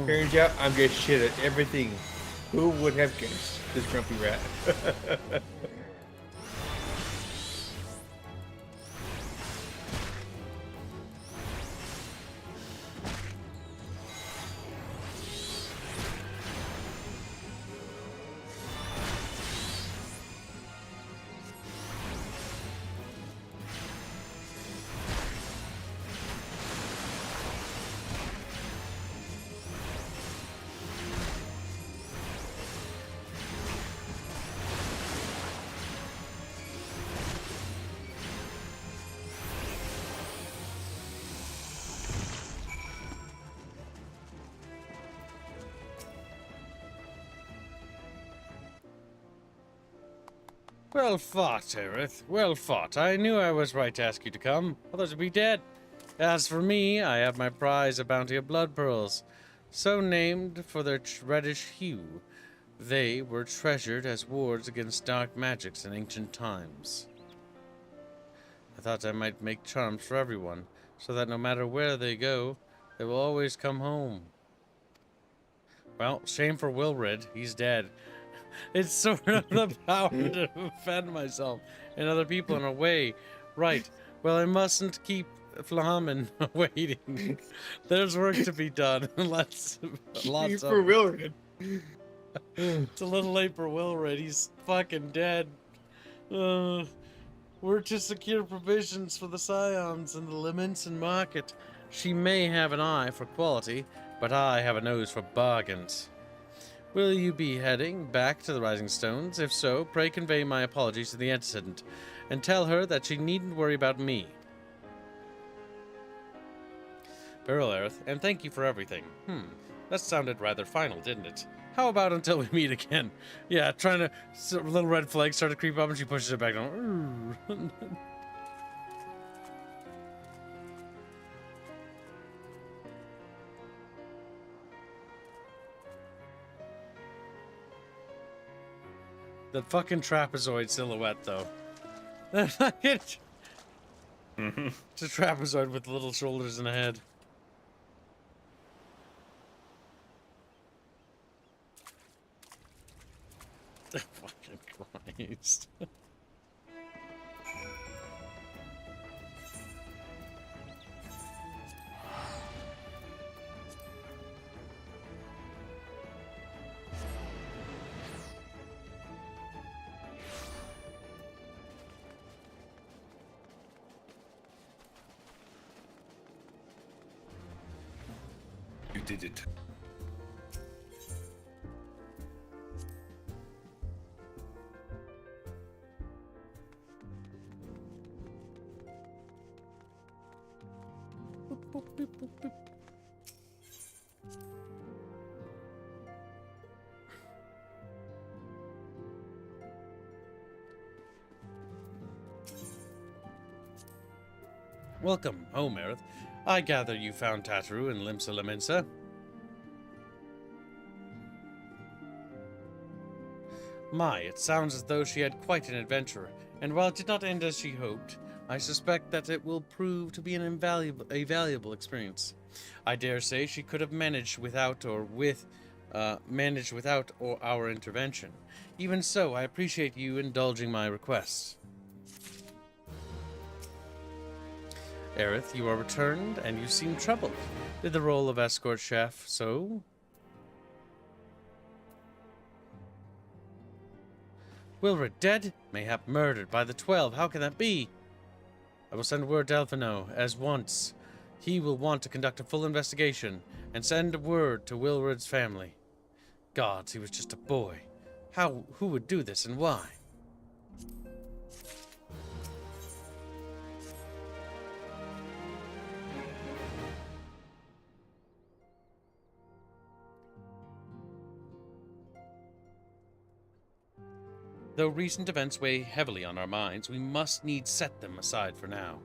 Turns out I'm good shit at everything. Who would have guessed this grumpy rat? Well fought, Aerith. Well fought. I knew I was right to ask you to come. Others would be dead. As for me, I have my prize, a bounty of blood pearls, so named for their reddish hue. They were treasured as wards against dark magics in ancient times. I thought I might make charms for everyone, so that no matter where they go, they will always come home. Well, shame for Wilred. He's dead. It's sort of the power to defend myself and other people in a way. Right. Well, I mustn't keep Flamen waiting. There's work to be done. Lots For of Wilred. It's a little late for Wilred. He's fucking dead. We're to secure provisions for the Scions in the Leminson market. She may have an eye for quality, but I have a nose for bargains. Will you be heading back to the Rising Stones? If so, pray convey my apologies to the antecedent, and tell her that she needn't worry about me. Beryl Aerith, and thank you for everything. That sounded rather final, didn't it? How about until we meet again? Yeah, trying to... little red flag started to creep up and she pushes it back down. The fucking trapezoid silhouette, though. It's a trapezoid with little shoulders and a head. Fucking Christ. You did it. Welcome home, Aerith. I gather you found Tataru and Limsa Laminsa. My, it sounds as though she had quite an adventure, and while it did not end as she hoped, I suspect that it will prove to be a valuable experience. I dare say she could have managed without our intervention. Even so, I appreciate you indulging my request. Aerith, you are returned, and you seem troubled. Did the role of escort chef so? Wilred dead? Mayhap murdered by the 12. How can that be? I will send word to Elfino, as once. He will want to conduct a full investigation, and send word to Wilred's family. Gods, he was just a boy. Who would do this, and why? Though recent events weigh heavily on our minds, we must needs set them aside for now.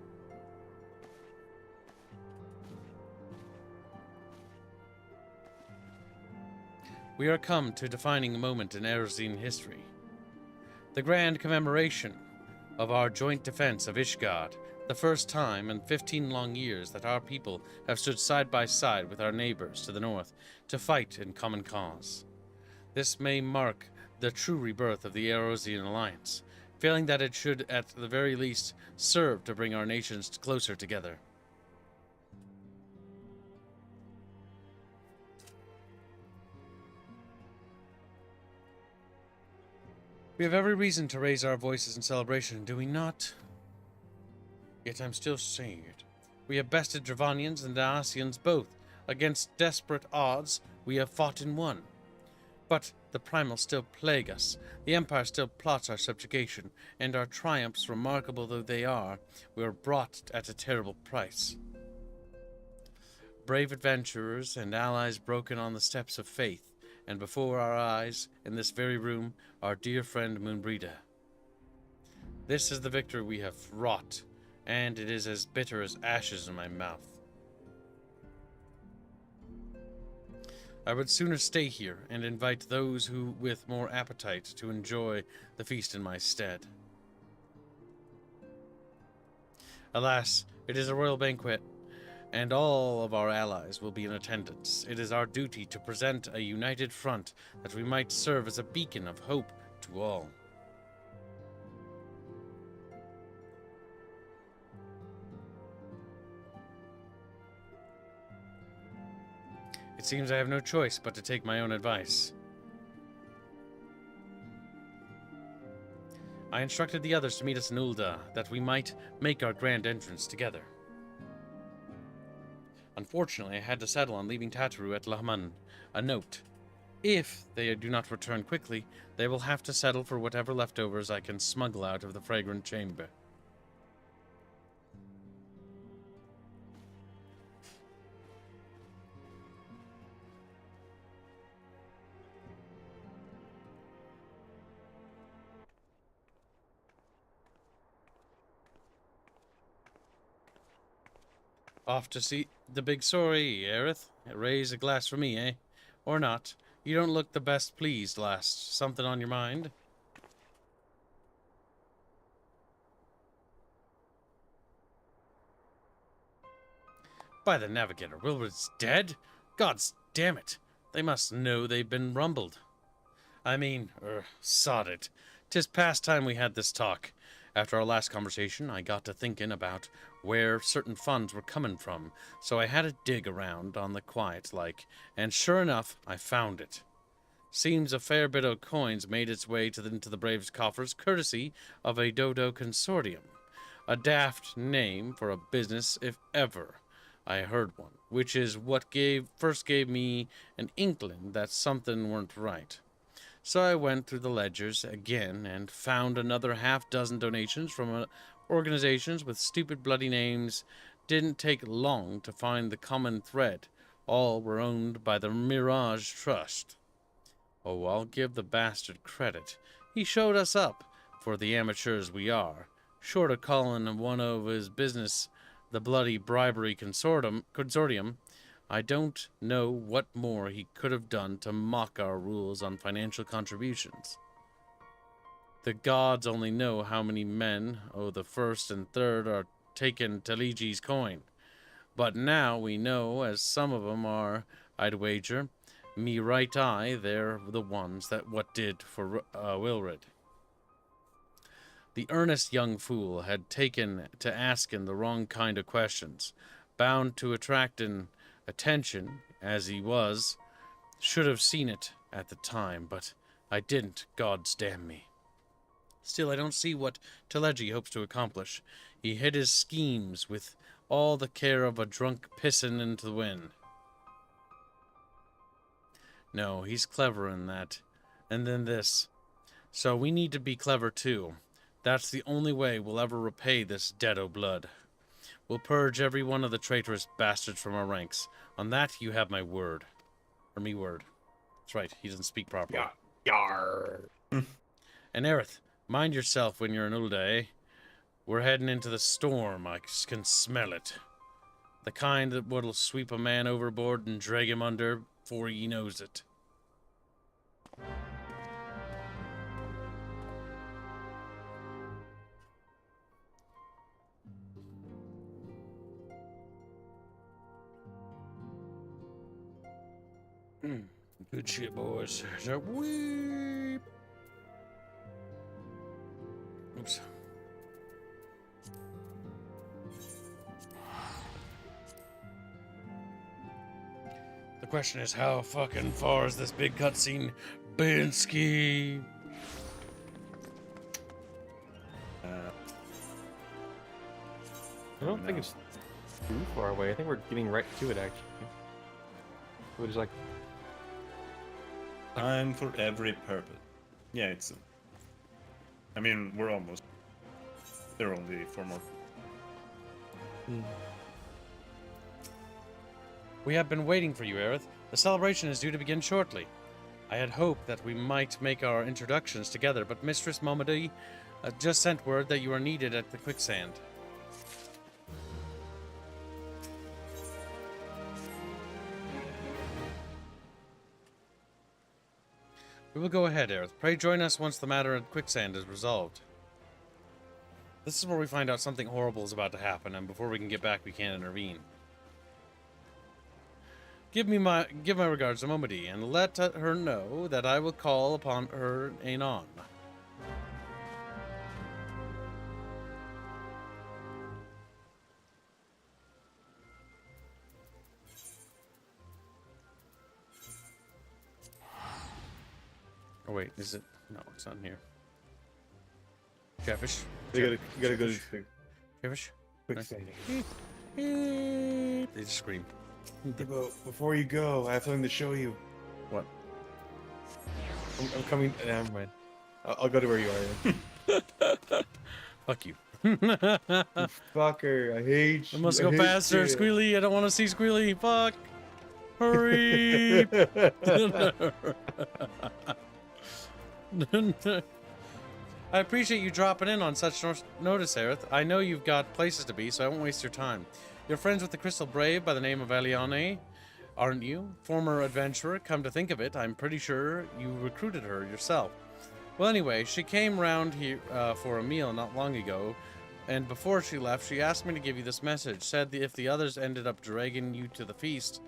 We are come to a defining moment in Erosine history. The grand commemoration of our joint defense of Ishgard, the first time in 15 long years that our people have stood side by side with our neighbors to the north to fight in common cause. This may mark the true rebirth of the Erosian Alliance, feeling that it should, at the very least, serve to bring our nations closer together. We have every reason to raise our voices in celebration, do we not? Yet I'm still saying it. We have bested Dravanians and Dacians both. Against desperate odds, we have fought and won. But the primals still plague us, the Empire still plots our subjugation, and our triumphs, remarkable though they are, were brought at a terrible price. Brave adventurers and allies broken on the steps of faith, and before our eyes, in this very room, our dear friend Moonbreda. This is the victory we have wrought, and it is as bitter as ashes in my mouth. I would sooner stay here and invite those who with more appetite to enjoy the feast in my stead. Alas, it is a royal banquet, and all of our allies will be in attendance. It is our duty to present a united front that we might serve as a beacon of hope to all. seems I have no choice but to take my own advice. I instructed the others to meet us in Ul'dah, that we might make our grand entrance together. Unfortunately, I had to settle on leaving Tataru at Lahman. A note. If they do not return quickly, they will have to settle for whatever leftovers I can smuggle out of the fragrant chamber. Off to see the big story, Aerith. Raise a glass for me, eh? Or not. You don't look the best pleased, last. Something on your mind? By the Navigator, Wilred's dead? Gods damn it. They must know they've been rumbled. I mean, sod it. 'Tis past time we had this talk. After our last conversation, I got to thinking about where certain funds were coming from, so I had to dig around on the quiet like, and sure enough, I found it. Seems a fair bit of coins made its way into the Braves' coffers courtesy of a Dodo consortium. A daft name for a business if ever I heard one, which is what first gave me an inkling that something weren't right. So I went through the ledgers again and found another half-dozen donations from organizations with stupid bloody names. Didn't take long to find the common thread. All were owned by the Mirage Trust. Oh, I'll give the bastard credit. He showed us up, for the amateurs we are. Short of calling one of his business the bloody bribery consortium, I don't know what more he could have done to mock our rules on financial contributions. The gods only know how many men, the first and third, are taking Taliji's coin. But now we know, as some of them are, I'd wager, me right eye, they're the ones that what did for Wilred. The earnest young fool had taken to asking the wrong kind of questions, bound to attracting attention, as he was. Should have seen it at the time, but I didn't, gods damn me. Still, I don't see what Teleji hopes to accomplish. He hid his schemes with all the care of a drunk pissin' into the wind. No, he's clever in that. And then this. So we need to be clever too. That's the only way we'll ever repay this dead o' blood. We'll purge every one of the traitorous bastards from our ranks. On that, you have my word. Or me word. That's right, he doesn't speak properly. Yar. And Aerith, mind yourself when you're in Ul'dah, eh? We're heading into the storm. I can smell it. The kind that what'll sweep a man overboard and drag him under before he knows it. Good shit, boys. Weep. Oops. The question is, how fucking far is this big cutscene, Binsky? I don't think it's too far away. I think we're getting right to it, actually. We're just like... Time for every purpose. Yeah, it's... I mean, we're almost... There are only 4 more. We have been waiting for you, Aerith. The celebration is due to begin shortly. I had hoped that we might make our introductions together, but Mistress Momodi just sent word that you are needed at the quicksand. We will go ahead, Aerith. Pray join us once the matter at quicksand is resolved. This is where we find out something horrible is about to happen, and before we can get back, we can't intervene. Give my regards to Momodi, and let her know that I will call upon her anon. Oh wait, is it? No, it's not in here. Chatfish. You gotta go to Chatfish. quick Nice. saving. They just scream. Before you go, I have something to show you. What? I'm coming. Never mind. I'll go to where you are. Fuck you. You fucker! I hate you. I must go faster, Squealy. I don't want to see Squealy. Fuck. Hurry. I appreciate you dropping in on such notice, Aerith. I know you've got places to be, so I won't waste your time. You're friends with the Crystal Brave by the name of Eliane, aren't you? Former adventurer, come to think of it, I'm pretty sure you recruited her yourself. Well, anyway, she came round here for a meal not long ago, and before she left, she asked me to give you this message. Said that if the others ended up dragging you to the feast,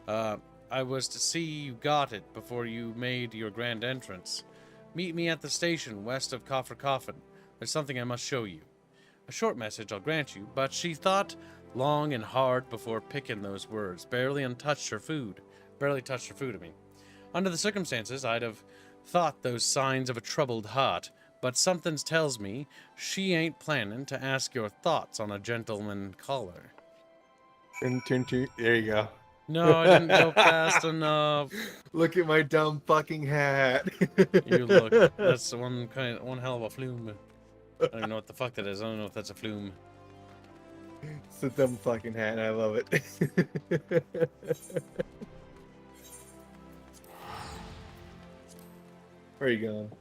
I was to see you got it before you made your grand entrance. Meet me at the station west of Coffer Coffin. There's something I must show you. A short message, I'll grant you, but she thought long and hard before picking those words. Barely touched her food, I mean. Under the circumstances, I'd have thought those signs of a troubled heart, but something tells me she ain't planning to ask your thoughts on a gentleman caller. Turn. There you go. No, I didn't go fast enough. Look at my dumb fucking hat. You look. That's one hell of a flume. I don't know what the fuck that is. I don't know if that's a flume. It's a dumb fucking hat, and I love it. Where are you going?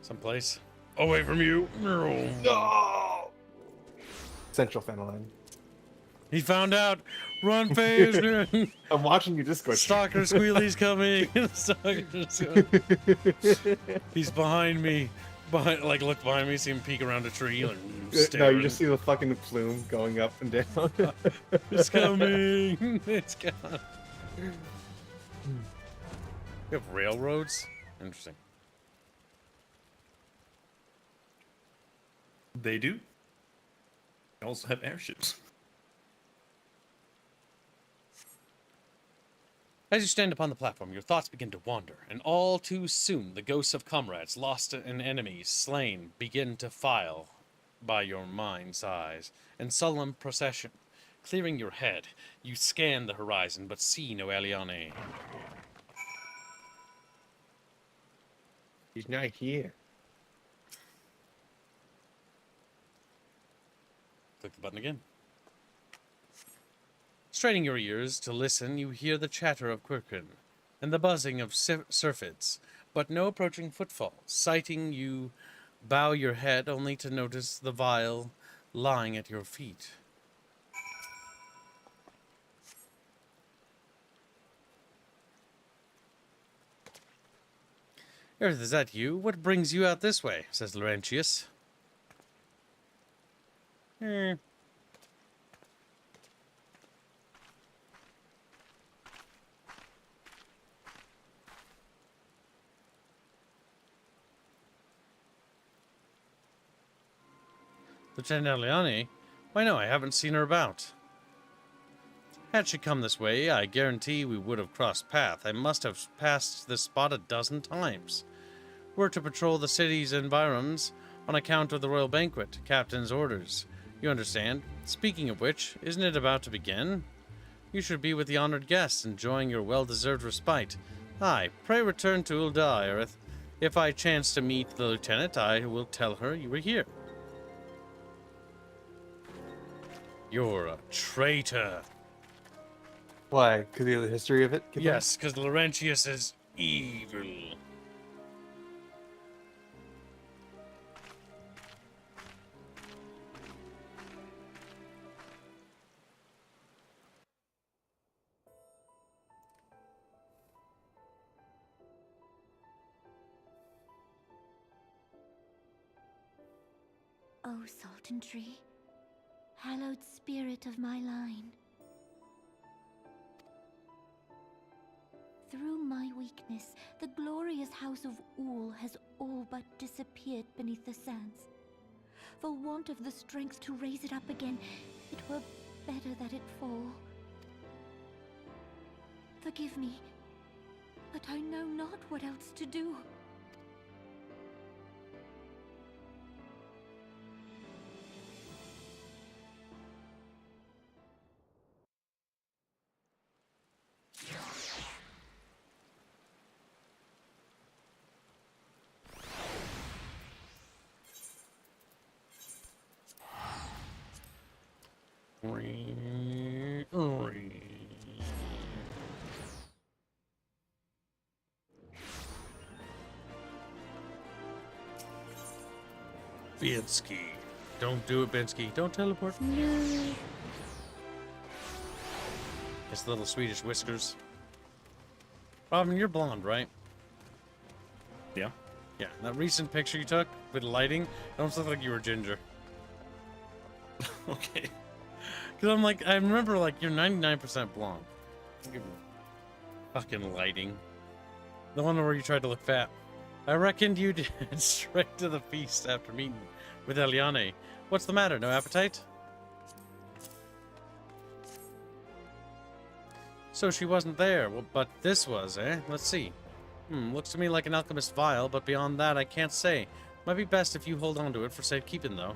Someplace. Away from you. No! Central Fenelon. He found out. Run fast. I'm watching your Discord. Stalker Squealy's coming. He's behind me. Look behind me, see him peek around a tree. Like, no, you just see the fucking plume going up and down. It's coming. It's gone. You have railroads? Interesting. They do. They also have airships. As you stand upon the platform, your thoughts begin to wander, and all too soon the ghosts of comrades, lost and enemies, slain, begin to file by your mind's eyes. In solemn procession, clearing your head, you scan the horizon, but see no Eliane. He's not here. Click the button again. Straining your ears to listen, you hear the chatter of Quirkin and the buzzing of surfids, but no approaching footfall. Sighting, you bow your head only to notice the vial lying at your feet. Earth, is that you? What brings you out this way? Says Laurentius. Lieutenant Eliane? Why no, I haven't seen her about. Had she come this way, I guarantee we would have crossed path. I must have passed this spot a dozen times. We're to patrol the city's environs on account of the royal banquet, captain's orders. You understand? Speaking of which, isn't it about to begin? You should be with the honored guests, enjoying your well-deserved respite. Aye, pray return to Ul'dah, Aerith. If I chance to meet the lieutenant, I will tell her you were here. You're a traitor. Why? Because of the history of it? Yes, because Laurentius is evil. Oh, Sultan Tree, hallowed spirit of my line. Through my weakness, the glorious house of Ul has all but disappeared beneath the sands. For want of the strength to raise it up again, it were better that it fall. Forgive me, but I know not what else to do. Binsky. Don't do it, Binsky. Don't teleport. No. His little Swedish whiskers. Robin, you're blonde, right? Yeah. Yeah. That recent picture you took with lighting, it almost looked like you were ginger. Okay. Because I'm like, I remember like you're 99% blonde. Fucking lighting. The one where you tried to look fat. I reckoned you'd head straight to the feast after meeting with Eliane. What's the matter? No appetite? So she wasn't there, well, but this was, eh? Let's see. Looks to me like an alchemist vial, but beyond that, I can't say. Might be best if you hold on to it for safekeeping, though.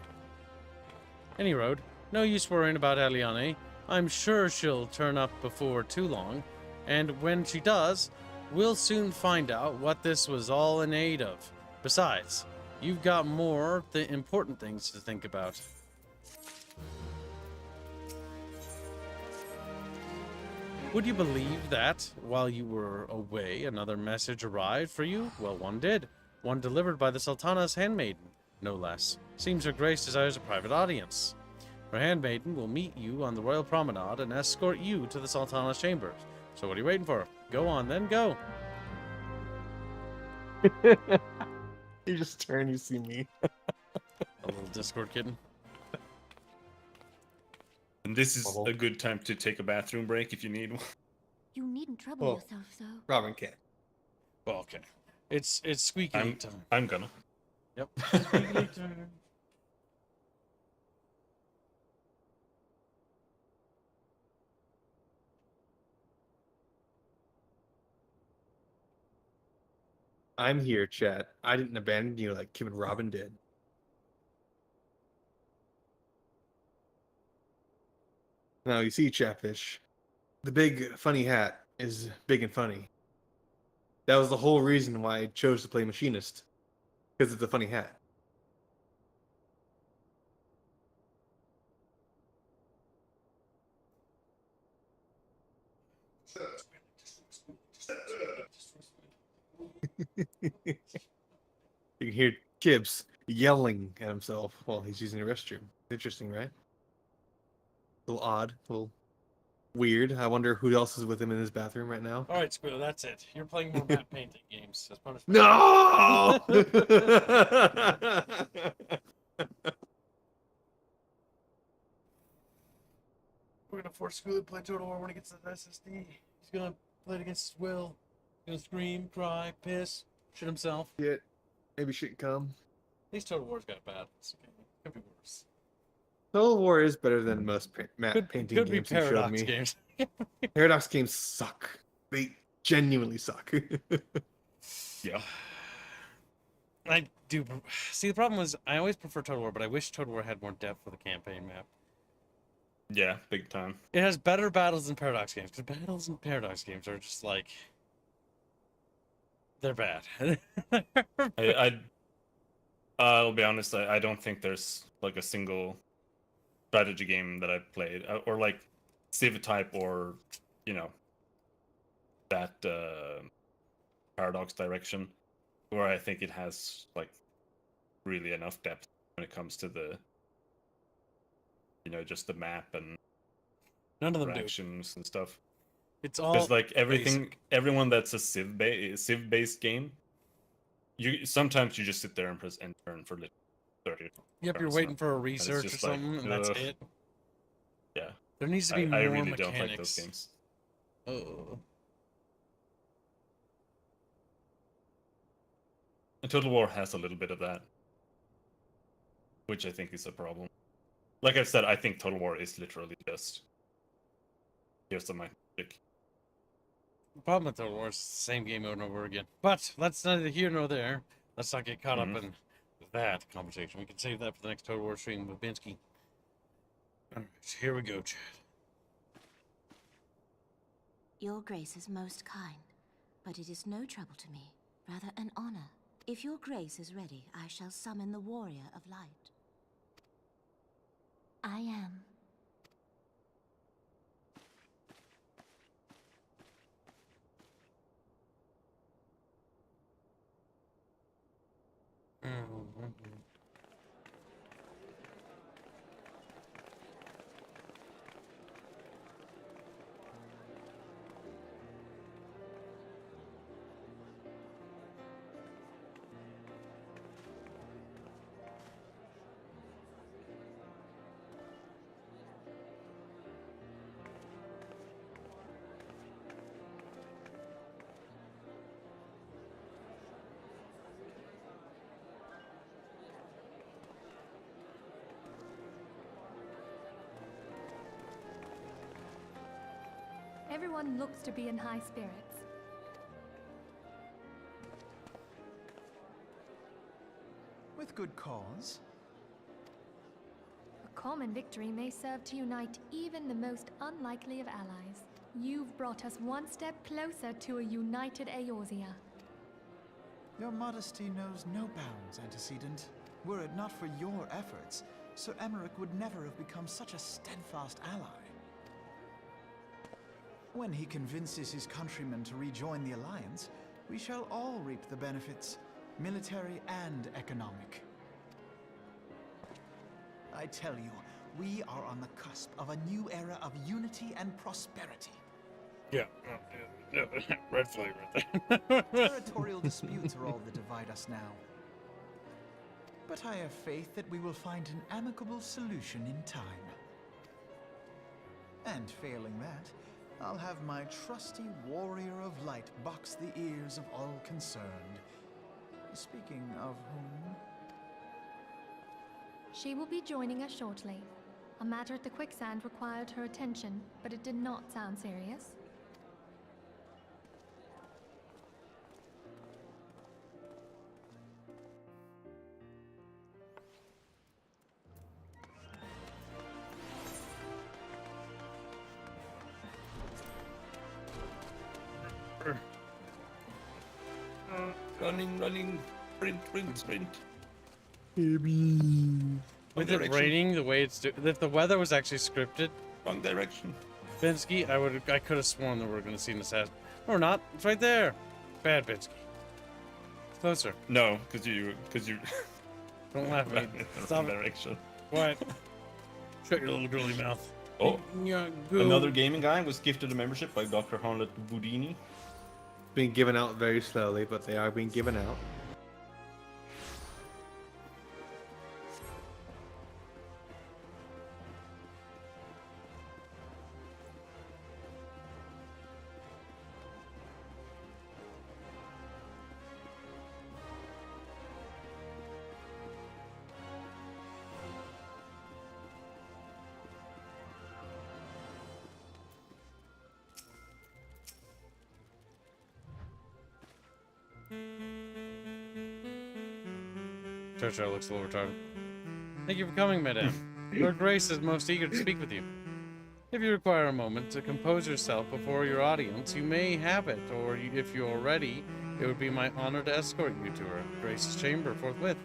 Any road. No use worrying about Eliane. I'm sure she'll turn up before too long. And when she does, we'll soon find out what this was all in aid of. Besides, you've got more important things to think about. Would you believe that, while you were away, another message arrived for you? Well, one did. One delivered by the Sultana's handmaiden, no less. Seems her grace desires a private audience. Her handmaiden will meet you on the royal promenade and escort you to the Sultana's chambers. So what are you waiting for? Go on, then go. You just turn, you see me. A little Discord kitten. And this is a good time to take a bathroom break if you need one. You needn't trouble yourself, though. Robin can't. Well, okay. It's squeaky time. I'm gonna. Yep. Squeaky time. I'm here, chat. I didn't abandon you like Kim and Robin did. Now, you see, Chatfish, the big funny hat is big and funny. That was the whole reason why I chose to play Machinist, because it's a funny hat. You can hear Gibbs yelling at himself while he's using the restroom. Interesting, right? A little odd, a little weird. I wonder who else is with him in his bathroom right now. All right, Squirrel, that's it. You're playing more map painting games. That's punishment. No! We're gonna force Squirrel to play Total War when he gets to the SSD. He's gonna play it against his will. He's gonna scream, cry, piss, shit himself. Shit. Maybe shit come. At least Total War's got bad. It's okay. Could be worse. Total War is better than most map painting could games be you showed Paradox me. games. Paradox games suck. They genuinely suck. Yeah. I do. See, the problem was I always prefer Total War, but I wish Total War had more depth for the campaign map. Yeah, big time. It has better battles than Paradox games, because battles in Paradox games are just like... They're bad. I'll be honest, I don't think there's like a single strategy game that I've played, or like Civ type, or, you know, that Paradox direction, where I think it has like really enough depth when it comes to the, you know, just the map and none of them interactions and stuff. It's all because like basic. everyone that's a Civ based game, sometimes you just sit there and press enter for like 30. Yep, you're waiting for a research or something, and that's it. Yeah. There needs to be more I really mechanics. don't like those games. Oh. And Total War has a little bit of that, which I think is a problem. Like I said, I think Total War is literally just here's some magic. The problem with Total War is the same game over and over again. But that's neither here nor there. Let's not get caught up in that conversation. We can save that for the next Total War stream with Binsky. Alright, here we go, Chad. Your grace is most kind, but it is no trouble to me, rather an honor. If your grace is ready, I shall summon the warrior of light. I am. Everyone looks to be in high spirits. With good cause. A common victory may serve to unite even the most unlikely of allies. You've brought us one step closer to a united Eorzea. Your modesty knows no bounds, antecedent. Were it not for your efforts, Sir Emmerich would never have become such a steadfast ally. When he convinces his countrymen to rejoin the Alliance, we shall all reap the benefits, military and economic. I tell you, we are on the cusp of a new era of unity and prosperity. Yeah, red flag right there. Territorial disputes are all that divide us now. But I have faith that we will find an amicable solution in time. And failing that, I'll have my trusty warrior of light box the ears of all concerned. Speaking of whom... She will be joining us shortly. A matter at the quicksand required her attention, but it did not sound serious. Running, sprint. With it raining the way it's if the weather was actually scripted, Wrong direction. Binsky, I could have sworn that we were going to see an assassin. No, we're not. It's right there. Bad Binsky. It's closer. No, because you. Don't laugh at me. Stop it. Direction. What? Shut your little girly mouth. Oh, Yeah, go. another gaming guy was gifted a membership by Dr. Harlet Budini. Being given out very slowly, but they are being given out. Chocho looks a little retarded. Thank you for coming, madame. Her Grace is most eager to speak with you. If you require a moment to compose yourself before your audience, you may have it, or if you are ready, it would be my honor to escort you to her Grace's chamber forthwith.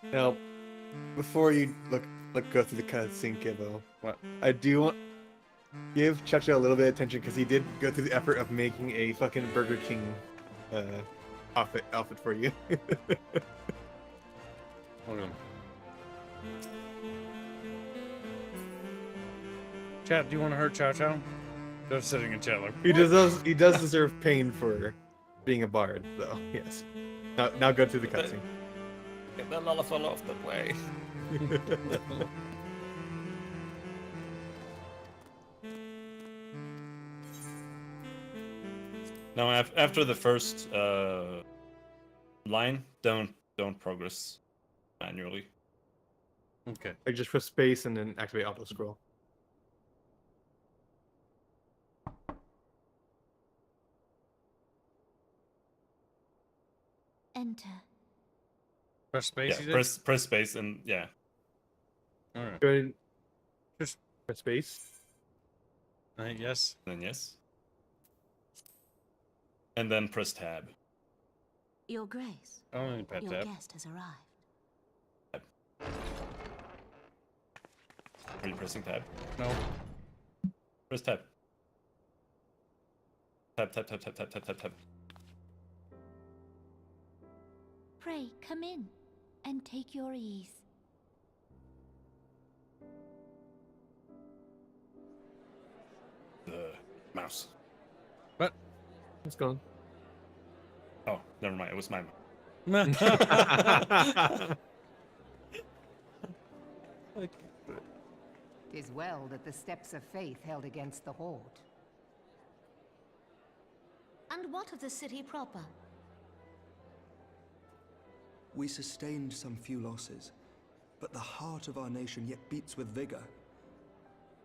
Now, before you go through the cutscene, Kibbo, I do want give Chacha a little bit of attention because he did go through the effort of making a fucking Burger King outfit for you. Hold on. Chat, do you want to hurt Chow Chow? Just sitting in chat like, he does deserve pain for being a bard, though. Yes. Now go through the cutscene. Get that lullaby off the way. Now, after the first line, don't progress manually. Okay. Like just press space and then activate auto scroll. Enter. Press space. Yeah, press space and yeah. All right. Go ahead. Just press space. Yes. Then yes. And then press tab. Your Grace, Only pet your tab. guest has arrived. Are you pressing tab? No. Press tab. Tab. Pray, come in, and take your ease. The mouse. What? It's gone. Oh, never mind. It was my mouse. Tis well that the steps of faith held against the Horde. And what of the city proper? We sustained some few losses, but the heart of our nation yet beats with vigor.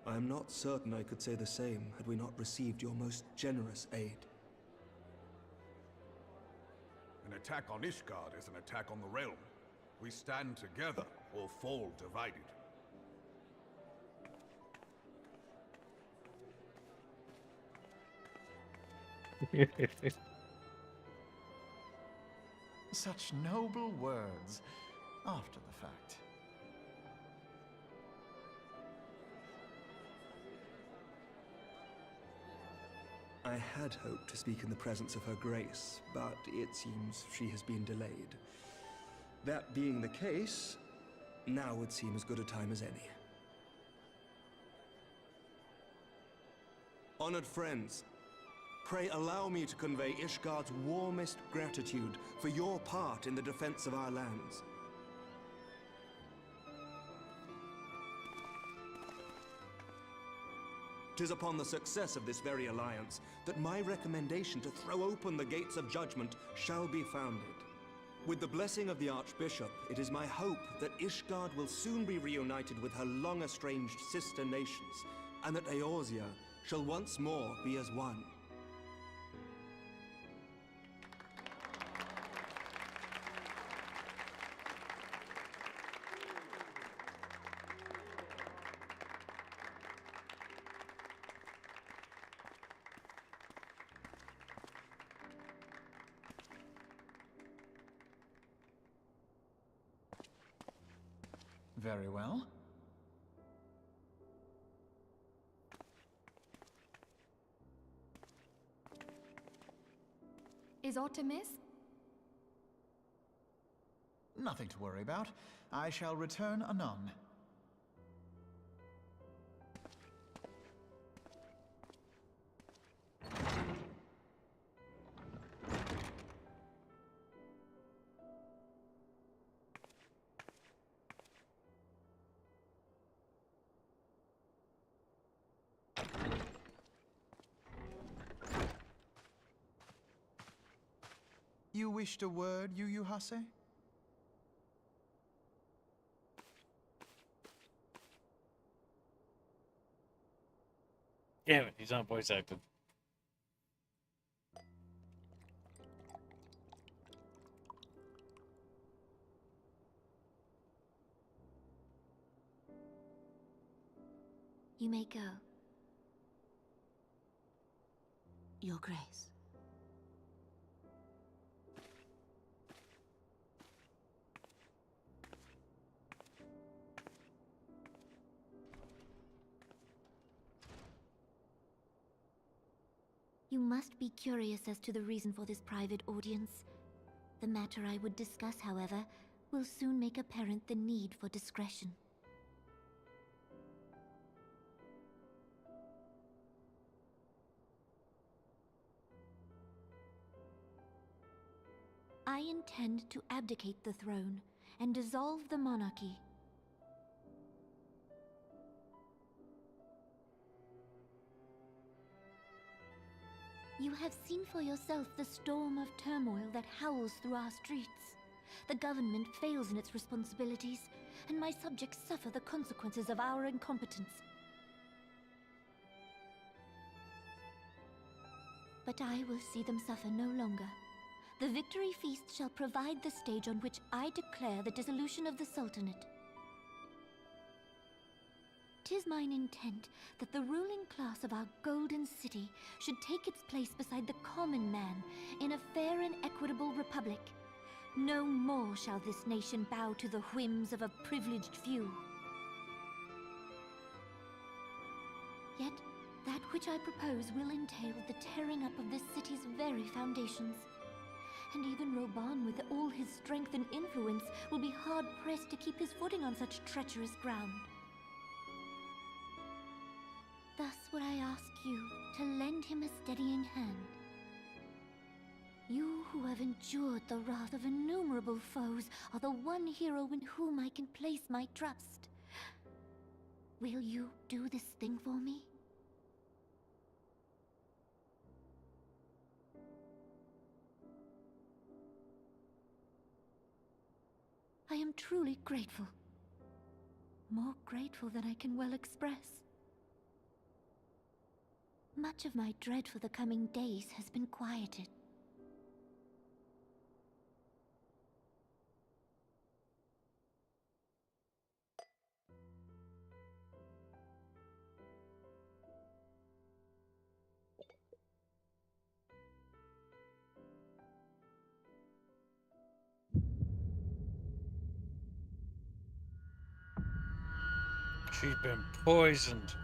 I am not certain I could say the same had we not received your most generous aid. An attack on Ishgard is an attack on the realm. We stand together or fall divided. Such noble words after the fact. I had hoped to speak in the presence of Her Grace, but it seems she has been delayed. That being the case, now would seem as good a time as any. Honored friends, pray allow me to convey Ishgard's warmest gratitude for your part in the defense of our lands. Tis upon the success of this very alliance that my recommendation to throw open the gates of judgment shall be founded. With the blessing of the Archbishop, it is my hope that Ishgard will soon be reunited with her long-estranged sister nations, and that Eorzea shall once more be as one. Very well. Is aught amiss? Nothing to worry about. I shall return anon. You wished a word, Yuyuhase? Damn it, he's not voice acted. You may go. Your Grace. You must be curious as to the reason for this private audience. The matter I would discuss, however, will soon make apparent the need for discretion. I intend to abdicate the throne and dissolve the monarchy. You have seen for yourself the storm of turmoil that howls through our streets. The government fails in its responsibilities, and my subjects suffer the consequences of our incompetence. But I will see them suffer no longer. The victory feast shall provide the stage on which I declare the dissolution of the Sultanate. 'Tis mine intent that the ruling class of our golden city should take its place beside the common man in a fair and equitable republic. No more shall this nation bow to the whims of a privileged few. Yet, that which I propose will entail the tearing up of this city's very foundations. And even Roban, with all his strength and influence, will be hard-pressed to keep his footing on such treacherous ground. Thus would I ask you to lend him a steadying hand. You who have endured the wrath of innumerable foes are the one hero in whom I can place my trust. Will you do this thing for me? I am truly grateful. More grateful than I can well express. Much of my dread for the coming days has been quieted. She's been poisoned.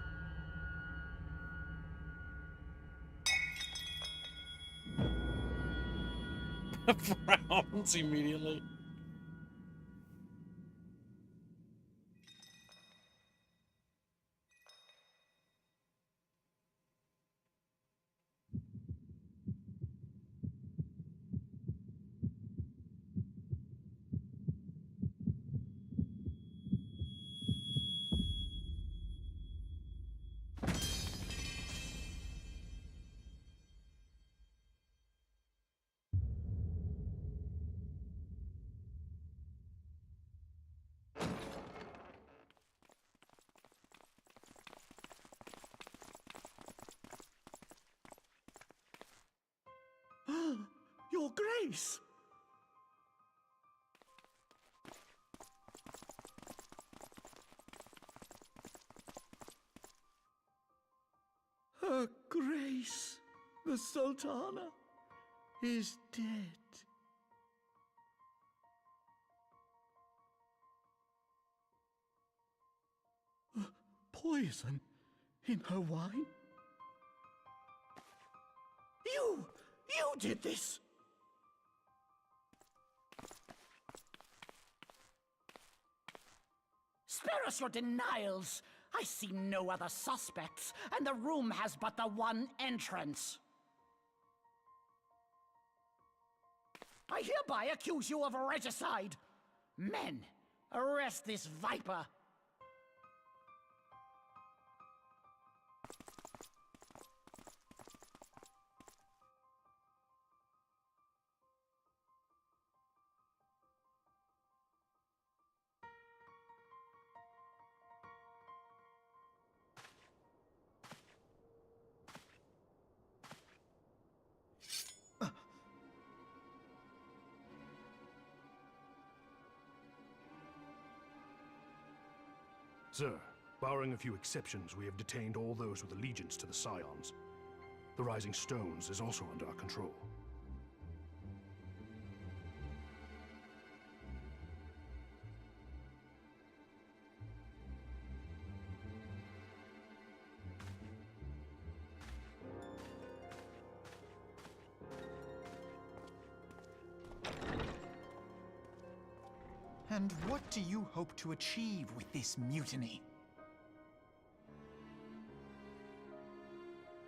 Frowns immediately. Your Grace! Her Grace, the Sultana, is dead. Poison in her wine? You did this! Spare us your denials! I see no other suspects, and the room has but the one entrance. I hereby accuse you of regicide. Men, arrest this viper. Sir, barring a few exceptions, we have detained all those with allegiance to the Scions. The Rising Stones is also under our control. And what do you hope to achieve with this mutiny?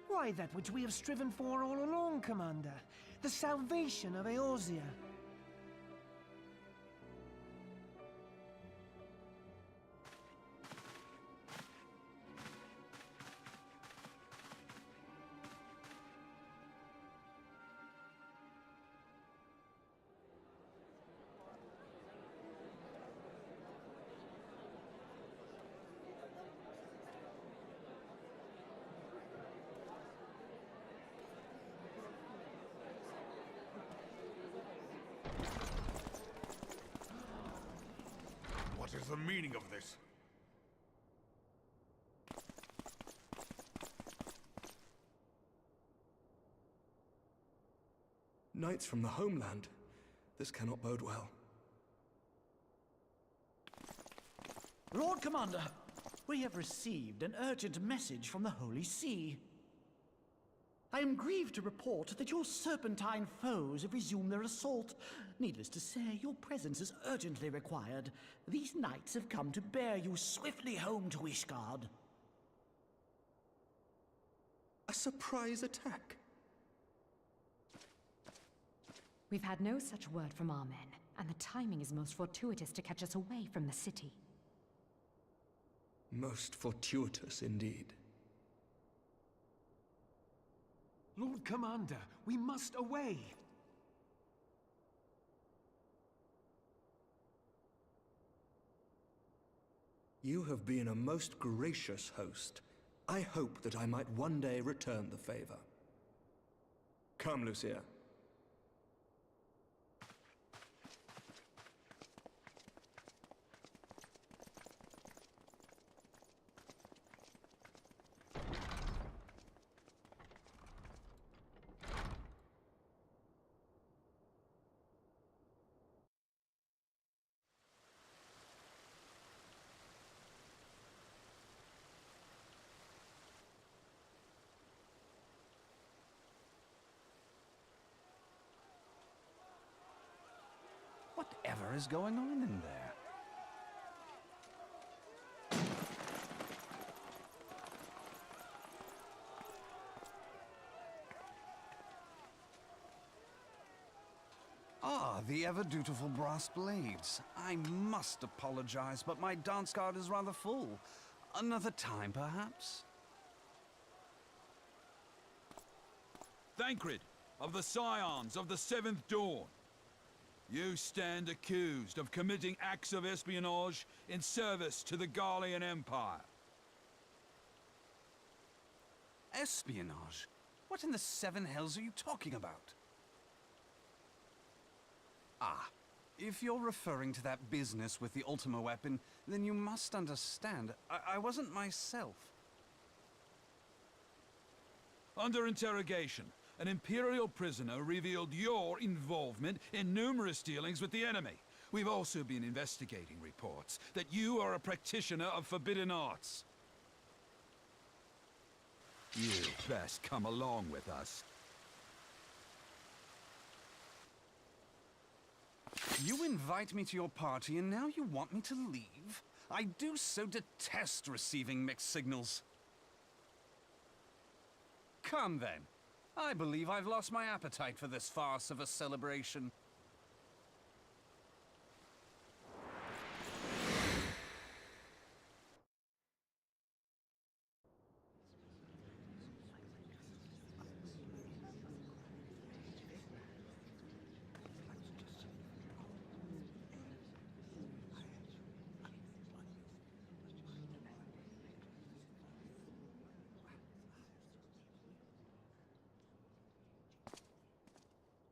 Why, that which we have striven for all along, Commander. The salvation of Eorzea. What is the meaning of this? Knights from the homeland. This cannot bode well. Lord Commander, we have received an urgent message from the Holy See. I am grieved to report that your serpentine foes have resumed their assault. Needless to say, your presence is urgently required. These knights have come to bear you swiftly home to Ishgard. A surprise attack? We've had no such word from our men, and the timing is most fortuitous to catch us away from the city. Most fortuitous indeed. Lord Commander, we must away! You have been a most gracious host. I hope that I might one day return the favor. Come, Lucia. Whatever is going on in there? Ah, the ever-dutiful brass blades. I must apologize, but my dance card is rather full. Another time, perhaps? Thancred, of the Scions of the Seventh Dawn. You stand accused of committing acts of espionage in service to the Garlean Empire. Espionage? What in the seven hells are you talking about? Ah, if you're referring to that business with the Ultima weapon, then you must understand, I wasn't myself. Under interrogation, an Imperial prisoner revealed your involvement in numerous dealings with the enemy. We've also been investigating reports that you are a practitioner of forbidden arts. You best come along with us. You invite me to your party and now you want me to leave? I do so detest receiving mixed signals. Come then. I believe I've lost my appetite for this farce of a celebration.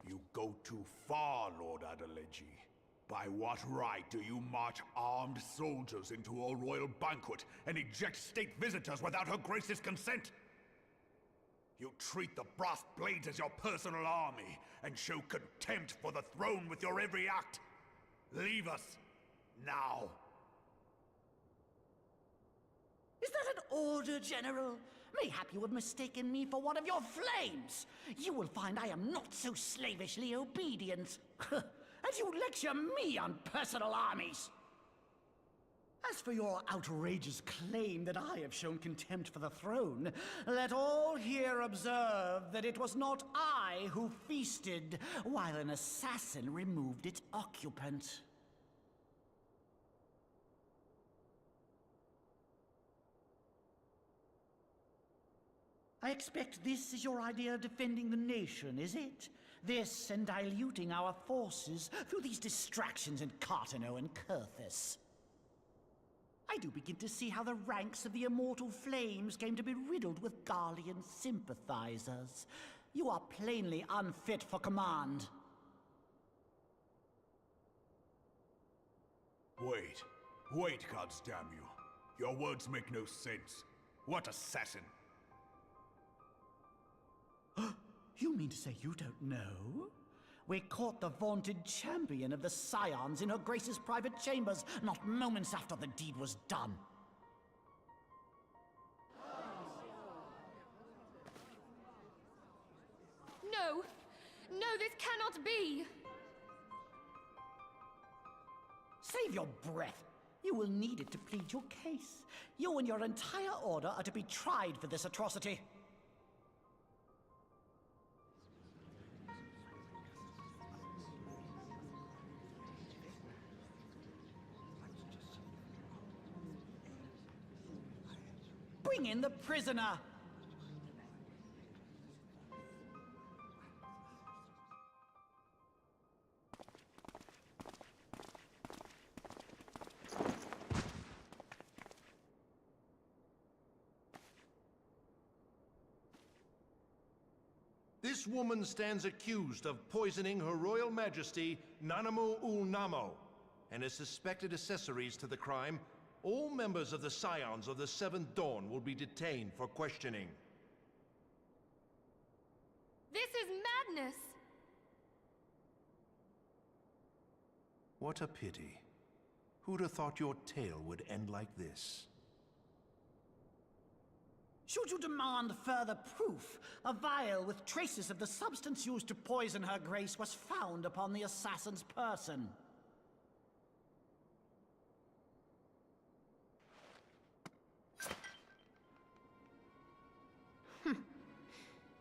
You go too far, Lord Adeleji. By what right do you march armed soldiers into a royal banquet and eject state visitors without her grace's consent? You treat the brass blades as your personal army and show contempt for the throne with your every act. Leave us, now. Is that an order, General? Mayhap you have mistaken me for one of your flames. You will find I am not so slavishly obedient. And you lecture me on personal armies. As for your outrageous claim that I have shown contempt for the throne, let all here observe that it was not I who feasted while an assassin removed its occupant. I expect this is your idea of defending the nation, is it? This and diluting our forces through these distractions in Cartano and Kurthis. I do begin to see how the ranks of the Immortal Flames came to be riddled with Garlean sympathizers. You are plainly unfit for command. Wait, goddamn you. Your words make no sense. What assassin? You mean to say you don't know? We caught the vaunted champion of the Scions in her Grace's private chambers, not moments after the deed was done. Save your breath. You will need it to plead your case. You and your entire order are to be tried for this atrocity. Bring in the prisoner! This woman stands accused of poisoning Her Royal Majesty Nanamu Ul'Namo and is suspected accessories to the crime. All members of the Scions of the Seventh Dawn will be detained for questioning. This is madness! What a pity. Who'd have thought your tale would end like this? Should you demand further proof, a vial with traces of the substance used to poison Her Grace was found upon the assassin's person.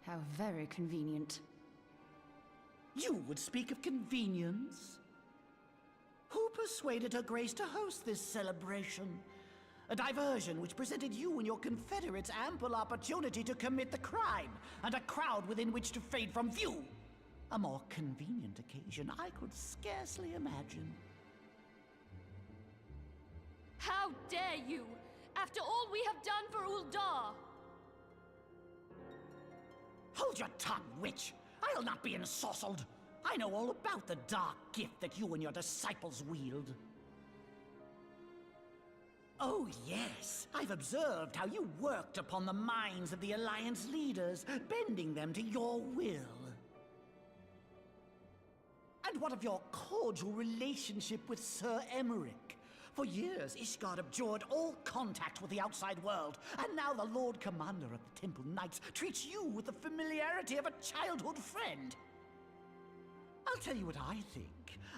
How very convenient. You would speak of convenience? Who persuaded Her Grace to host this celebration? A diversion which presented you and your confederates ample opportunity to commit the crime, and a crowd within which to fade from view. A more convenient occasion I could scarcely imagine. How dare you! After all we have done for Ul'dah! Hold your tongue, witch! I'll not be ensorcelled! I know all about the dark gift that you and your disciples wield. Oh yes, I've observed how you worked upon the minds of the Alliance leaders, bending them to your will. And what of your cordial relationship with Sir Emmerich? For years, Ishgard abjured all contact with the outside world, and now the Lord Commander of the Temple Knights treats you with the familiarity of a childhood friend. I'll tell you what I think.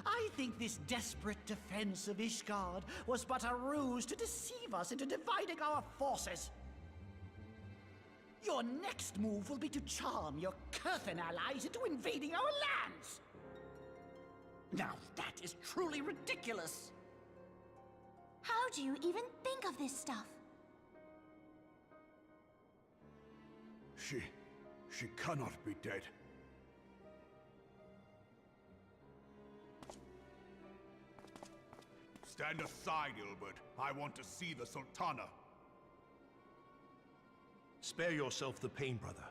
I think this desperate defense of Ishgard was but a ruse to deceive us into dividing our forces. Your next move will be to charm your Kurthan allies into invading our lands. Now that is truly ridiculous. How do you even think of this stuff? She cannot be dead. Stand aside, Ilbert. I want to see the Sultana. Spare yourself the pain, brother.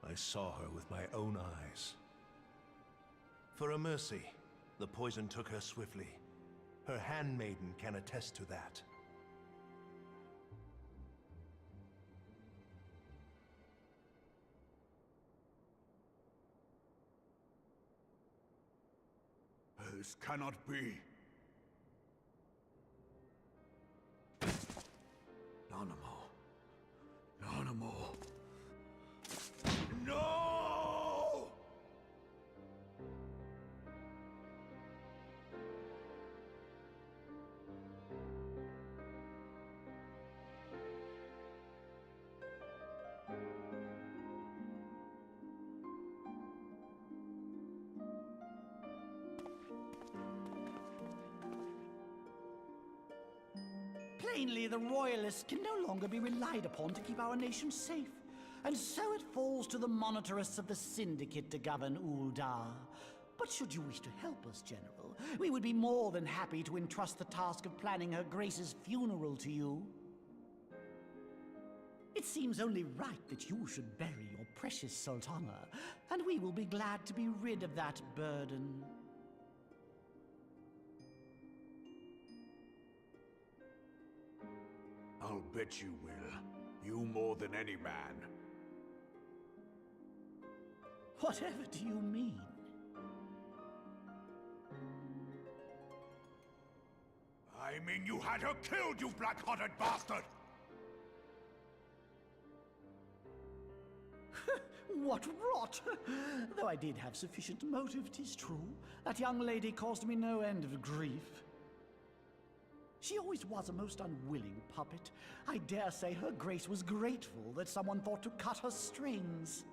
I saw her with my own eyes. For a mercy, the poison took her swiftly. Her handmaiden can attest to that. This cannot be. Nanamu. No! Plainly, the Royalists can no longer be relied upon to keep our nation safe. And so it falls to the monitorists of the Syndicate to govern Ul'dah. But should you wish to help us, General, we would be more than happy to entrust the task of planning Her Grace's funeral to you. It seems only right that you should bury your precious Sultana, and we will be glad to be rid of that burden. I'll bet you will. You more than any man. Whatever do you mean? I mean you had her killed, you black-hearted bastard! What rot! Though I did have sufficient motive, 'tis true. That young lady caused me no end of grief. She always was a most unwilling puppet. I dare say her grace was grateful that someone thought to cut her strings.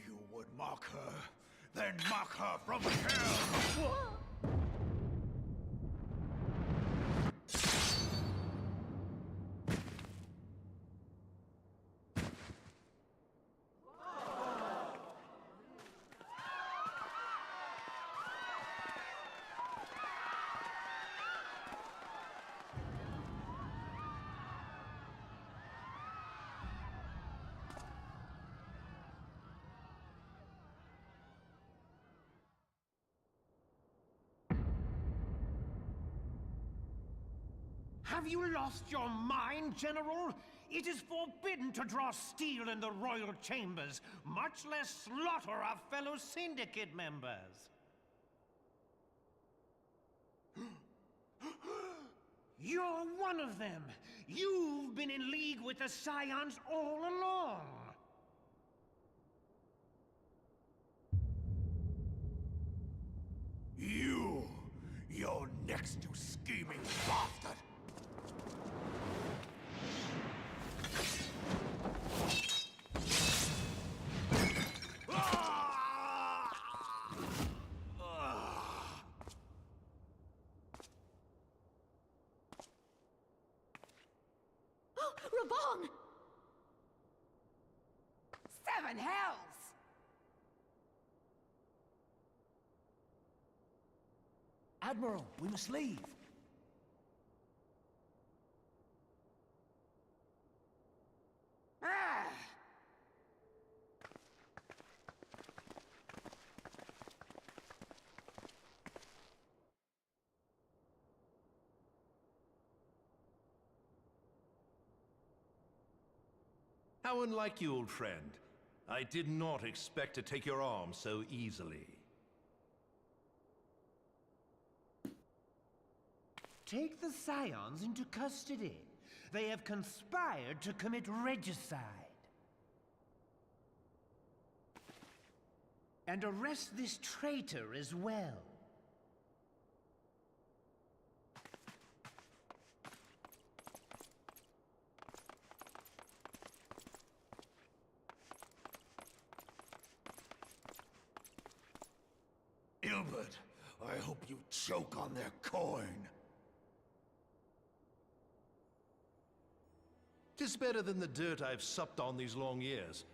You would mock her, then mock her from hell! What? Have you lost your mind, General? It is forbidden to draw steel in the royal chambers, much less slaughter our fellow syndicate members. You're one of them. You've been in league with the Scions all along. You're next, you scheming bastard! Oh, Reborn! 7 hells! Admiral, we must leave. Ah! How unlike you, old friend. I did not expect to take your arm so easily. Take the Scions into custody. They have conspired to commit regicide. And arrest this traitor as well. Ilbert, I hope you choke on their coin. 'Tis better than the dirt I've supped on these long years.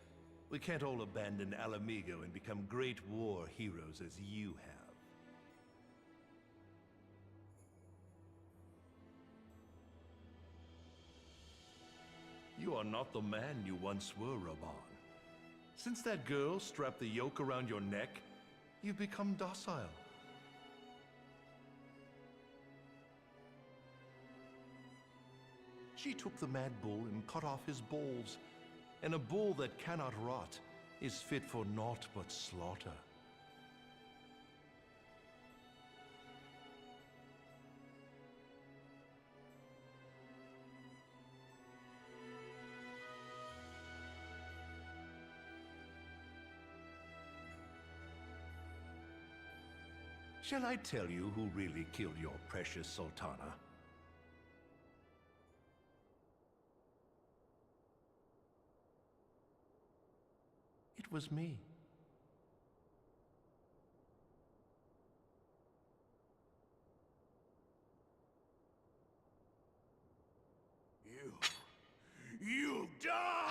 We can't all abandon Alamigo and become great war heroes as you have. You are not the man you once were, Reborn. Since that girl strapped the yoke around your neck, you've become docile. She took the mad bull and cut off his balls, and a bull that cannot rot is fit for naught but slaughter. Shall I tell you who really killed your precious Sultana? It was me. You die!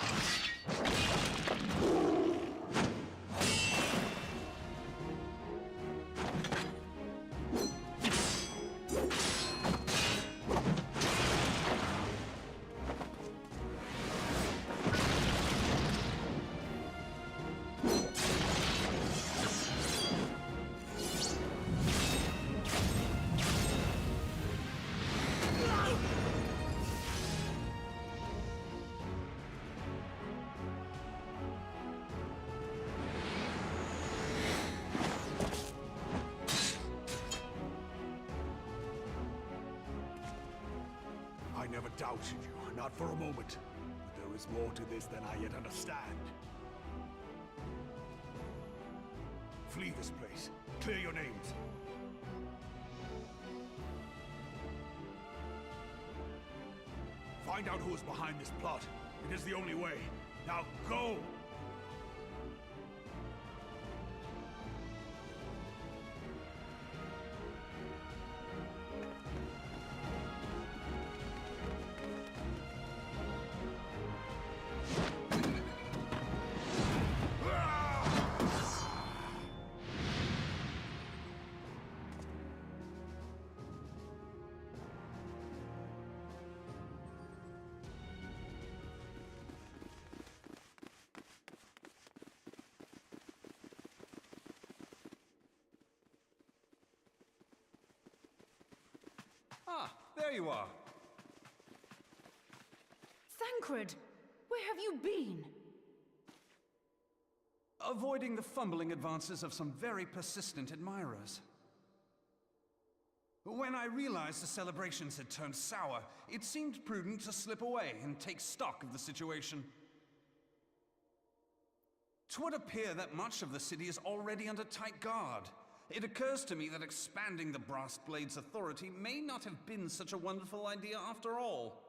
I never doubted you, not for a moment. But there is more to this than I yet understand. flee this place. Clear your names. Find out who is behind this plot. It is the only way. Now go! Ah, there you are. Thancred, where have you been? Avoiding the fumbling advances of some very persistent admirers. When I realized the celebrations had turned sour, it seemed prudent to slip away and take stock of the situation. 'Twould appear that much of the city is already under tight guard. It occurs to me that expanding the Brass Blade's authority may not have been such a wonderful idea after all.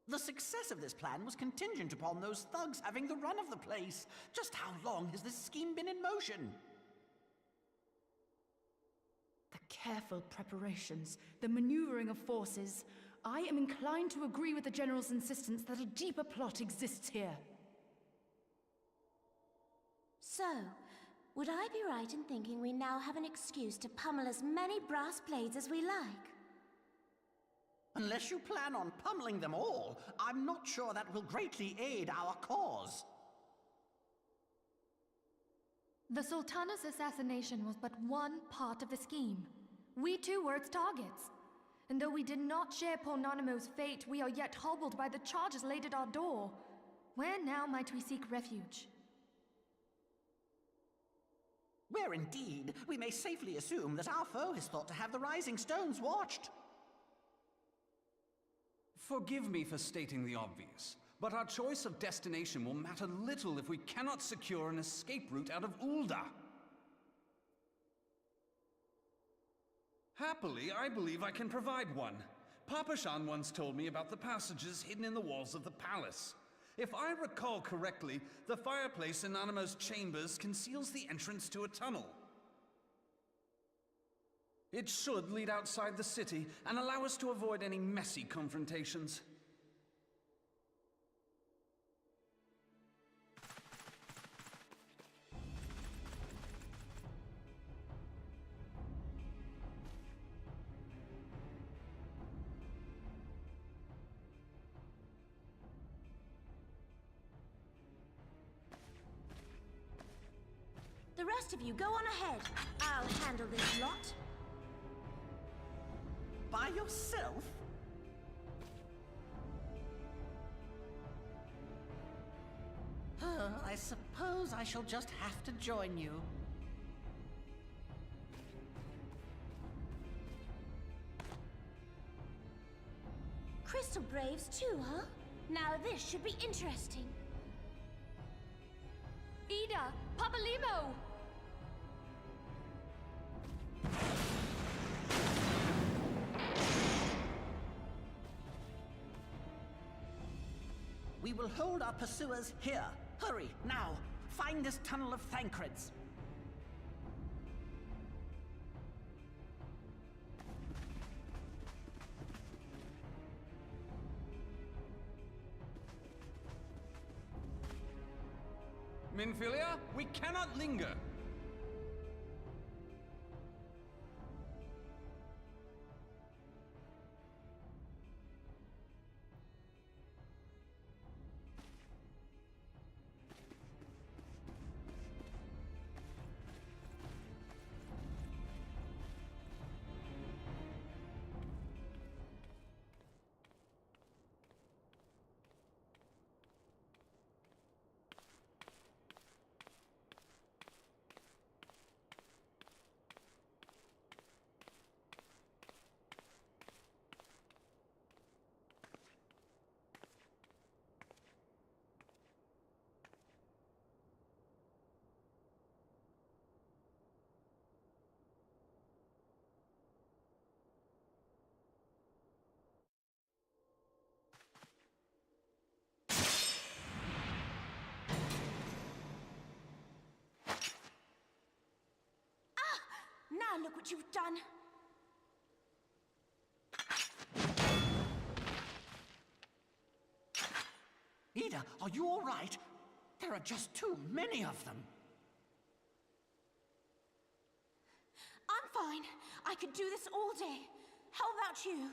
The success of this plan was contingent upon those thugs having the run of the place. Just how long has this scheme been in motion? The careful preparations, the maneuvering of forces. I am inclined to agree with the General's insistence that a deeper plot exists here. So, would I be right in thinking we now have an excuse to pummel as many brass blades as we like? Unless you plan on pummeling them all, I'm not sure that will greatly aid our cause. The Sultana's assassination was but one part of the scheme. We too were its targets. And though we did not share Pornonimo's fate, we are yet hobbled by the charges laid at our door. Where now might we seek refuge? Where indeed, we may safely assume that our foe is thought to have the Rising Stones watched. Forgive me for stating the obvious, but our choice of destination will matter little if we cannot secure an escape route out of Ul'dah. Happily, I believe I can provide one. Papa Shan once told me about the passages hidden in the walls of the palace. If I recall correctly, the fireplace in Animo's chambers conceals the entrance to a tunnel. It should lead outside the city and allow us to avoid any messy confrontations. The rest of you go on ahead. I'll handle this lot. By yourself? I suppose I shall just have to join you. Crystal Braves too, huh? Now this should be interesting. Ida! Papalimo! We will hold our pursuers here. Hurry, now! Find this tunnel of Thancred's. Minfilia, we cannot linger. Now look what you've done. Ida, are you all right? There are just too many of them. I'm fine. I could do this all day. How about you?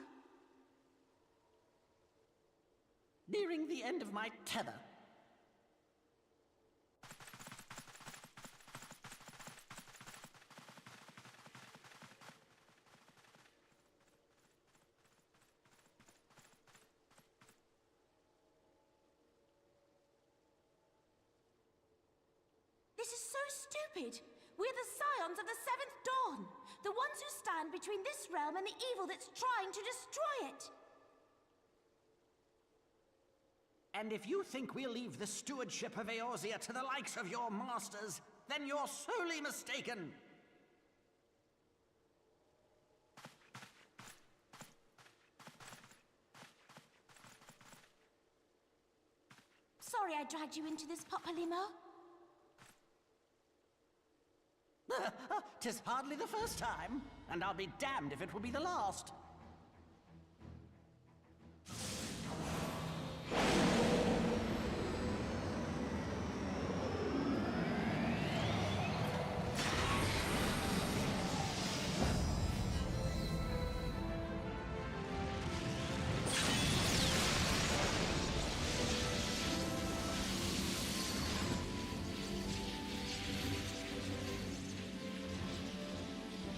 Nearing the end of my tether. This is so stupid. We're the scions of the Seventh Dawn. The ones who stand between this realm and the evil that's trying to destroy it. And if you think we'll leave the stewardship of Eorzea to the likes of your masters, then you're sorely mistaken. Sorry I dragged you into this, Papalymo. 'Tis hardly the first time, and I'll be damned if it will be the last.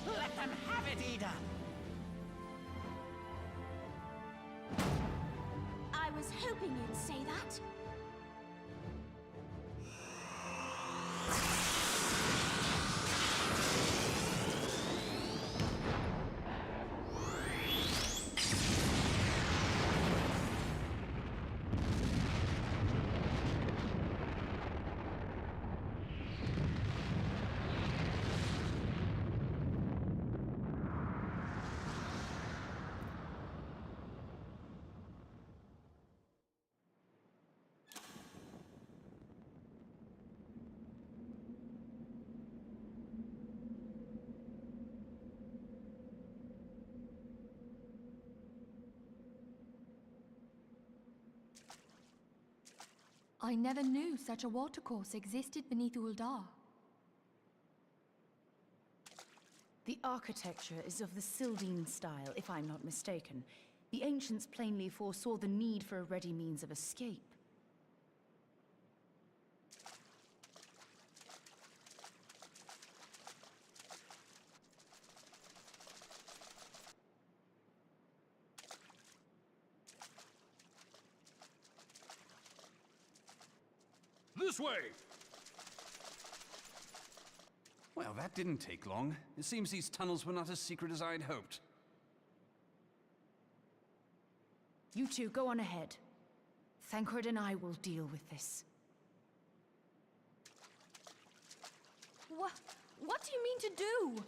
Let them have it, Ida! I was hoping you'd say that. I never knew such a watercourse existed beneath Ul'dah. The architecture is of the Sildine style, if I'm not mistaken. The ancients plainly foresaw the need for a ready means of escape. This way! Well, that didn't take long. It seems these tunnels were not as secret as I'd hoped. You two, go on ahead. Thancred and I will deal with this. What do you mean to do?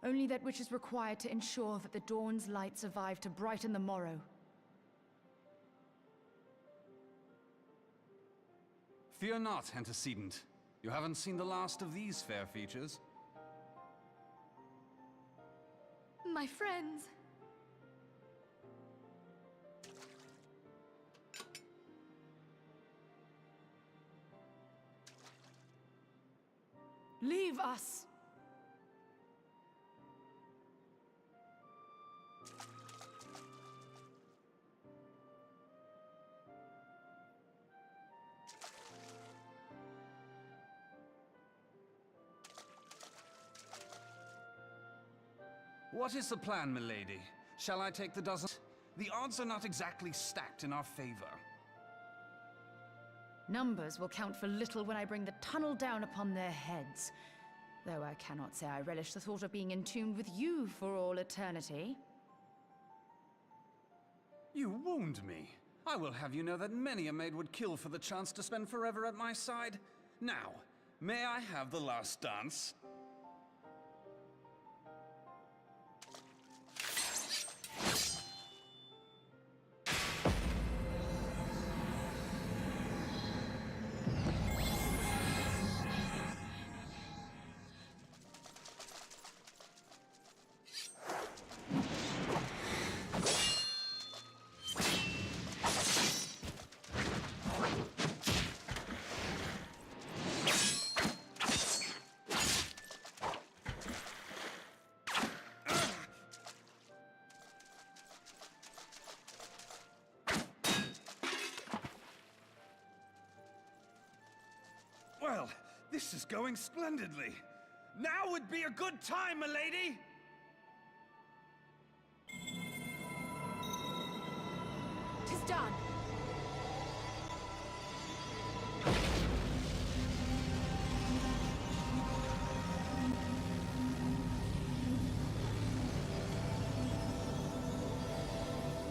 Only that which is required to ensure that the dawn's light survive to brighten the morrow. Fear not, antecedent. You haven't seen the last of these fair features. My friends. Leave us! What is the plan, milady? Shall I take the dozen? The odds are not exactly stacked in our favor. Numbers will count for little when I bring the tunnel down upon their heads. Though I cannot say I relish the thought of being entombed with you for all eternity. You wound me. I will have you know that many a maid would kill for the chance to spend forever at my side. Now, may I have the last dance? This is going splendidly. Now would be a good time, milady! Tis done.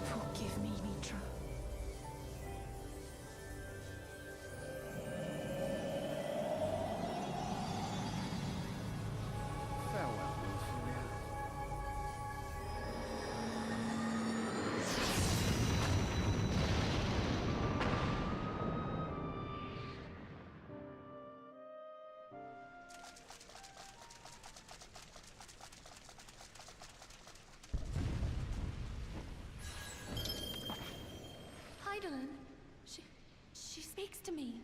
Forgive me, Mitra. Farewell, Ul'dah. Heidelin, she speaks to me.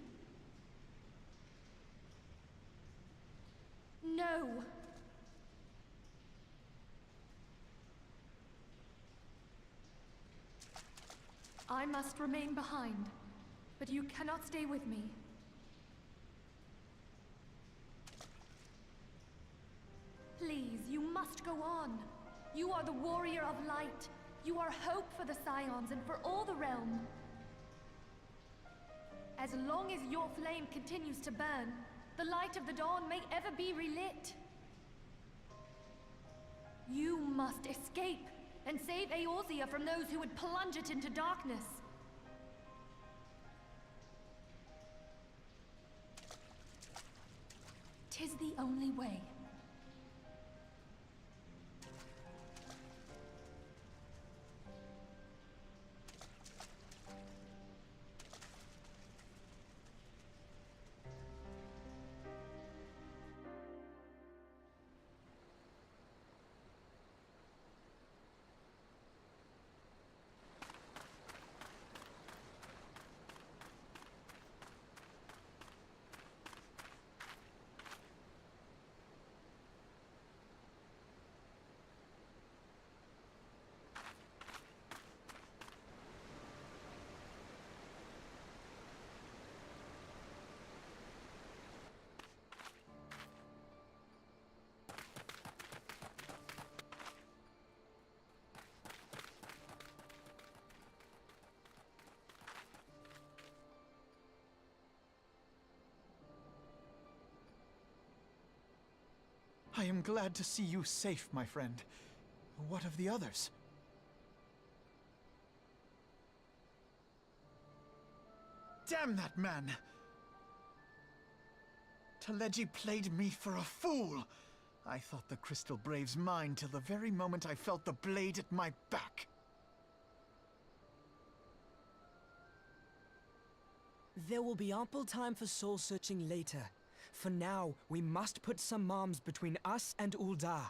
No. I must remain behind, but you cannot stay with me. Please, you must go on. You are the warrior of light. You are hope for the Scions and for all the realm. As long as your flame continues to burn, the light of the dawn may ever be relit. You must escape and save Eorzea from those who would plunge it into darkness. Tis the only way. I am glad to see you safe, my friend. What of the others? Damn that man! Teleji played me for a fool! I thought the Crystal Brave's mine till the very moment I felt the blade at my back. There will be ample time for soul-searching later. For now, we must put some arms between us and Ul'dah.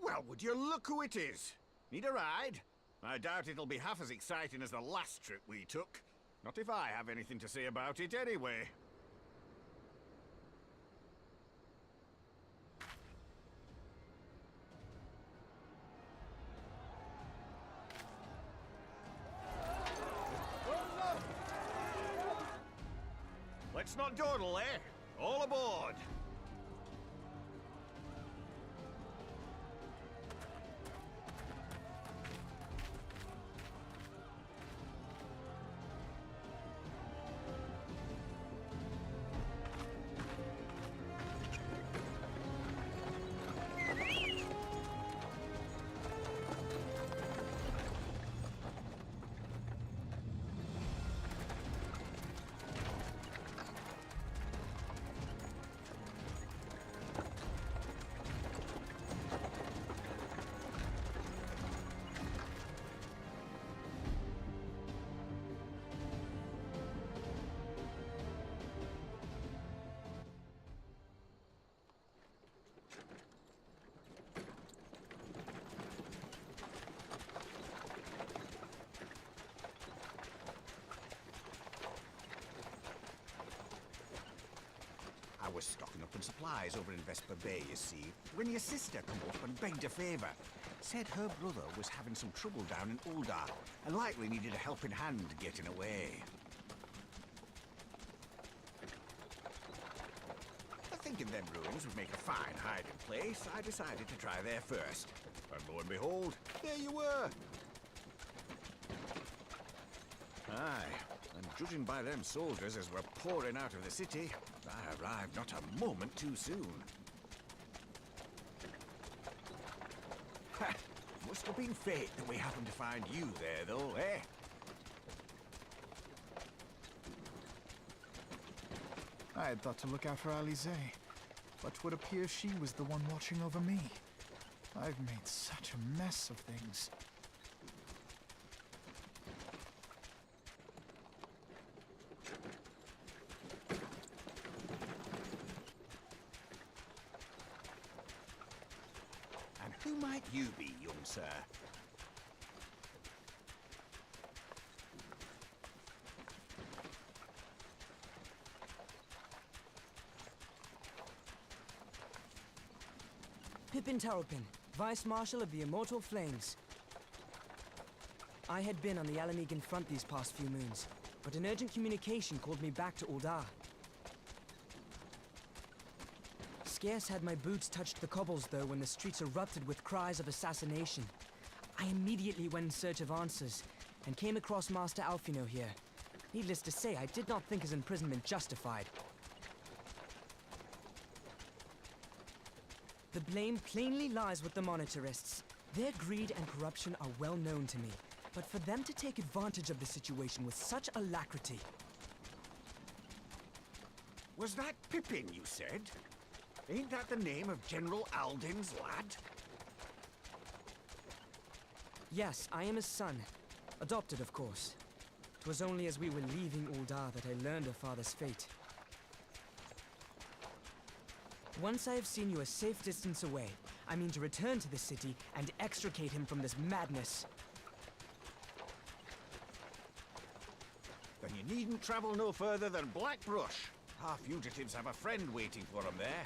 Well, would you look who it is? Need a ride? I doubt it'll be half as exciting as the last trip we took. Not if I have anything to say about it anyway. Let's not dawdle, eh? All aboard! was stocking up on supplies over in Vesper Bay, you see, when your sister come up and begged a favour. Said her brother was having some trouble down in Ul'dah, and likely needed a helping hand getting away. Thinking them ruins would make a fine hiding place, I decided to try there first. And lo and behold, there you were! Aye, and judging by them soldiers as were pouring out of the city, I arrived not a moment too soon. Ha! Must have been fate that we happened to find you there, though, eh? I had thought to look out for Alize, but would appear she was the one watching over me. I've made such a mess of things. And who might you be, young sir? Pippin Tarrelpin, Vice Marshal of the Immortal Flames. I had been on the Alamegan front these past few moons, but an urgent communication called me back to Ul'dah. Scarce had my boots touched the cobbles, though, when the streets erupted with cries of assassination. I immediately went in search of answers, and came across Master Alfino here. Needless to say, I did not think his imprisonment justified. The blame plainly lies with the monetarists. Their greed and corruption are well known to me, but for them to take advantage of the situation with such alacrity... Was that Pippin, you said? Ain't that the name of General Alden's lad? Yes, I am his son. Adopted, of course. 'Twas only as we were leaving Ul'dah that I learned of father's fate. Once I have seen you a safe distance away, I mean to return to the city and extricate him from this madness. Then you needn't travel no further than Blackbrush. Our fugitives have a friend waiting for them there.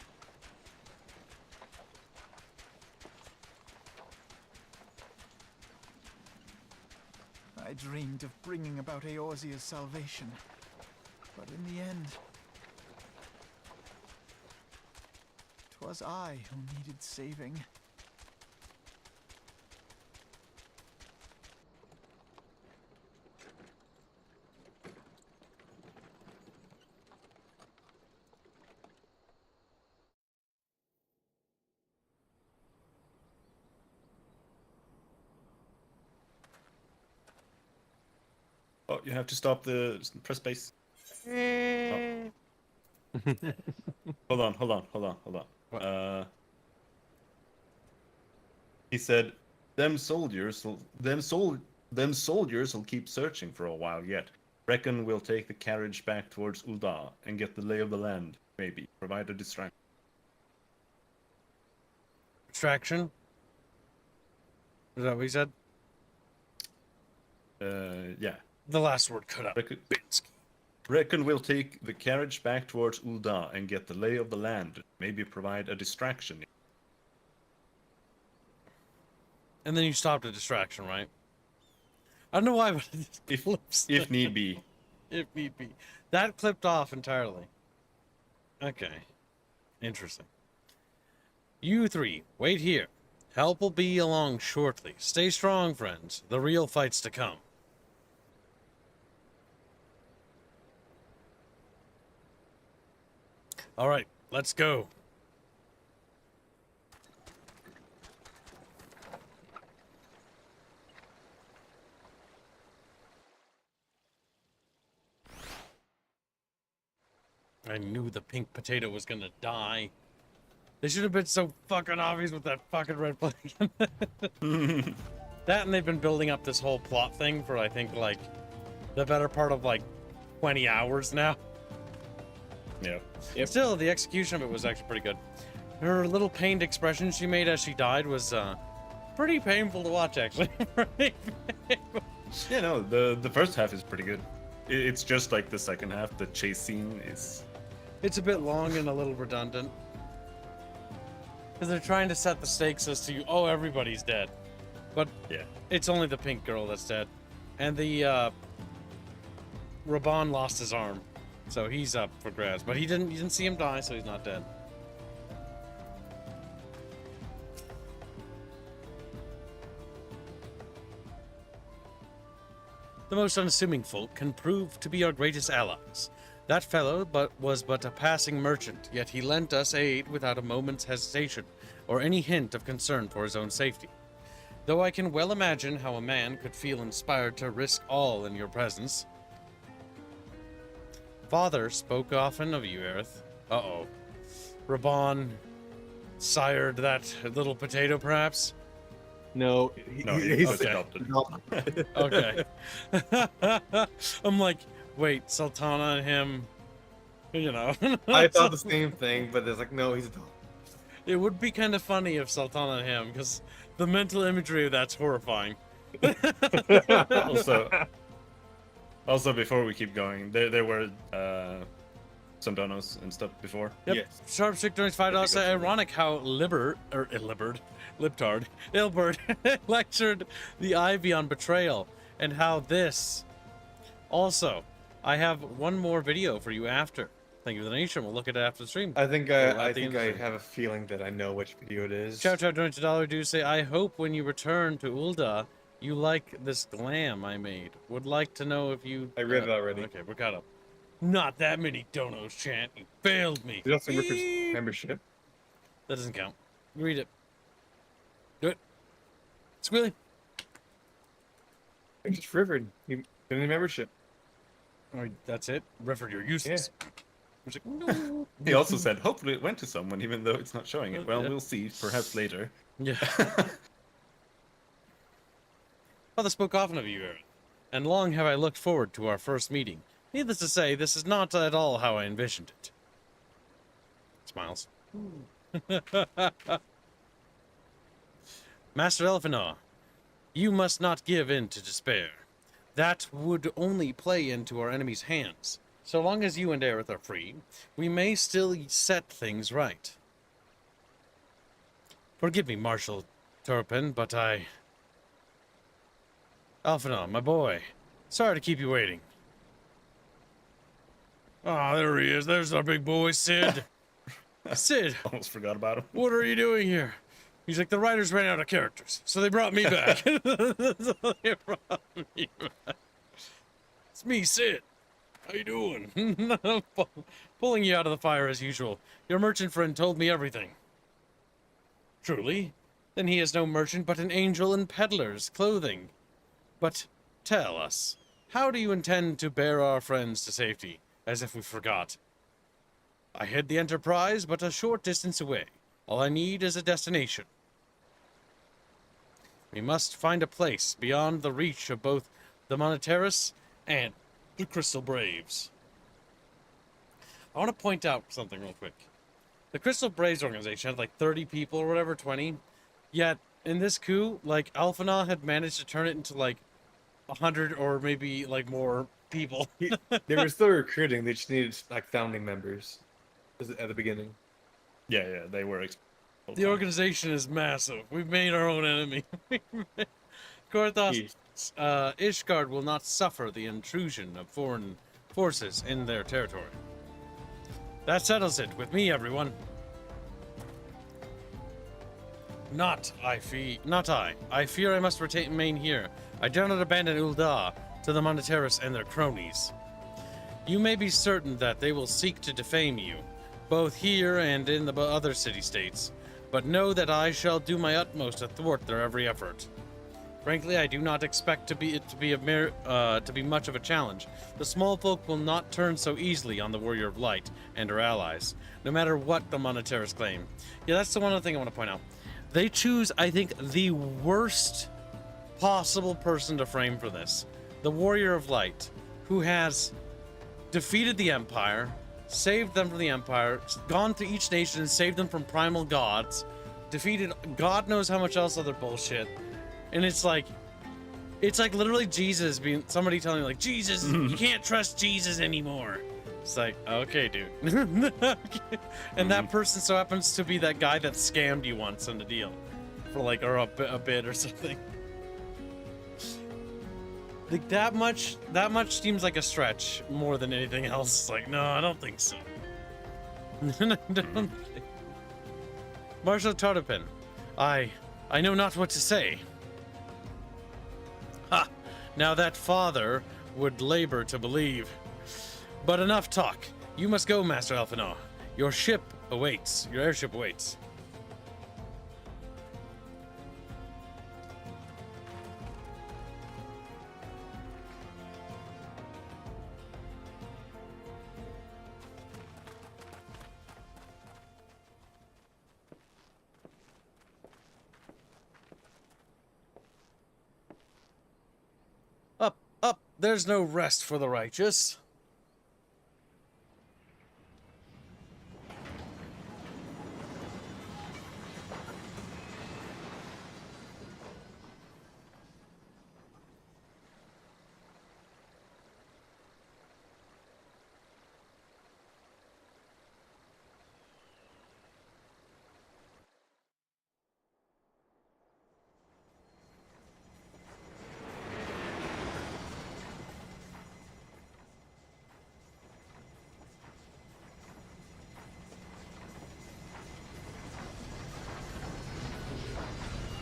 I dreamed of bringing about Eorzea's salvation, but in the end, 'twas I who needed saving. Oh, you have to stop the press space. Oh. Hold on. He said, them soldiers will keep searching for a while yet. Reckon we'll take the carriage back towards Ul'dah and get the lay of the land, maybe. Provide a distraction. Distraction? Is that what he said? Yeah. The last word cut out. Reckon we'll take the carriage back towards Ul'dah and get the lay of the land. Maybe provide a distraction. And then you stopped a distraction, right? I don't know why, but if need be. If need be. That clipped off entirely. Okay. Interesting. You three, wait here. Help will be along shortly. Stay strong, friends. The real fight's to come. All right, let's go. I knew the pink potato was gonna die. They should have been so fucking obvious with that fucking red flag. That, and they've been building up this whole plot thing for, I think, like, the better part of, like, 20 hours now. Yeah. Still, the execution of it was actually pretty good. Her little pained expression she made as she died was pretty painful to watch, actually. Yeah, no, the first half is pretty good. It's just like the second half. The chase scene is It's a bit long and a little redundant. Because they're trying to set the stakes as to, oh, everybody's dead. But yeah, it's only the pink girl that's dead. And the, Raban lost his arm. So he's up for grabs. But you didn't see him die, so he's not dead. The most unassuming folk can prove to be our greatest allies. That fellow was but a passing merchant, yet he lent us aid without a moment's hesitation, or any hint of concern for his own safety. Though I can well imagine how a man could feel inspired to risk all in your presence. Father spoke often of you, Aerith. Uh-oh. Raban sired that little potato, perhaps? No, he's adopted. Okay. I'm like, wait, Sultana and him, you know. I thought the same thing, but it's like, no, he's adopted. It would be kind of funny if Sultana and him, because the mental imagery of that's horrifying. Also, before we keep going, there were some donos and stuff before. Yep. Yes. Sharpstick donates $5. Ironic how Ilberd lectured the Ivy on betrayal, and how this. Also, I have one more video for you after. Thank you for the donation. We'll look at it after the stream. I think I have a feeling that I know which video it is. Chow Chow donates $1. Do say, I hope when you return to Ul'dah, you like this glam I made. Would like to know if you... I read it already. Okay, we're caught up. Not that many donos, Chant. You failed me. There's also Ripper's membership. That doesn't count. Read it. Do it. Squealy. I just Rivered. You didn't membership. Oh, that's it? Rivered, you're useless. Yeah. Like, no. He also said, hopefully it went to someone, even though it's not showing it. Well, we'll see. Perhaps later. Yeah. Father spoke often of you, Aaron, and long have I looked forward to our first meeting. Needless to say, this is not at all how I envisioned it. Smiles. Master Elfinor, you must not give in to despair. That would only play into our enemy's hands. So long as you and Aerith are free, we may still set things right. Forgive me, Marshal Turpin, but Elfinor, my boy, sorry to keep you waiting. Ah, there he is. There's our big boy, Sid. Sid. Almost forgot about him. What are you doing here? He's like, the writers ran out of characters, so they brought me back. It's me, Sid. How you doing? Pulling you out of the fire as usual. Your merchant friend told me everything. Truly? Then he is no merchant, but an angel in peddler's clothing. But tell us, how do you intend to bear our friends to safety? As if we forgot. I hid the Enterprise, but a short distance away. All I need is a destination. We must find a place beyond the reach of both the Monetarus and the Crystal Braves. I want to point out something real quick. The Crystal Braves organization had like 30 people or whatever, 20. Yet, in this coup, like, Alphinaud had managed to turn it into like 100 or maybe like more people. They were still recruiting, they just needed like founding members at the beginning. Yeah, they were. The organization is massive. We've made our own enemy. Korthos, Ishgard will not suffer the intrusion of foreign forces in their territory. That settles it with me, everyone. Not I. I fear I must remain here. I dare not abandon Ul'dah to the Monetarus and their cronies. You may be certain that they will seek to defame you, both here and in the other city-states, but know that I shall do my utmost to thwart their every effort. Frankly, I do not expect it to be much of a challenge. The small folk will not turn so easily on the Warrior of Light and her allies, no matter what the Monetarus claim. Yeah, that's the one thing I want to point out. They choose, I think, the worst possible person to frame for this. The Warrior of Light, who has defeated the Empire, saved them from the Empire, gone to each nation and saved them from primal gods, defeated God knows how much else other bullshit. And it's like literally Jesus being, somebody telling me like, Jesus, you can't trust Jesus anymore. It's like, okay, dude. And that person so happens to be that guy that scammed you once on the deal. For like, or a bid or something. Like that much seems like a stretch more than anything else. It's like, no, I don't think so. Marshal Tardepin, I know not what to say. Ha! Now that father would labor to believe. But enough talk. You must go, Master Alphinaud. Your ship awaits. Your airship awaits. Up, up. There's no rest for the righteous.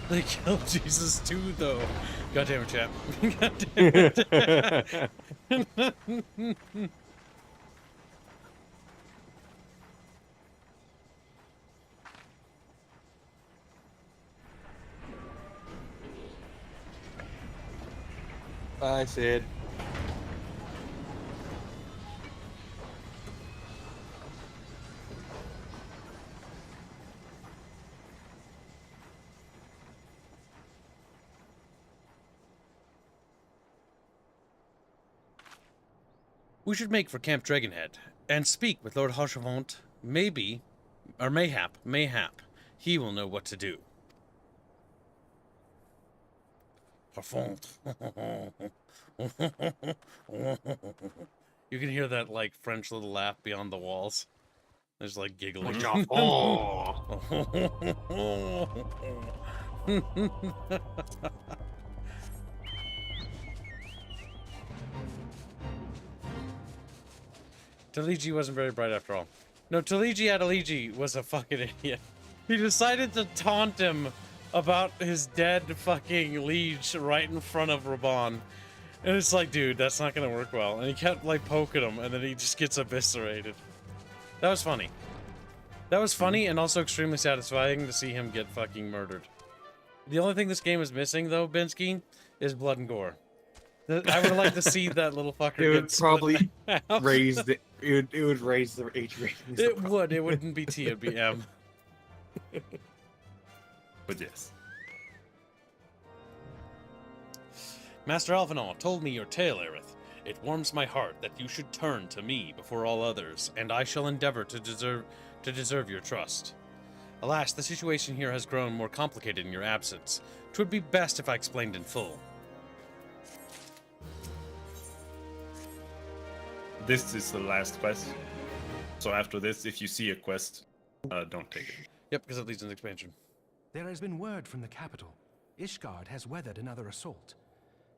They killed Jesus too, though. God damn it, chap. God damn it. Bye, Sid. We should make for Camp Dragonhead and speak with Lord Harchevant. Maybe, or mayhap, he will know what to do. Harchevant. You can hear that like French little laugh beyond the walls. There's like giggling. Taligi wasn't very bright after all. No, Taligi Adaligi was a fucking idiot. He decided to taunt him about his dead fucking liege right in front of Raban. And it's like, dude, that's not gonna work well. And he kept like poking him, and then he just gets eviscerated. That was funny. That was funny and also extremely satisfying to see him get fucking murdered. The only thing this game is missing, though, Binsky, is blood and gore. I would like to see that little fucker. It would probably raise the. It would raise the H rating. It would. It wouldn't be T. It'd be M. But yes. Master Alphinaud told me your tale, Aerith. It warms my heart that you should turn to me before all others, and I shall endeavor to deserve your trust. Alas, the situation here has grown more complicated in your absence. 'Twould be best if I explained in full. This is the last quest. So after this, if you see a quest, don't take it. Yep, because it leads to an expansion. There has been word from the capital. Ishgard has weathered another assault.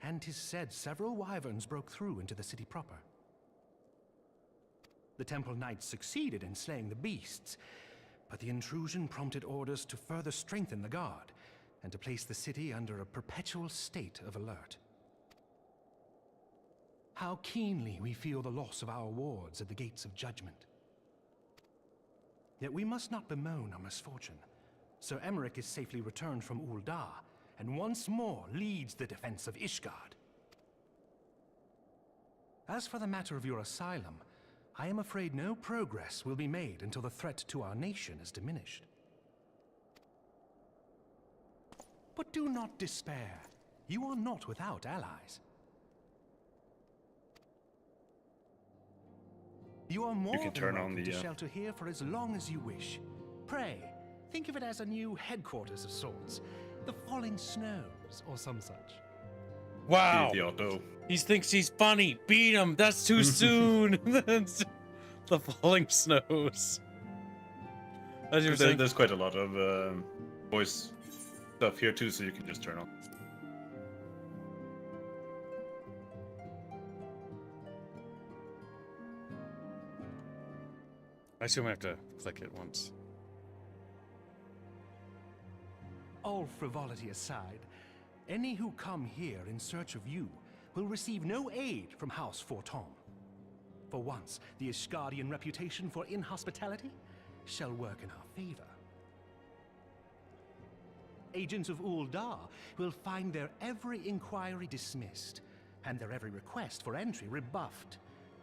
And 'tis said several wyverns broke through into the city proper. The temple knights succeeded in slaying the beasts, but the intrusion prompted orders to further strengthen the guard and to place the city under a perpetual state of alert. How keenly we feel the loss of our wards at the gates of judgment. Yet we must not bemoan our misfortune. Sir Emmerich is safely returned from Ul'dah, and once more leads the defense of Ishgard. As for the matter of your asylum, I am afraid no progress will be made until the threat to our nation is diminished. But do not despair. You are not without allies. You are more can turn than on welcome the, to shelter here for as long as you wish. Pray, think of it as a new headquarters of sorts. The falling snows, or some such. Wow. The auto. He thinks he's funny. Beat him. That's too soon. The falling snows. As you were saying. There's quite a lot of voice stuff here too, so you can just turn on. I assume I have to click it once. All frivolity aside, any who come here in search of you will receive no aid from House Forton. For once, the Ishgardian reputation for inhospitality shall work in our favor. Agents of Ul'dah will find their every inquiry dismissed, and their every request for entry rebuffed,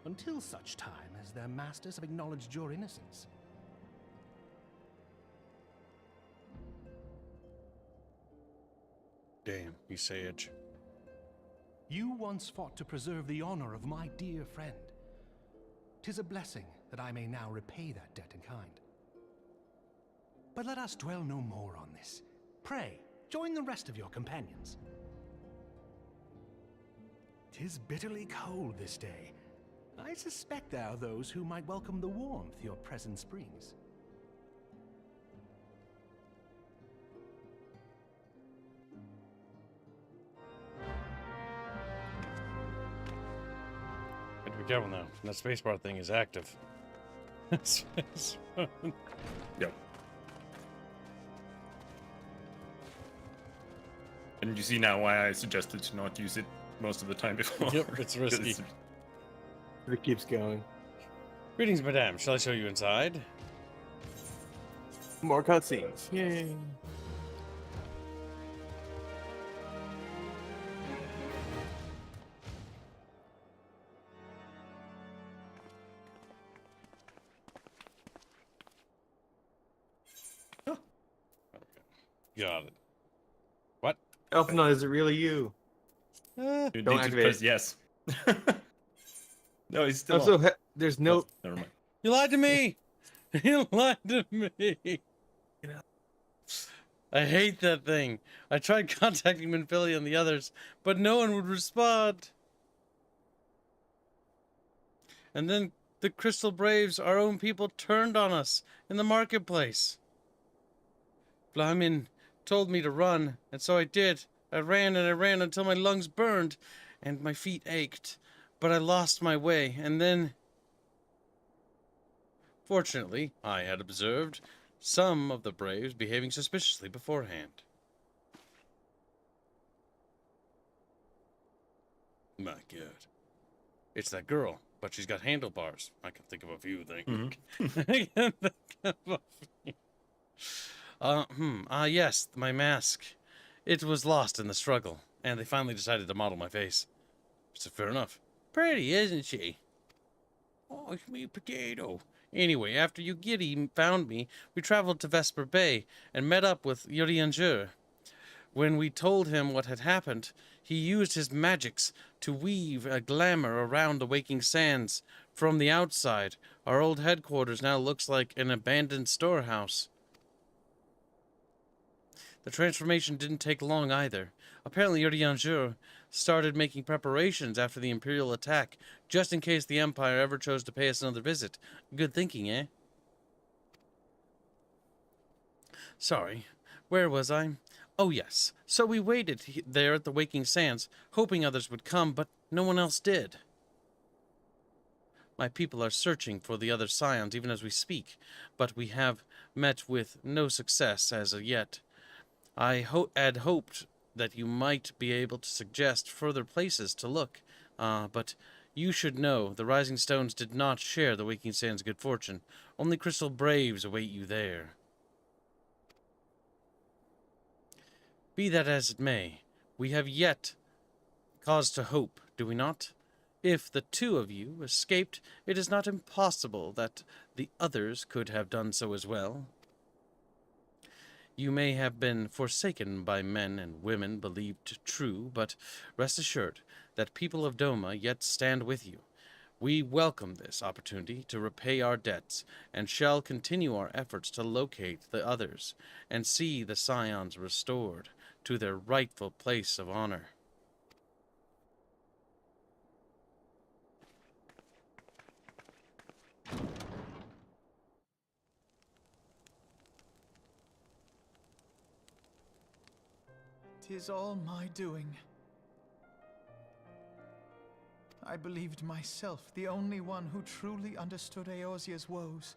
until such time as their masters have acknowledged your innocence. Damn, you sage. You once fought to preserve the honor of my dear friend. 'Tis a blessing that I may now repay that debt in kind. But let us dwell no more on this. Pray, join the rest of your companions. 'Tis bitterly cold this day. I suspect there are those who might welcome the warmth your presence brings. Gotta be careful now. That spacebar thing is active. Yep. And you see now why I suggested to not use it most of the time before. Yep, it's risky. It keeps going. Greetings, madame. Shall I show you inside? More cutscenes. Yay. Got it. What? Elfnut, is it really you? You Don't need to activate press it. yes. No, he's still I'm so on. there's no. Oh, never mind. You lied to me! You lied to me! I hate that thing. I tried contacting Minfili and the others, but no one would respond. And then the Crystal Braves, our own people, turned on us in the marketplace. Flamin told me to run, and so I did. I ran and I ran until my lungs burned and my feet ached. But I lost my way, and then... Fortunately, I had observed some of the Braves behaving suspiciously beforehand. My God. It's that girl, but she's got handlebars. I can think of a few things. I can think of a few. Yes, my mask. It was lost in the struggle, and they finally decided to model my face. So fair enough. Pretty, isn't she? Oh, it's me potato. Anyway, after Ugiri found me, we traveled to Vesper Bay and met up with Urianger. When we told him what had happened, he used his magics to weave a glamour around the Waking Sands. From the outside, our old headquarters now looks like an abandoned storehouse. The transformation didn't take long either. Apparently Urianger started making preparations after the Imperial attack, just in case the Empire ever chose to pay us another visit. Good thinking, eh? Sorry, where was I? Oh yes, so we waited there at the Waking Sands, hoping others would come, but no one else did. My people are searching for the other scions even as we speak, but we have met with no success as of yet. I had hoped that you might be able to suggest further places to look, but you should know the Rising Stones did not share the Waking Sands' good fortune. Only Crystal Braves await you there. Be that as it may, we have yet cause to hope, do we not? If the two of you escaped, it is not impossible that the others could have done so as well. You may have been forsaken by men and women believed true, but rest assured that people of Doma yet stand with you. We welcome this opportunity to repay our debts, and shall continue our efforts to locate the others, and see the scions restored to their rightful place of honor. 'Tis all my doing. I believed myself the only one who truly understood Eorzea's woes,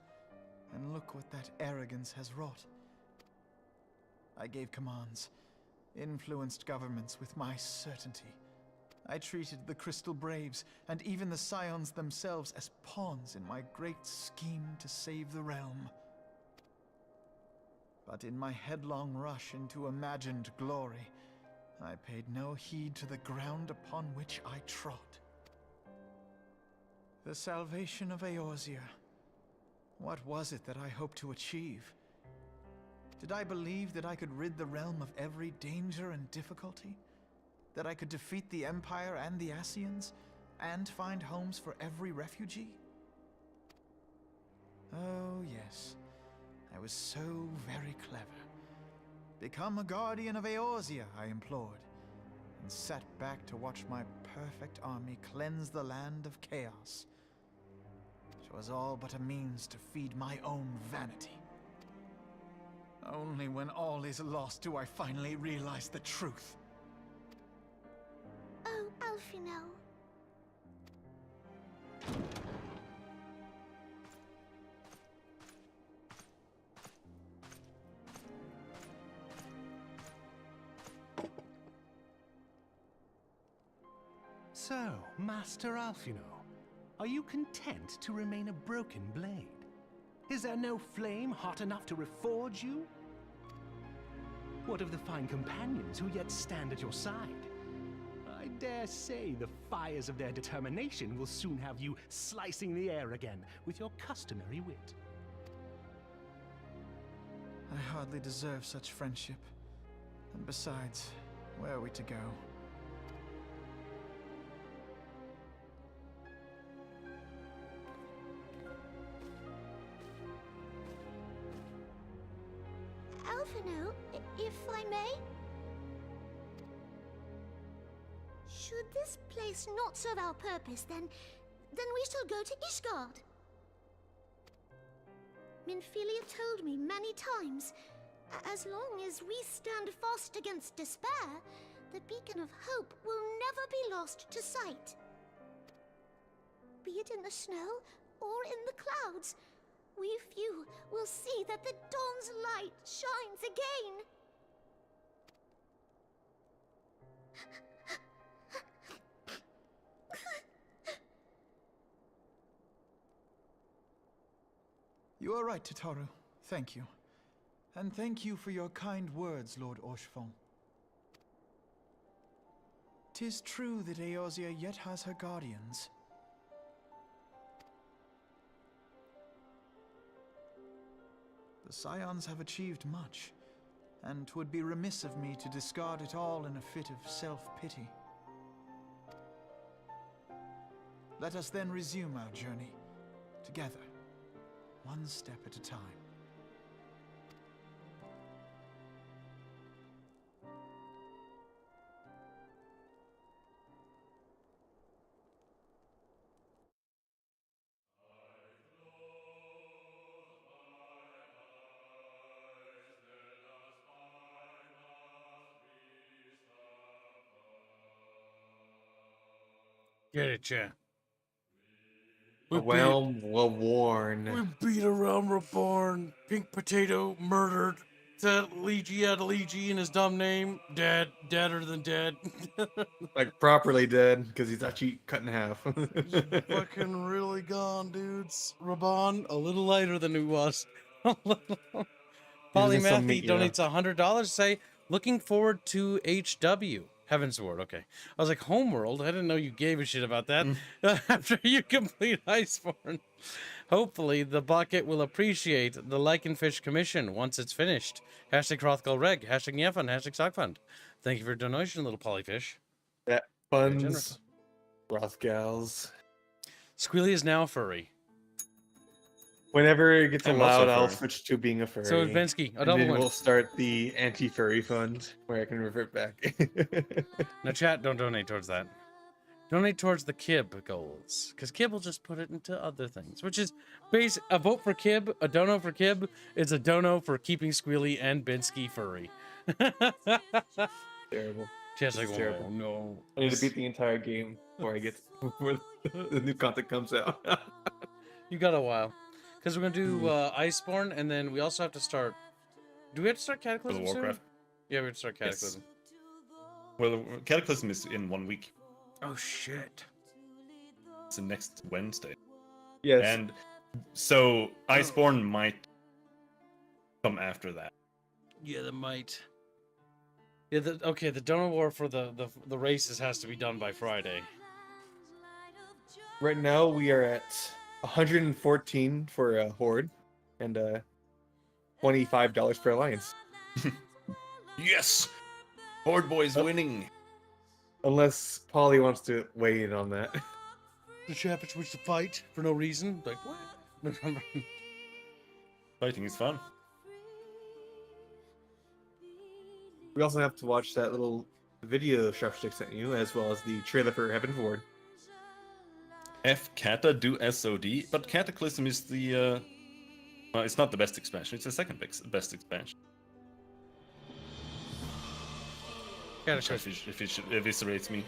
and look what that arrogance has wrought. I gave commands, influenced governments with my certainty. I treated the Crystal Braves and even the Scions themselves as pawns in my great scheme to save the realm. But in my headlong rush into imagined glory, I paid no heed to the ground upon which I trod. The salvation of Eorzea. What was it that I hoped to achieve? Did I believe that I could rid the realm of every danger and difficulty? That I could defeat the Empire and the Ascians, and find homes for every refugee? Oh, yes. I was so very clever. Become a guardian of Eorzea, I implored, and sat back to watch my perfect army cleanse the land of chaos. It was all but a means to feed my own vanity. Only when all is lost do I finally realize the truth. Oh, Alphino. So, Master Alphino, are you content to remain a broken blade? Is there no flame hot enough to reforge you? What of the fine companions who yet stand at your side? I dare say the fires of their determination will soon have you slicing the air again with your customary wit. I hardly deserve such friendship. And besides, where are we to go? Alphino, if I may? Should this place not serve our purpose, then we shall go to Ishgard. Minfilia told me many times, as long as we stand fast against despair, the beacon of hope will never be lost to sight. Be it in the snow or in the clouds, we few will see that the dawn's light shines again. You are right, Tataru. Thank you. And thank you for your kind words, Lord Orchefon. 'Tis true that Eorzea yet has her guardians. The Scions have achieved much, and 'twould be remiss of me to discard it all in a fit of self-pity. Let us then resume our journey, together, one step at a time. Get it, yeah. The realm will warn. We beat a Realm Reborn. Pink Potato murdered. That Ligi had a Ligi in his dumb name. Dead. Deader than dead. Like, properly dead, because he's actually cut in half. Fucking really gone, dudes. Raban, a little lighter than he was. Polymathy donates $100 to say, looking forward to HW. Heaven's Ward, okay. I was like, Homeworld? I didn't know you gave a shit about that. After you complete Iceborne. Hopefully, the bucket will appreciate the Lycanfish Commission once it's finished. Hashtag Rothgal Reg, hashtag Yefun, hashtag Sockfund. Thank you for your donation, little polyfish. That funds Rothgals. Squealy is now furry. Whenever it gets I'm allowed, also I'll furry. switch to being a furry. So Vinsky, a and double then win. we'll start the anti-furry fund, where I can revert back. Now, chat, don't donate towards that. Donate towards the Kib goals, because Kib will just put it into other things, which is base. A vote for Kib, a dono for Kib, is a dono for keeping Squealy and Binsky furry. Terrible. Chad's like, It's oh, terrible. no. I need to beat the entire game before I get before the new content comes out. You got a while. Because we're going to do Iceborne, and then we also have to start... Do we have to start Cataclysm soon? Warcraft? Yeah, we have to start Cataclysm. Yes. Well, Cataclysm is in 1 week. Oh, shit. It's the next Wednesday. Yes. And so Iceborne might come after that. Yeah, that might. Yeah, okay, the donor war for the races has to be done by Friday. Right now we are at 114 for a horde, and $25 per alliance. Yes, Horde Boy's winning. Unless Polly wants to weigh in on that. The Chatfish wish to fight for no reason. Like what? Fighting is fun. We also have to watch that little video Sharpstick sent you, as well as the trailer for Heaven Forward. F Cata do SOD, but Cataclysm is the well, it's not the best expansion. It's the second best expansion. If it eviscerates me.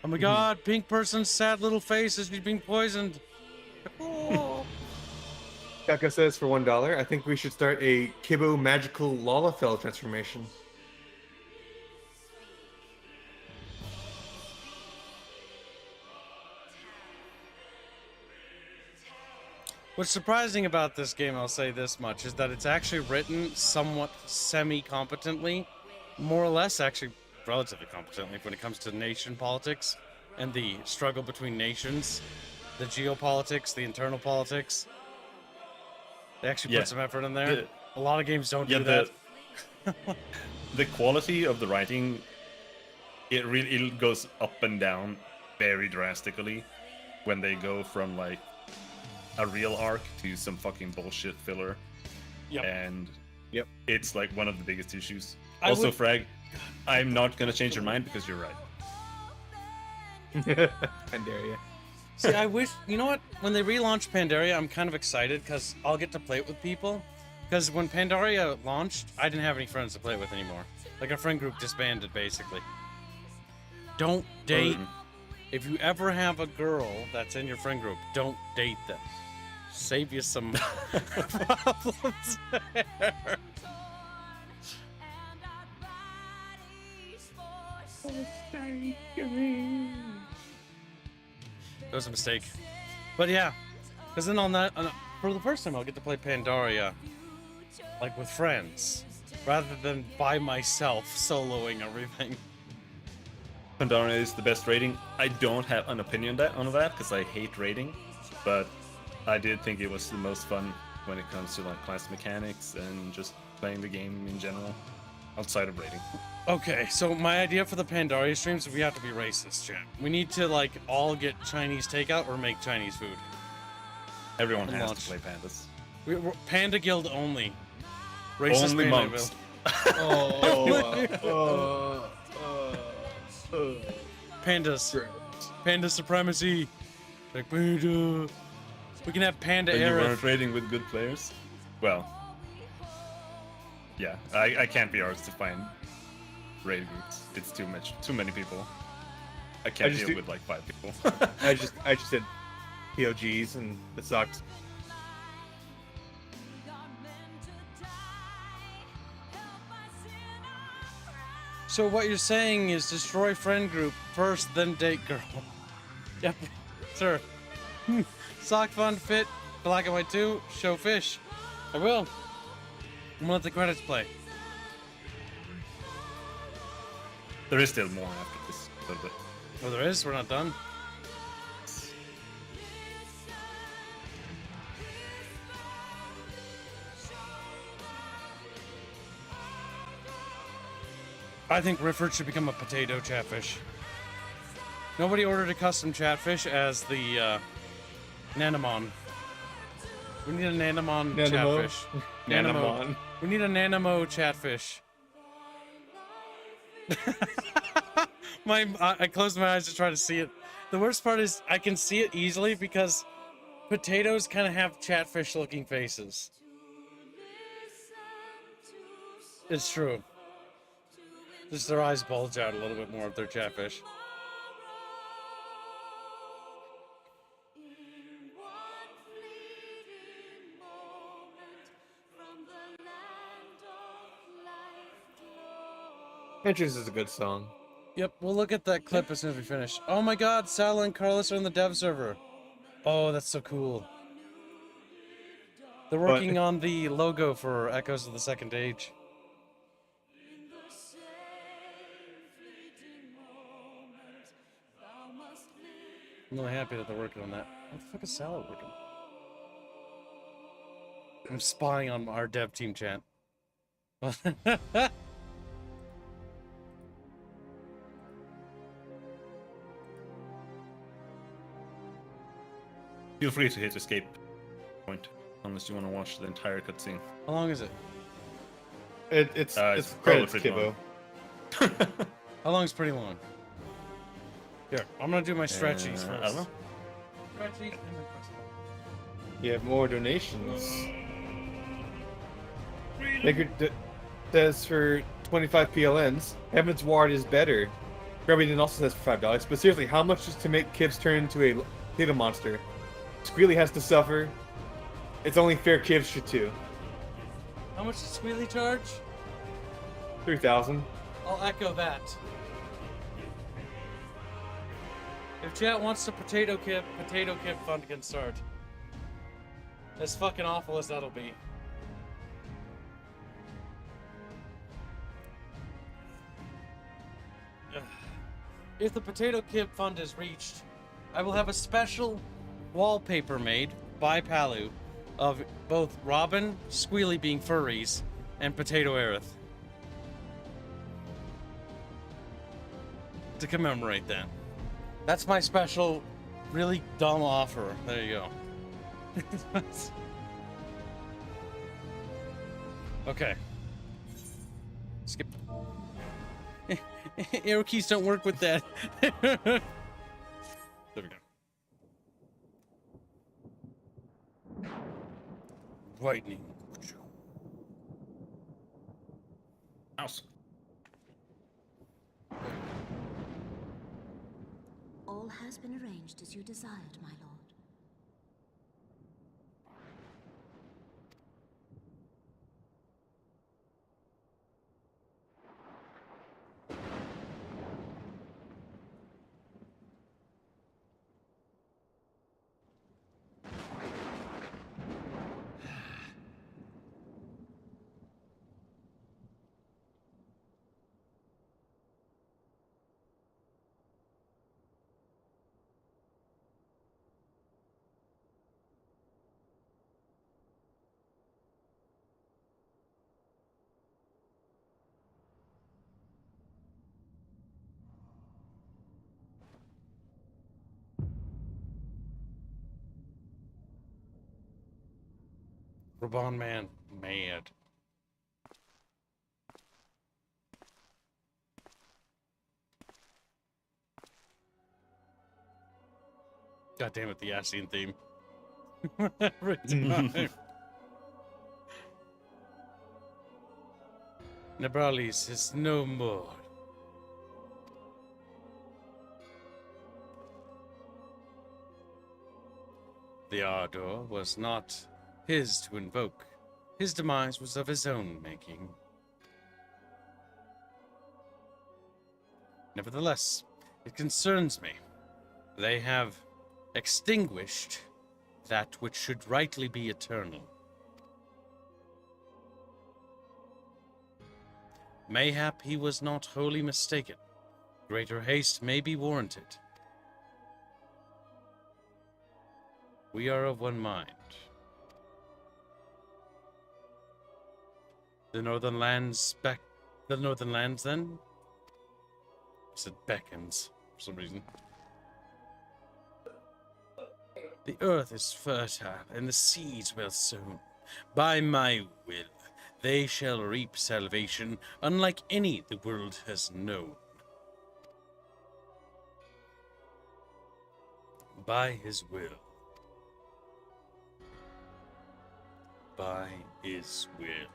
Oh my god, pink person's sad little face as she's being poisoned. Oh. Kaka says for $1, I think we should start a Kibbo magical Lalafell transformation. What's surprising about this game, I'll say this much, is that it's actually written somewhat semi-competently, more or less actually relatively competently when it comes to nation politics and the struggle between nations, the geopolitics, the internal politics. They actually put some effort in there. A lot of games don't do that. The quality of the writing, it goes up and down very drastically when they go from like a real arc to some fucking bullshit filler. Yep. And it's like one of the biggest issues. I Also, would- Frag, I'm not gonna change your mind because you're right. Pandaria. See, I wish, you know what? When they relaunch Pandaria, I'm kind of excited because I'll get to play it with people. Because when Pandaria launched, I didn't have any friends to play it with anymore. Like, our friend group disbanded, basically. Don't date. If you ever have a girl that's in your friend group, don't date them. Save you some problems there. That was a mistake. But yeah, because then for the first time I'll get to play Pandaria, like with friends, rather than by myself soloing everything. Pandaria is the best rating. I don't have an opinion on that because I hate rating, but I did think it was the most fun when it comes to like class mechanics and just playing the game in general, outside of rating. Okay, so my idea for the Pandaria streams is we have to be racist, chat. We need to like all get Chinese takeout or make Chinese food. Everyone And has launch. to play pandas. We're Panda Guild only. Racist Only Panda monks. Guild. Pandas. Panda supremacy. Like Panda. We can have Panda When you era. weren't raiding with good players? Well, yeah, I can't be arsed to find raid groups. It's too many people. I can't just deal do- with like 5 people. I just did POGs and it sucked. So what you're saying is destroy friend group first, then date girl. Yep, sir. Sock fun fit, black and white 2, show fish. I will. I'm gonna let the credits play. There is still more after this a little bit. Oh, there is? We're not done? I think Rifford should become a potato chatfish. Nobody ordered a custom chatfish as the Nanamon. We need a Nanamon Nanamo? chatfish. Nanamon. We need a Nanamo chatfish. I closed my eyes to try to see it. The worst part is I can see it easily because potatoes kind of have chatfish looking faces. It's true. Just their eyes bulge out a little bit more if they're chatfish. Entries is a good song. Yep, we'll look at that clip as soon as we finish. Oh my god, Sal and Carlos are in the dev server. Oh, that's so cool. They're working on the logo for Echoes of the Second Age. I'm really happy that they're working on that. What the fuck is Sal working? I'm spying on our dev team chat. Feel free to hit escape point unless you want to watch the entire cutscene. How long is it? It's probably credits, pretty Kibbo. How long is pretty long? Here, I'm gonna do my stretchies first. I don't know. Stretchies and then You have more donations. Maker says for 25 PLNs, Heaven's Ward is better. Garbine also says for $5. But seriously, how much is to make Kibs turn into a potato monster? Squealy has to suffer. It's only fair Kibs should too. How much does Squealy charge? 3,000. I'll echo that. If chat wants a potato kip fund can start. As fucking awful as that'll be. If the potato kip fund is reached, I will have a special wallpaper made by Palu of both Robin, Squealy being furries, and Potato Aerith. To commemorate that. That's my special, really dumb offer. There you go. Okay. Skip. Arrow keys don't work with that. There we go. Whitening. Mouse. All has been arranged as you desired, my lord. Reborn man, mad. God damn it, the Yassine theme. Every time. Nebralis is no more. The ardor was not his to invoke. His demise was of his own making. Nevertheless, it concerns me. They have extinguished that which should rightly be eternal. Mayhap he was not wholly mistaken. Greater haste may be warranted. We are of one mind. The northern lands then? I said beckons for some reason. The earth is fertile and the seeds well sown. By my will, they shall reap salvation unlike any the world has known. By his will. By his will.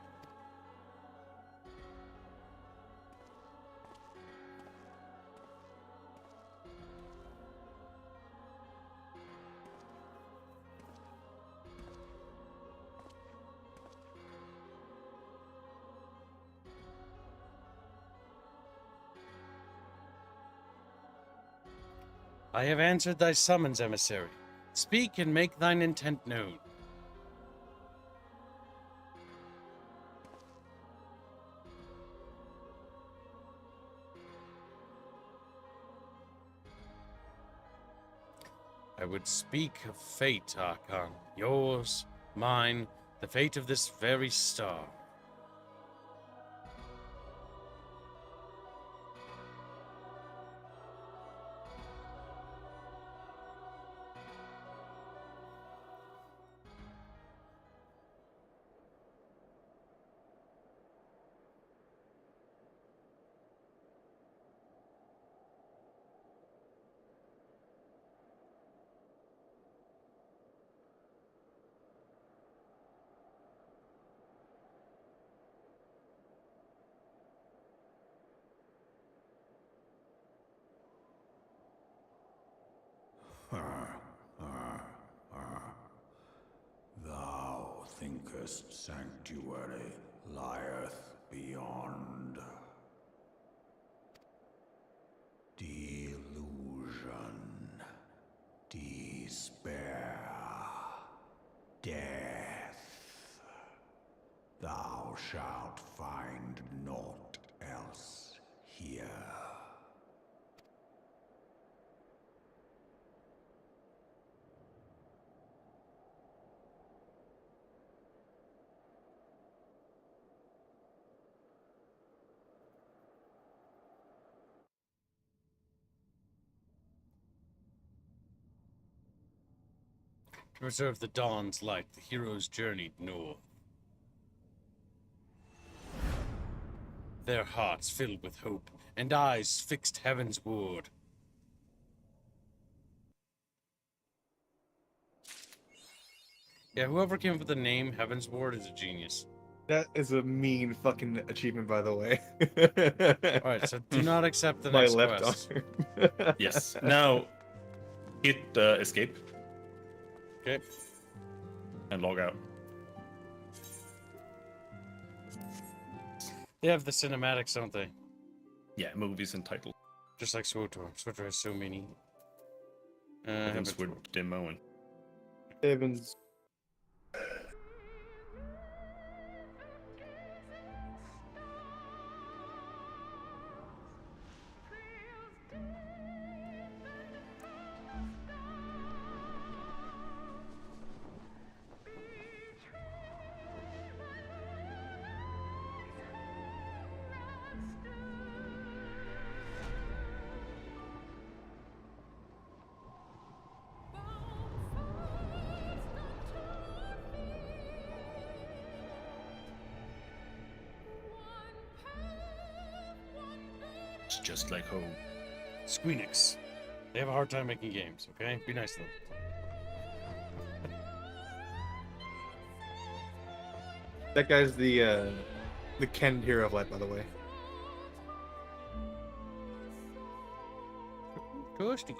I have answered thy summons, emissary. Speak and make thine intent known. I would speak of fate, Archon. Yours, mine, the fate of this very star. Thou thinkest sanctuary lieth beyond. Delusion, despair, death. Thou shalt find naught else here. To preserve the dawn's light, the heroes journeyed north. Their hearts filled with hope, and eyes fixed heaven's ward. Yeah, whoever came up with the name Heaven's Ward is a genius. That is a mean fucking achievement, by the way. Alright, so do not accept the My next left quest. arm. Yes. Now, hit escape. Okay. And log out. They have the cinematics, don't they? Yeah, movies and titles. Just like SWTOR. SWTOR has so many. Heavens were demoing. Heavens. It's just like home. Squeenix. They have a hard time making games, okay? Be nice to them. That guy's the Ken hero of light, by the way. Toasty.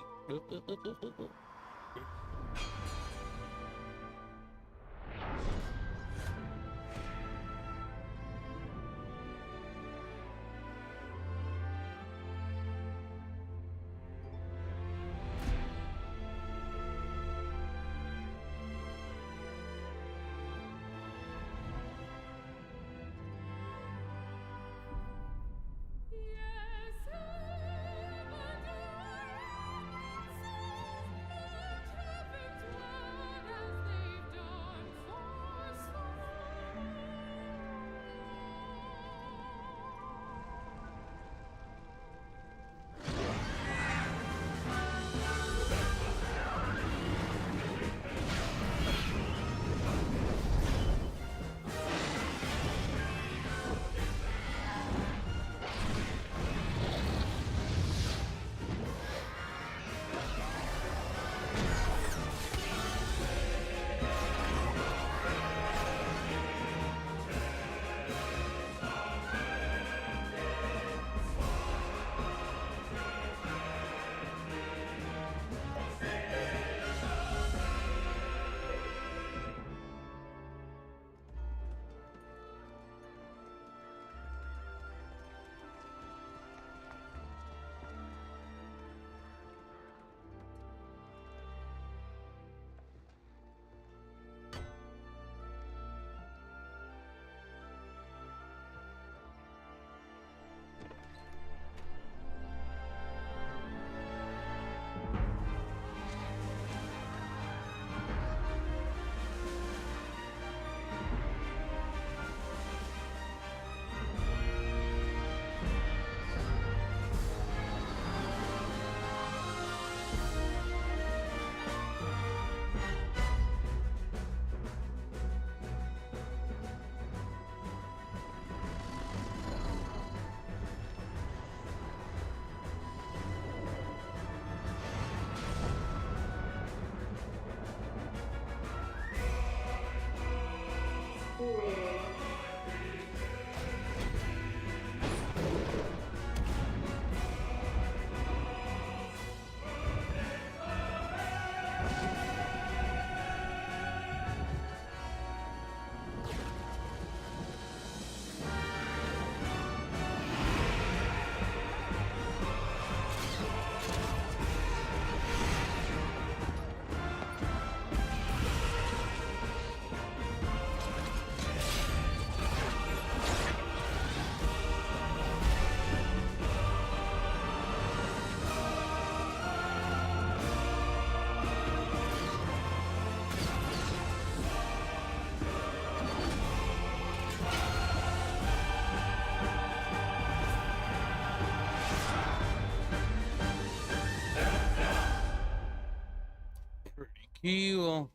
Cool.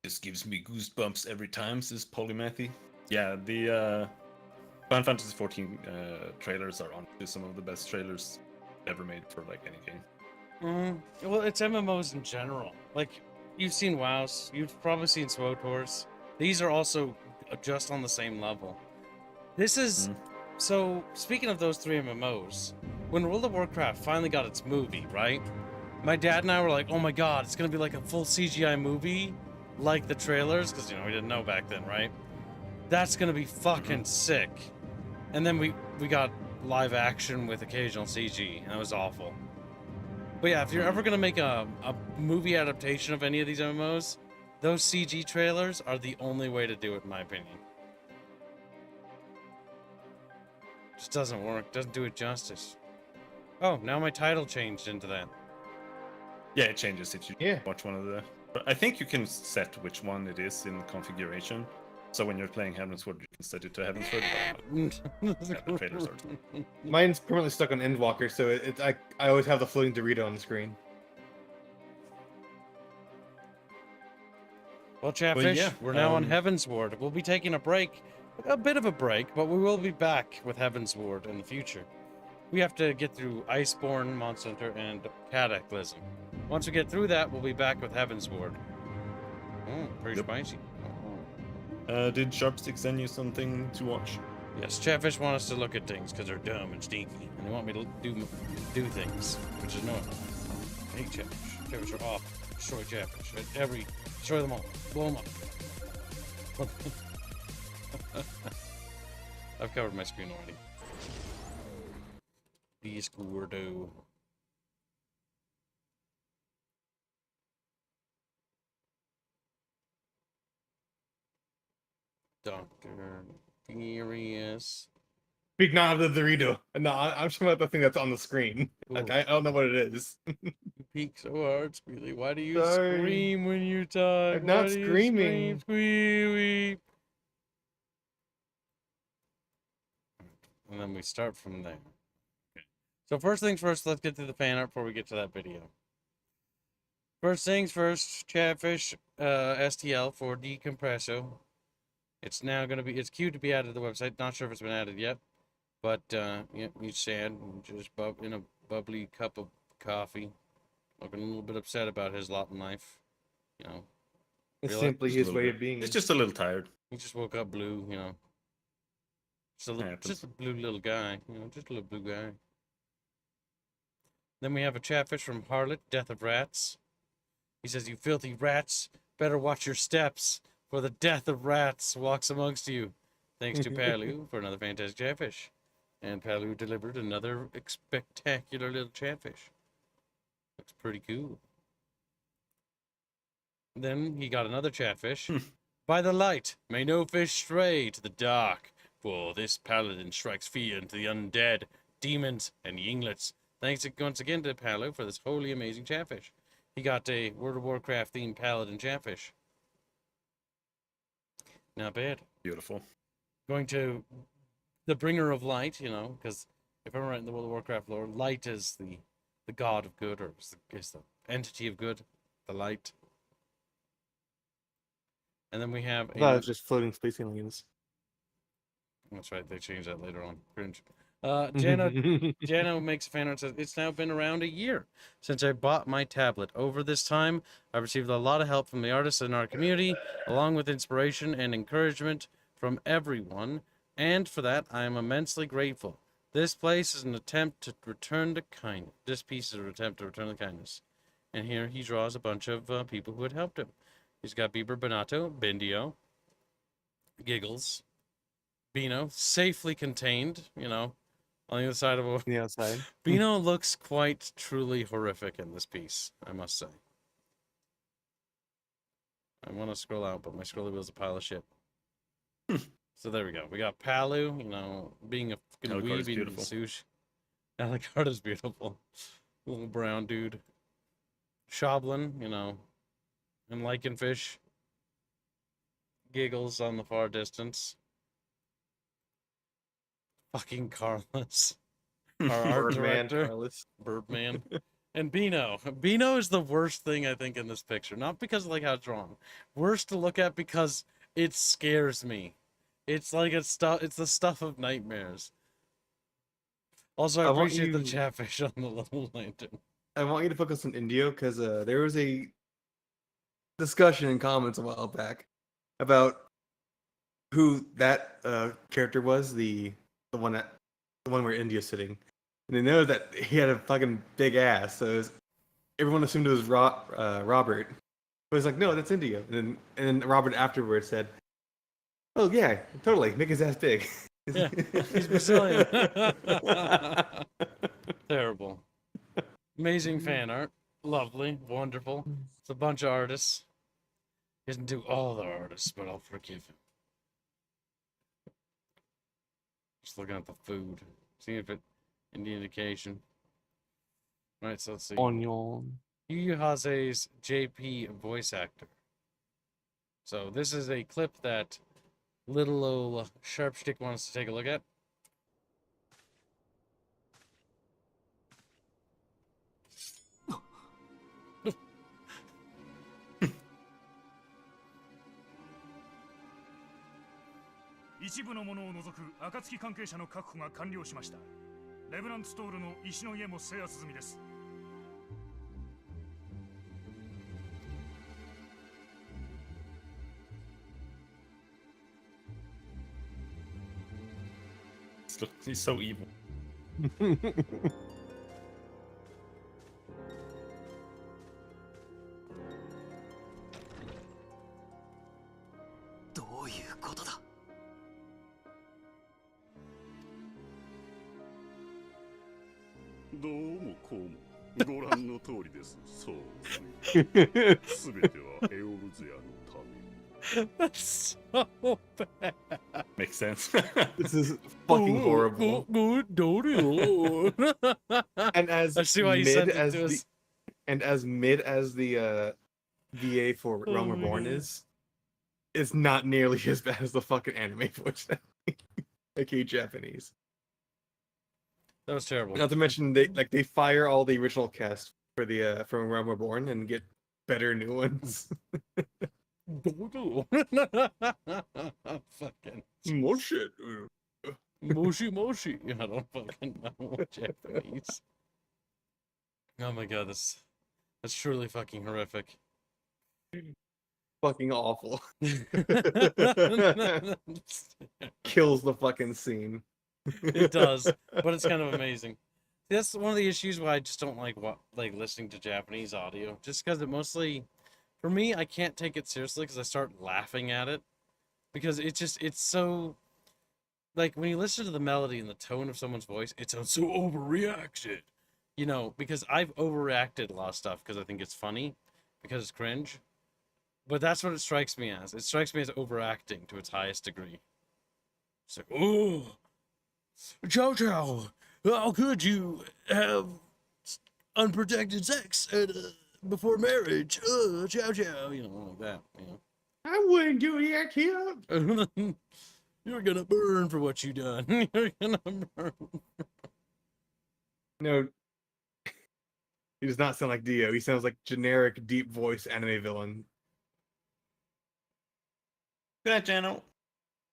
This gives me goosebumps every time, says Polymathy. Yeah, the Final Fantasy XIV trailers are honestly some of the best trailers ever made for like any game. Well, it's MMOs in general. Like, you've seen WoWs, you've probably seen SWOTORs. These are also just on the same level. This is... So, speaking of those three MMOs, when World of Warcraft finally got its movie, right? My dad and I were like, oh my god, it's gonna be like a full CGI movie, like the trailers, because, you know, we didn't know back then, right? That's gonna be fucking sick. And then we got live action with occasional CG, and that was awful. But yeah, if you're ever gonna make a movie adaptation of any of these MMOs, those CG trailers are the only way to do it, in my opinion. Just doesn't work, doesn't do it justice. Oh, now my title changed into that. Yeah, it changes if you watch one of the... But I think you can set which one it is in the configuration. So when you're playing Heavensward, you can set it to Heavensward. The trailers are... Mine's permanently stuck on Endwalker, so I always have the floating Dorito on the screen. Well, Chatfish, we're now on Heavensward. We'll be taking a break. A bit of a break, but we will be back with Heavensward in the future. We have to get through Iceborne, Monster Hunter, and Cataclysm. Once we get through that, we'll be back with Heavensward. Pretty spicy. Did Sharpstick send you something to watch? Yes, Chatfish want us to look at things because they're dumb and stinky, and they want me to do things, which is annoying. I hate Chatfish. Chatfish are off. Destroy Chatfish. Destroy them all. Blow them up. I've covered my screen already. Ishgard. Dr. Furious. Speak not of the Dorito. No, I'm talking about the thing that's on the screen. Like, I don't know what it is. You peek so hard, Squealy. Why do you scream when you talk? I'm not screaming. Squealy. And then we start from there. Okay. So first things first, let's get to the fan art before we get to that video. First things first, Chatfish STL for Decompresso. It's now going to be, it's queued to be added to the website. Not sure if it's been added yet. But, yeah, he's sad. Just in a bubbly cup of coffee. Looking a little bit upset about his lot in life. You know. It's simply his way of being. He's just a little tired. He just woke up blue, you know. Just a blue little guy. You know, just a little blue guy. Then we have a Chatfish from Harlot, Death of Rats. He says, you filthy rats, better watch your steps, for the death of rats walks amongst you. Thanks to Palu for another fantastic Chatfish. And Palu delivered another spectacular little Chatfish. Looks pretty cool. Then he got another Chatfish. By the light, may no fish stray to the dark, for this paladin strikes fear into the undead, demons, and yinglets. Thanks once again to Palu for this wholly amazing Chatfish. He got a World of Warcraft themed paladin Chatfish. Not bad. Beautiful. Going to the bringer of light, you know, because if I'm right in the World of Warcraft lore, light is the god of good, or is the entity of good, the light. And then we have I thought it was just floating space aliens. That's right, they changed that later on. Cringe. Jano makes a fan art, says, it's now been around a year since I bought my tablet. Over this time, I've received a lot of help from the artists in our community, along with inspiration and encouragement from everyone, and for that, I am immensely grateful. This place is an attempt to return to kindness. This piece is an attempt to return to kindness. And here he draws a bunch of people who had helped him. He's got Bieber Bonato, Bindio, Giggles, Bino, safely contained, you know, on the other side of the outside. Bino looks quite truly horrific in this piece, I must say. I want to scroll out, but my scroller wheel's a pile of shit. So there we go. We got Palu, you know, being a fucking weeb eating sushi. Alucard is beautiful. Little brown dude. Shoblin, you know, and Lycanfish. Giggles on the far distance. Fucking Carlos. Our art Birdman, director. Carlos. Birdman. And Bino. Bino is the worst thing, I think, in this picture. Not because of like how it's drawn. Worst to look at because it scares me. It's like it's the stuff of nightmares. Also, I appreciate the chatfish on the little lantern. I want you to focus on Indio because there was a discussion in comments a while back about who that character was, the one where India's sitting, and they know that he had a fucking big ass, so everyone assumed it was Robert. But it's like, no, that's Indio. And then Robert afterwards said, "Oh yeah, totally, make his ass big." Yeah, he's Brazilian. Terrible. Amazing fan art. Lovely. Wonderful. It's a bunch of artists. He doesn't do all the artists, but I'll forgive him. Just looking at the food. Seeing if it any indication. Alright, so let's see. Onion. Yu Yu Hase's JP voice actor. So this is a clip that little old Sharpstick wants to take a look at. He's so evil. That's so bad. Makes sense. This is fucking horrible. And as I see why you sent it to us. And as mid as the VA for Realm Reborn is, it's not nearly as bad as the fucking anime voice acting. Okay, Japanese. That was terrible. Not to mention they fire all the original cast for the from Realm Reborn and get better new ones. Fucking Moshi. Moshi. I don't fucking know Japanese. Oh my god, that's truly fucking horrific. Fucking awful. Kills the fucking scene. It does, but it's kind of amazing. That's one of the issues why I just don't like listening to Japanese audio, just because it mostly, for me, I can't take it seriously because I start laughing at it, because it's so, like, when you listen to the melody and the tone of someone's voice, it sounds so overreacted, you know, because I've overreacted a lot of stuff because I think it's funny, because it's cringe, but that's what it strikes me as. It strikes me as overacting to its highest degree. It's like, oh, Chow Chow, how could you have unprotected sex before marriage? Chow Chow, you know, like that. You know. I wouldn't do that, kid. You're gonna burn for what you done. You're gonna burn. No, he does not sound like Dio. He sounds like generic deep voice anime villain. Good channel.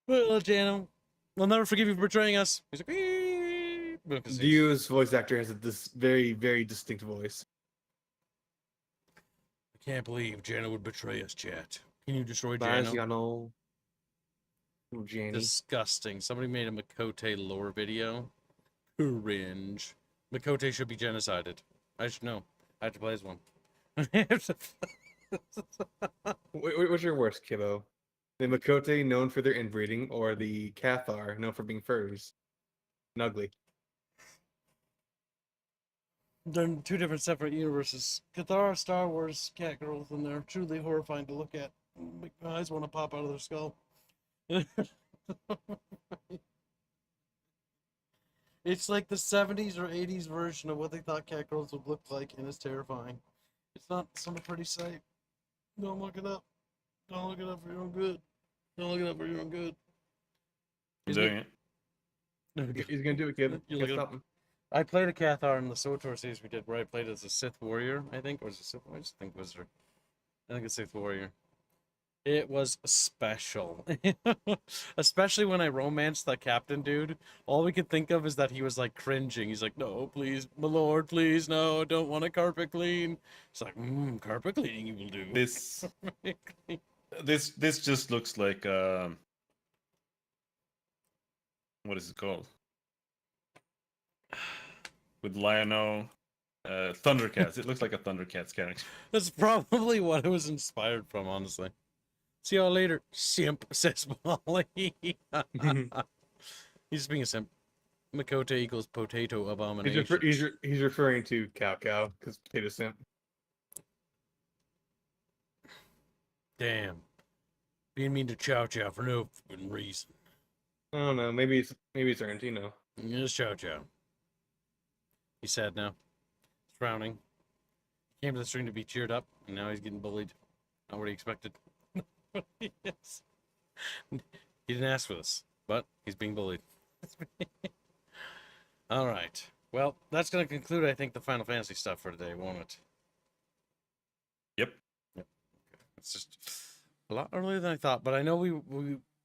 Well, channel. We'll never forgive you for betraying us. He's like, Dio's voice actor has this very, very distinct voice. I can't believe Janna would betray us, chat. Can you destroy Bye, Janna? Giano. Oh, Janny. Disgusting. Somebody made a Makote lore video. Cringe. Makote should be genocided. I should know. I have to play as one. What's your worst, Kibbo? The Makote, known for their inbreeding, or the Cathar, known for being furries? And ugly. They're in two different separate universes. Cathar, Star Wars, cat girls, and they're truly horrifying to look at. My eyes want to pop out of their skull. It's like the 70s or 80s version of what they thought cat girls would look like, and it's terrifying. It's not some pretty sight. Don't look it up. Don't look it up for your own good. Don't look it up for your own good. I'm doing it. He's gonna do it, kid. You Can't look it stop up. him. I played a Cathar in the SWTOR series we did, where I played as a Sith warrior, I think, or was it Sith? I just think Wizard. I think it's Sith warrior. It was special, especially when I romanced that captain dude. All we could think of is that he was like cringing. He's like, "No, please, my lord, please, no, I don't want a carpet clean." It's like, carpet cleaning you will do. This just looks like what is it called? With Lion-O, Thundercats. It looks like a Thundercats character. That's probably what it was inspired from, honestly. See y'all later, simp, says Molly. He's just being a simp. Makote equals potato abomination. He's referring to Cow because potato simp. Damn. Being mean to Chow Chow for no fucking reason. I don't know. Maybe it's Tarantino. It's Chow Chow. He's sad now. He's frowning. He came to the stream to be cheered up, and now he's getting bullied. Not what he expected. Yes. He didn't ask for this, but he's being bullied. All right. Well, that's going to conclude, I think, the Final Fantasy stuff for today, won't it? Yep. Okay. It's just a lot earlier than I thought, but I know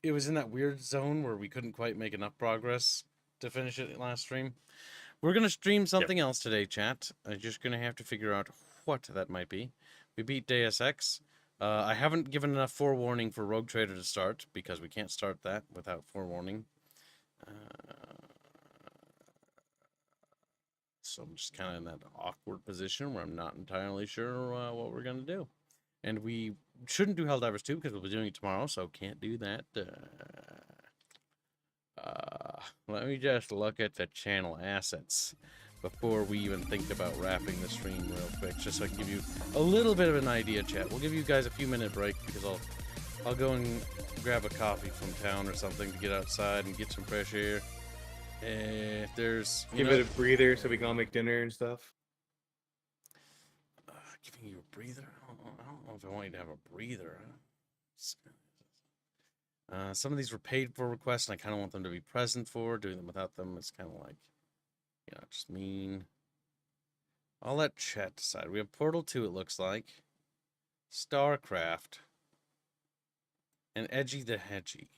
it was in that weird zone where we couldn't quite make enough progress to finish it last stream. We're going to stream something else today, chat. I'm just going to have to figure out what that might be. We beat Deus Ex. I haven't given enough forewarning for Rogue Trader to start, because we can't start that without forewarning. So I'm just kind of in that awkward position where I'm not entirely sure what we're going to do. And we shouldn't do Helldivers 2 because we'll be doing it tomorrow, so can't do that. Let me just look at the channel assets before we even think about wrapping the stream real quick, just so I can give you a little bit of an idea, chat. We'll give you guys a few minute break because I'll go and grab a coffee from town or something to get outside and get some fresh air. If there's Give it a breather so we can all make dinner and stuff. Giving you a breather? I don't know if I want you to have a breather. Some of these were paid for requests, and I kind of want them to be present for. Doing them without them, it's kind of like, just mean. I'll let chat decide. We have Portal 2, it looks like. StarCraft. And Edgy the Hedgy.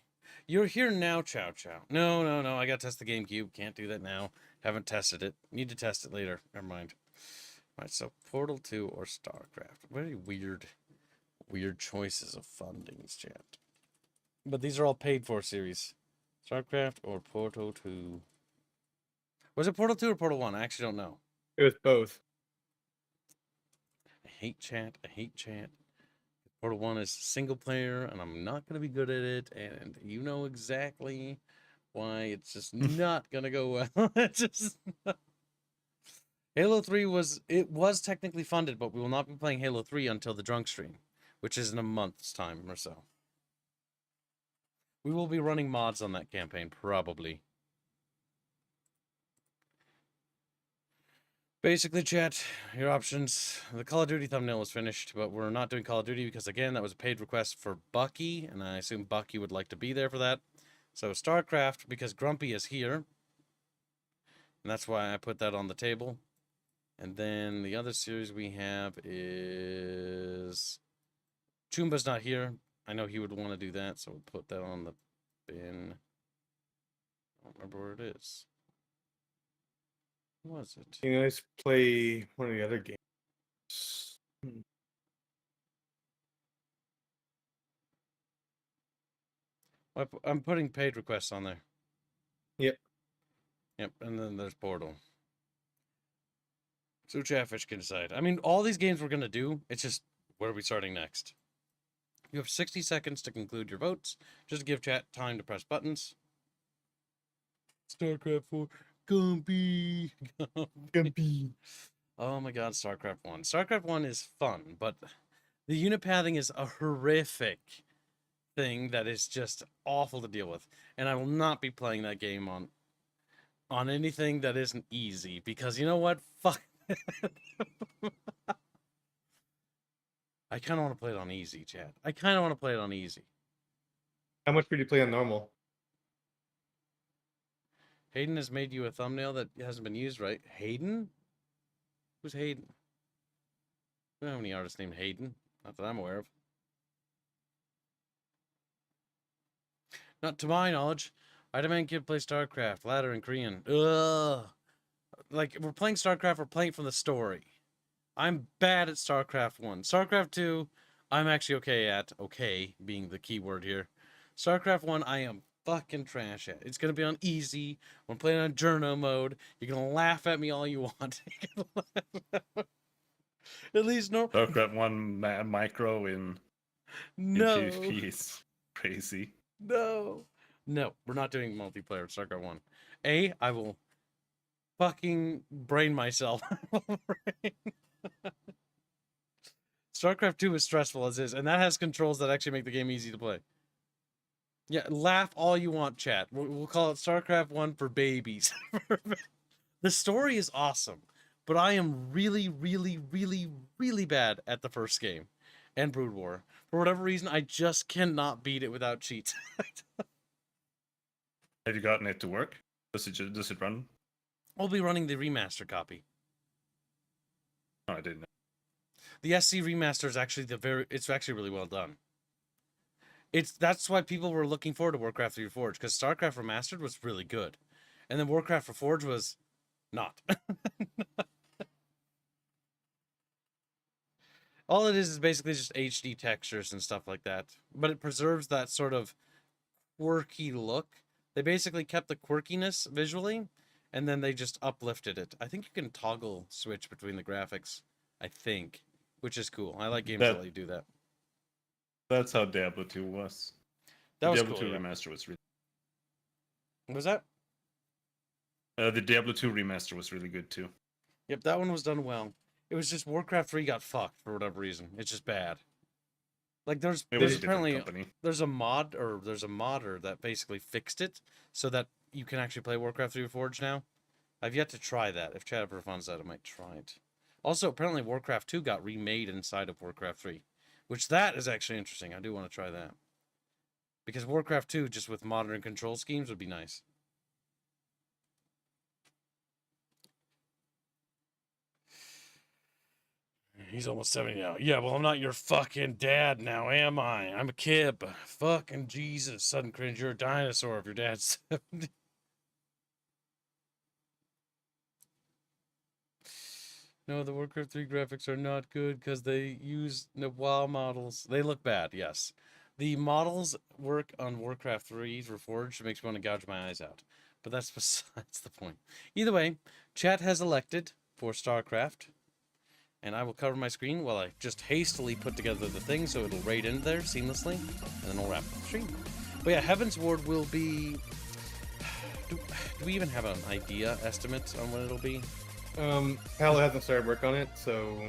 You're here now, Chow Chow. No. I gotta test the GameCube. Can't do that now. Haven't tested it. Need to test it later. Never mind. Alright, so Portal 2 or StarCraft. Very weird choices of fundings, chat. But these are all paid for series. StarCraft or Portal 2. Was it Portal 2 or Portal 1? I actually don't know. It was both. I hate chat. Portal 1 is single player, and I'm not going to be good at it, and you know exactly why it's just not going to go well. It's just Halo 3 was technically funded, but we will not be playing Halo 3 until the drunk stream, which is in a month's time or so. We will be running mods on that campaign, probably. Basically, chat, your options. The Call of Duty thumbnail is finished, but we're not doing Call of Duty because, again, that was a paid request for Bucky, and I assume Bucky would like to be there for that. So StarCraft, because Grumpy is here, and that's why I put that on the table. And then the other series we have is... Chumba's not here. I know he would want to do that, so we'll put that on the bin. I don't remember where it is. What was it? You guys play one of the other games. I'm putting paid requests on there. Yep. Yep, and then there's Portal. So Chatfish can decide. I mean, all these games we're going to do, it's just, where are we starting next? You have 60 seconds to conclude your votes, just to give chat time to press buttons. StarCraft 4, Gumpy. Gumpy. Oh my god, StarCraft 1. StarCraft 1 is fun, but the unit pathing is a horrific thing that is just awful to deal with. And I will not be playing that game on anything that isn't easy, because you know what? Fuck. I kind of want to play it on easy, chat. I kind of want to play it on easy. How much would you play on normal? Hayden has made you a thumbnail that hasn't been used, right? Hayden? Who's Hayden? We don't have any artists named Hayden. Not that I'm aware of. Not to my knowledge. I demand kid play StarCraft, ladder in Korean. Ugh. Like, we're playing StarCraft, we're playing from the story. I'm bad at StarCraft 1. StarCraft 2, I'm actually okay at. Okay, being the key word here. StarCraft 1, I am fucking trash at. It's going to be on easy. I'm playing on journo mode. You're going to laugh at me all you want. At least no. StarCraft 1 micro in PvP is crazy. No. No, we're not doing multiplayer with StarCraft 1. I will fucking brain myself. StarCraft 2 is stressful as is, and that has controls that actually make the game easy to play. Yeah, laugh all you want, chat. We'll call it StarCraft 1 for babies. The story is awesome, but I am really, really, really, really bad at the first game and Brood War. For whatever reason, I just cannot beat it without cheats. Have you gotten it to work? Does it run? I'll be running the remaster copy. Oh, I didn't know. The SC remaster is actually it's actually really well done. That's why people were looking forward to Warcraft 3 Reforged, because StarCraft Remastered was really good. And then Warcraft Reforged was not. All it is basically just HD textures and stuff like that. But it preserves that sort of quirky look. They basically kept the quirkiness visually, and then they just uplifted it. I think you can toggle switch between the graphics, I think, which is cool. I like games that let you do that. That's how Diablo 2 was. That was Diablo cool, 2 yeah. remaster was really. What was that? The Diablo 2 remaster was really good too. Yep, that one was done well. It was just Warcraft 3 got fucked for whatever reason. It's just bad. Like there's apparently there's a modder that basically fixed it so that you can actually play Warcraft 3 Reforged now. I've yet to try that. If chat ever finds that, I might try it. Also, apparently Warcraft 2 got remade inside of Warcraft 3, which that is actually interesting. I do want to try that. Because Warcraft 2, just with modern control schemes, would be nice. He's almost 70 now. Yeah, well, I'm not your fucking dad now, am I? I'm a kid. Fucking Jesus. Sudden cringe. You're a dinosaur if your dad's 70. No, the Warcraft 3 graphics are not good because they use WoW models. They look bad, yes. The models work on Warcraft 3's Reforged. It makes me want to gouge my eyes out. But that's besides the point. Either way, chat has elected for StarCraft. And I will cover my screen while I just hastily put together the thing so it'll raid in there seamlessly. And then we'll wrap up the stream. But yeah, Heaven's Ward will be... Do we even have an idea, estimate on when it'll be? Hal hasn't started work on it, so...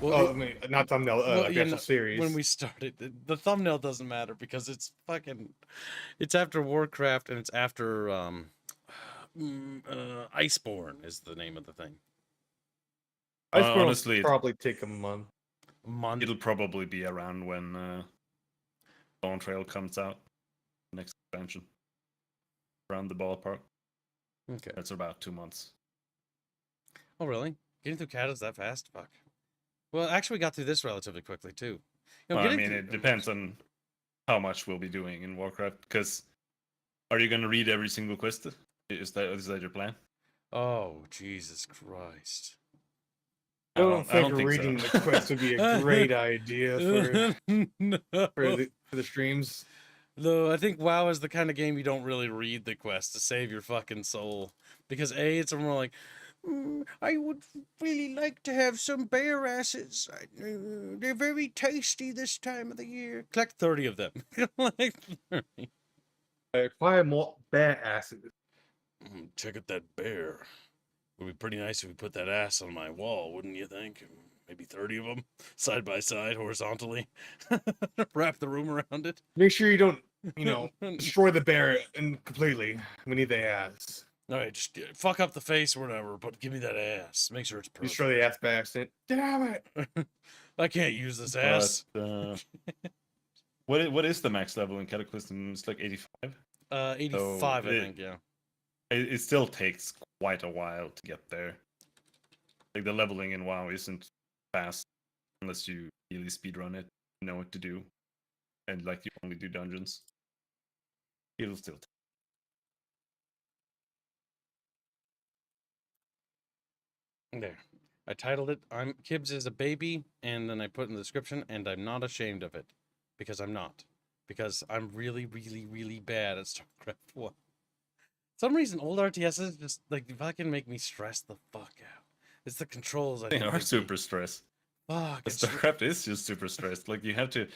Well, I mean, not thumbnail, the actual series. When we started, the thumbnail doesn't matter because it's fucking... It's after Warcraft and it's after... Iceborne is the name of the thing. Honestly, probably take a month. It'll probably be around when Dawn Trail comes out, next expansion. Around the ballpark. Okay. That's about 2 months. Oh, really? Getting through Katas that fast? Fuck. Well, actually, we got through this relatively quickly, too. You know, I mean, it depends on how much we'll be doing in Warcraft, because are you going to read every single quest? Is that your plan? Oh, Jesus Christ. I don't think think reading so. the quest would be a great idea No. for the streams. Though I think WoW is the kind of game you don't really read the quest to save your fucking soul. Because A, it's more like, I would really like to have some bear asses. They're very tasty this time of the year. Collect 30 of them. Like 30. I acquire more bear asses. Check out that bear. Would be pretty nice if we put that ass on my wall, wouldn't you think? Maybe 30 of them, side by side, horizontally. Wrap the room around it. Make sure you don't, destroy the bear completely. We need the ass. All right, just fuck up the face or whatever, but give me that ass. Make sure it's perfect. Destroy the ass by accident. Damn it! I can't use this ass. What is the max level in Cataclysm? It's like 85? 85, I think, yeah. It still takes quite a while to get there. Like, the leveling in WoW isn't fast unless you really speedrun it, know what to do, and like you only do dungeons. It'll still take. There. I titled it, Kibbs is a baby, and then I put in the description, and I'm not ashamed of it. Because I'm not. Because I'm really, really, really bad at StarCraft 1. For some reason, old RTSs just, like, fucking make me stress the fuck out. It's the controls. They are super stressed. Fuck. StarCraft is just super stressed. Like, you have to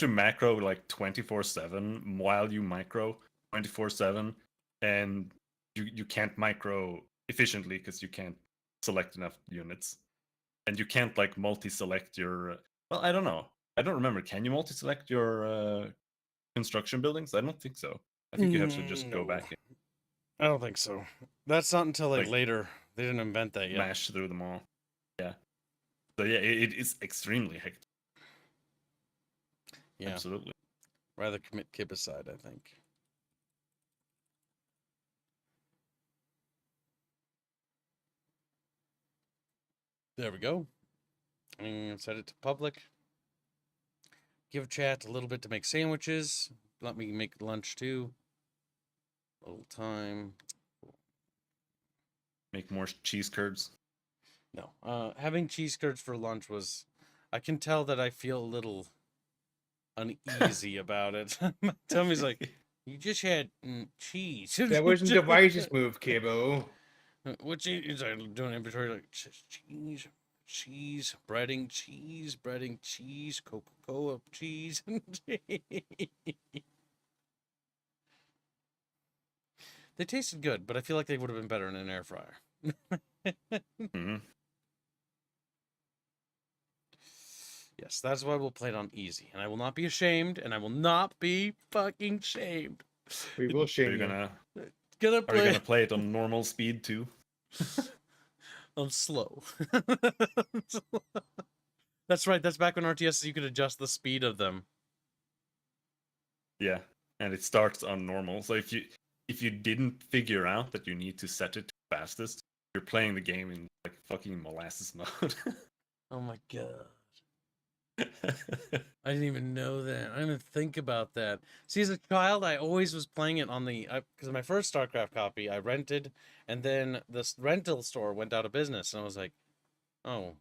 macro like 24/7 while you micro 24/7, and you can't micro efficiently because you can't select enough units, and you can't like multi-select your. Well, I don't know. I don't remember. Can you multi-select your construction buildings? I don't think so. I think you have to just go back and I don't think so. That's not until like later. They didn't invent that yet. mash through them all. Yeah. So yeah, it is extremely hectic. Yeah. Absolutely. Rather commit Kibbicide, I think. There we go. And set it to public. Give chat a little bit to make sandwiches. Let me make lunch too. A little time. Make more cheese curds. No. Having cheese curds for lunch was... I can tell that I feel a little uneasy about it. My tummy's like, you just had cheese. That wasn't the wisest move, Kibbo. What cheese? I'm doing inventory like cheese, breading, cheese, Coca-Cola, cheese. They tasted good, but I feel like they would have been better in an air fryer. Mm-hmm. Yes, that's why we'll play it on easy. And I will not be ashamed, and I will not be fucking shamed. We will shame Are you you. Are you gonna play it on normal speed too? On slow. That's right, that's back when RTS you could adjust the speed of them. Yeah, and it starts on normal. So if you didn't figure out that you need to set it to fastest, you're playing the game in like fucking molasses mode. Oh my god. I didn't even know that. I didn't even think about that. See, as a child, I always was playing it on the... Because my first StarCraft copy, I rented, and then this rental store went out of business, and I was like, oh,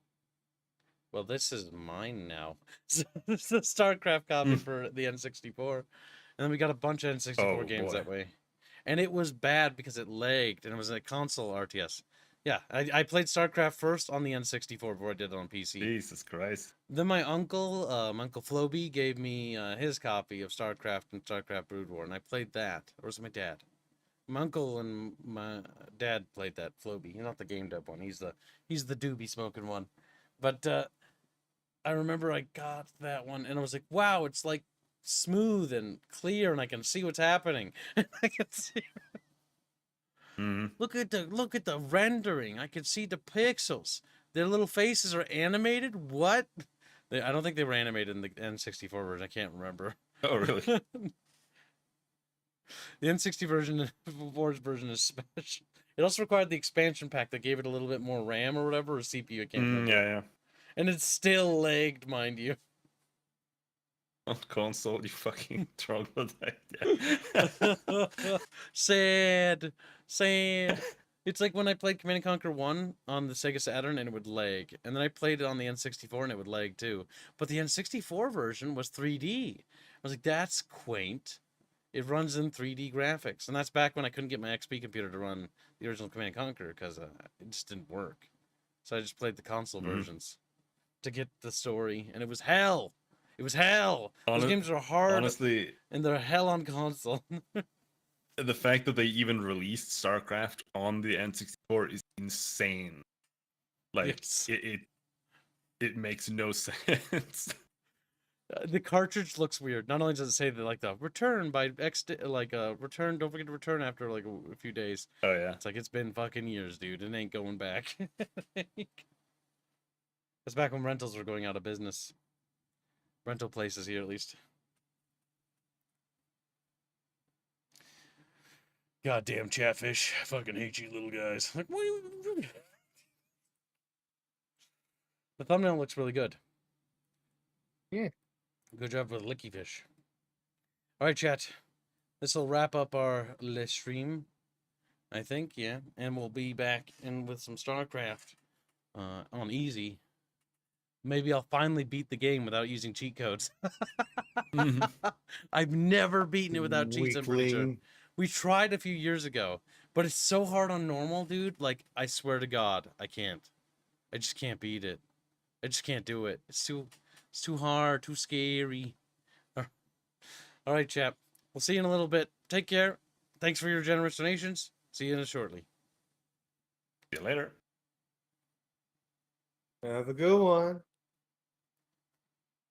well, this is mine now. So it's the StarCraft copy for the N64. And then we got a bunch of N64 games that way. And it was bad because it lagged, and it was a console RTS. Yeah, I played StarCraft first on the N64 before I did it on PC. Jesus Christ. Then my uncle, Uncle Floby, gave me his copy of StarCraft and StarCraft Brood War, and I played that. Or was it my dad? My uncle and my dad played that, Floby. Not the game dev one. He's the doobie smoking one. But I remember I got that one, and I was like, wow, it's like smooth and clear, and I can see what's happening. I can see... Look at the rendering. I can see the pixels. Their little faces are animated. What? I don't think they were animated in the N64 version. I can't remember. Oh, really? The N64 version is special. It also required the expansion pack that gave it a little bit more RAM or whatever, or CPU. I can't remember. Yeah. And it still lagged, mind you. On console, you fucking troglodyte. Sad. It's like when I played Command & Conquer 1 on the Sega Saturn and it would lag. And then I played it on the N64 and it would lag too. But the N64 version was 3D. I was like, that's quaint. It runs in 3D graphics. And that's back when I couldn't get my XP computer to run the original Command & Conquer because it just didn't work. So I just played the console versions to get the story. And it was hell. It was hell. Those games are hard. Honestly, and they're hell on console. the fact that they even released StarCraft on the N64 is insane. Like Yes. it makes no sense. The cartridge looks weird. Not only does it say that like the return by X, return. Don't forget to return after like a few days. Oh yeah. It's like it's been fucking years, dude. It ain't going back. It's back when rentals were going out of business. Rental places here, at least. Goddamn Chatfish. I fucking hate you little guys. Like, what are you doing? The thumbnail looks really good. Yeah. Good job with Licky Fish. Alright, chat. This will wrap up our stream, I think, yeah. And we'll be back in with some StarCraft on easy. Maybe I'll finally beat the game without using cheat codes. I've never beaten it without cheats, I'm pretty sure. We tried a few years ago, but it's so hard on normal, dude. Like, I swear to God, I can't. I just can't beat it. I just can't do it. It's too hard, too scary. All right, chap. We'll see you in a little bit. Take care. Thanks for your generous donations. See you in shortly. See you later. Have a good one.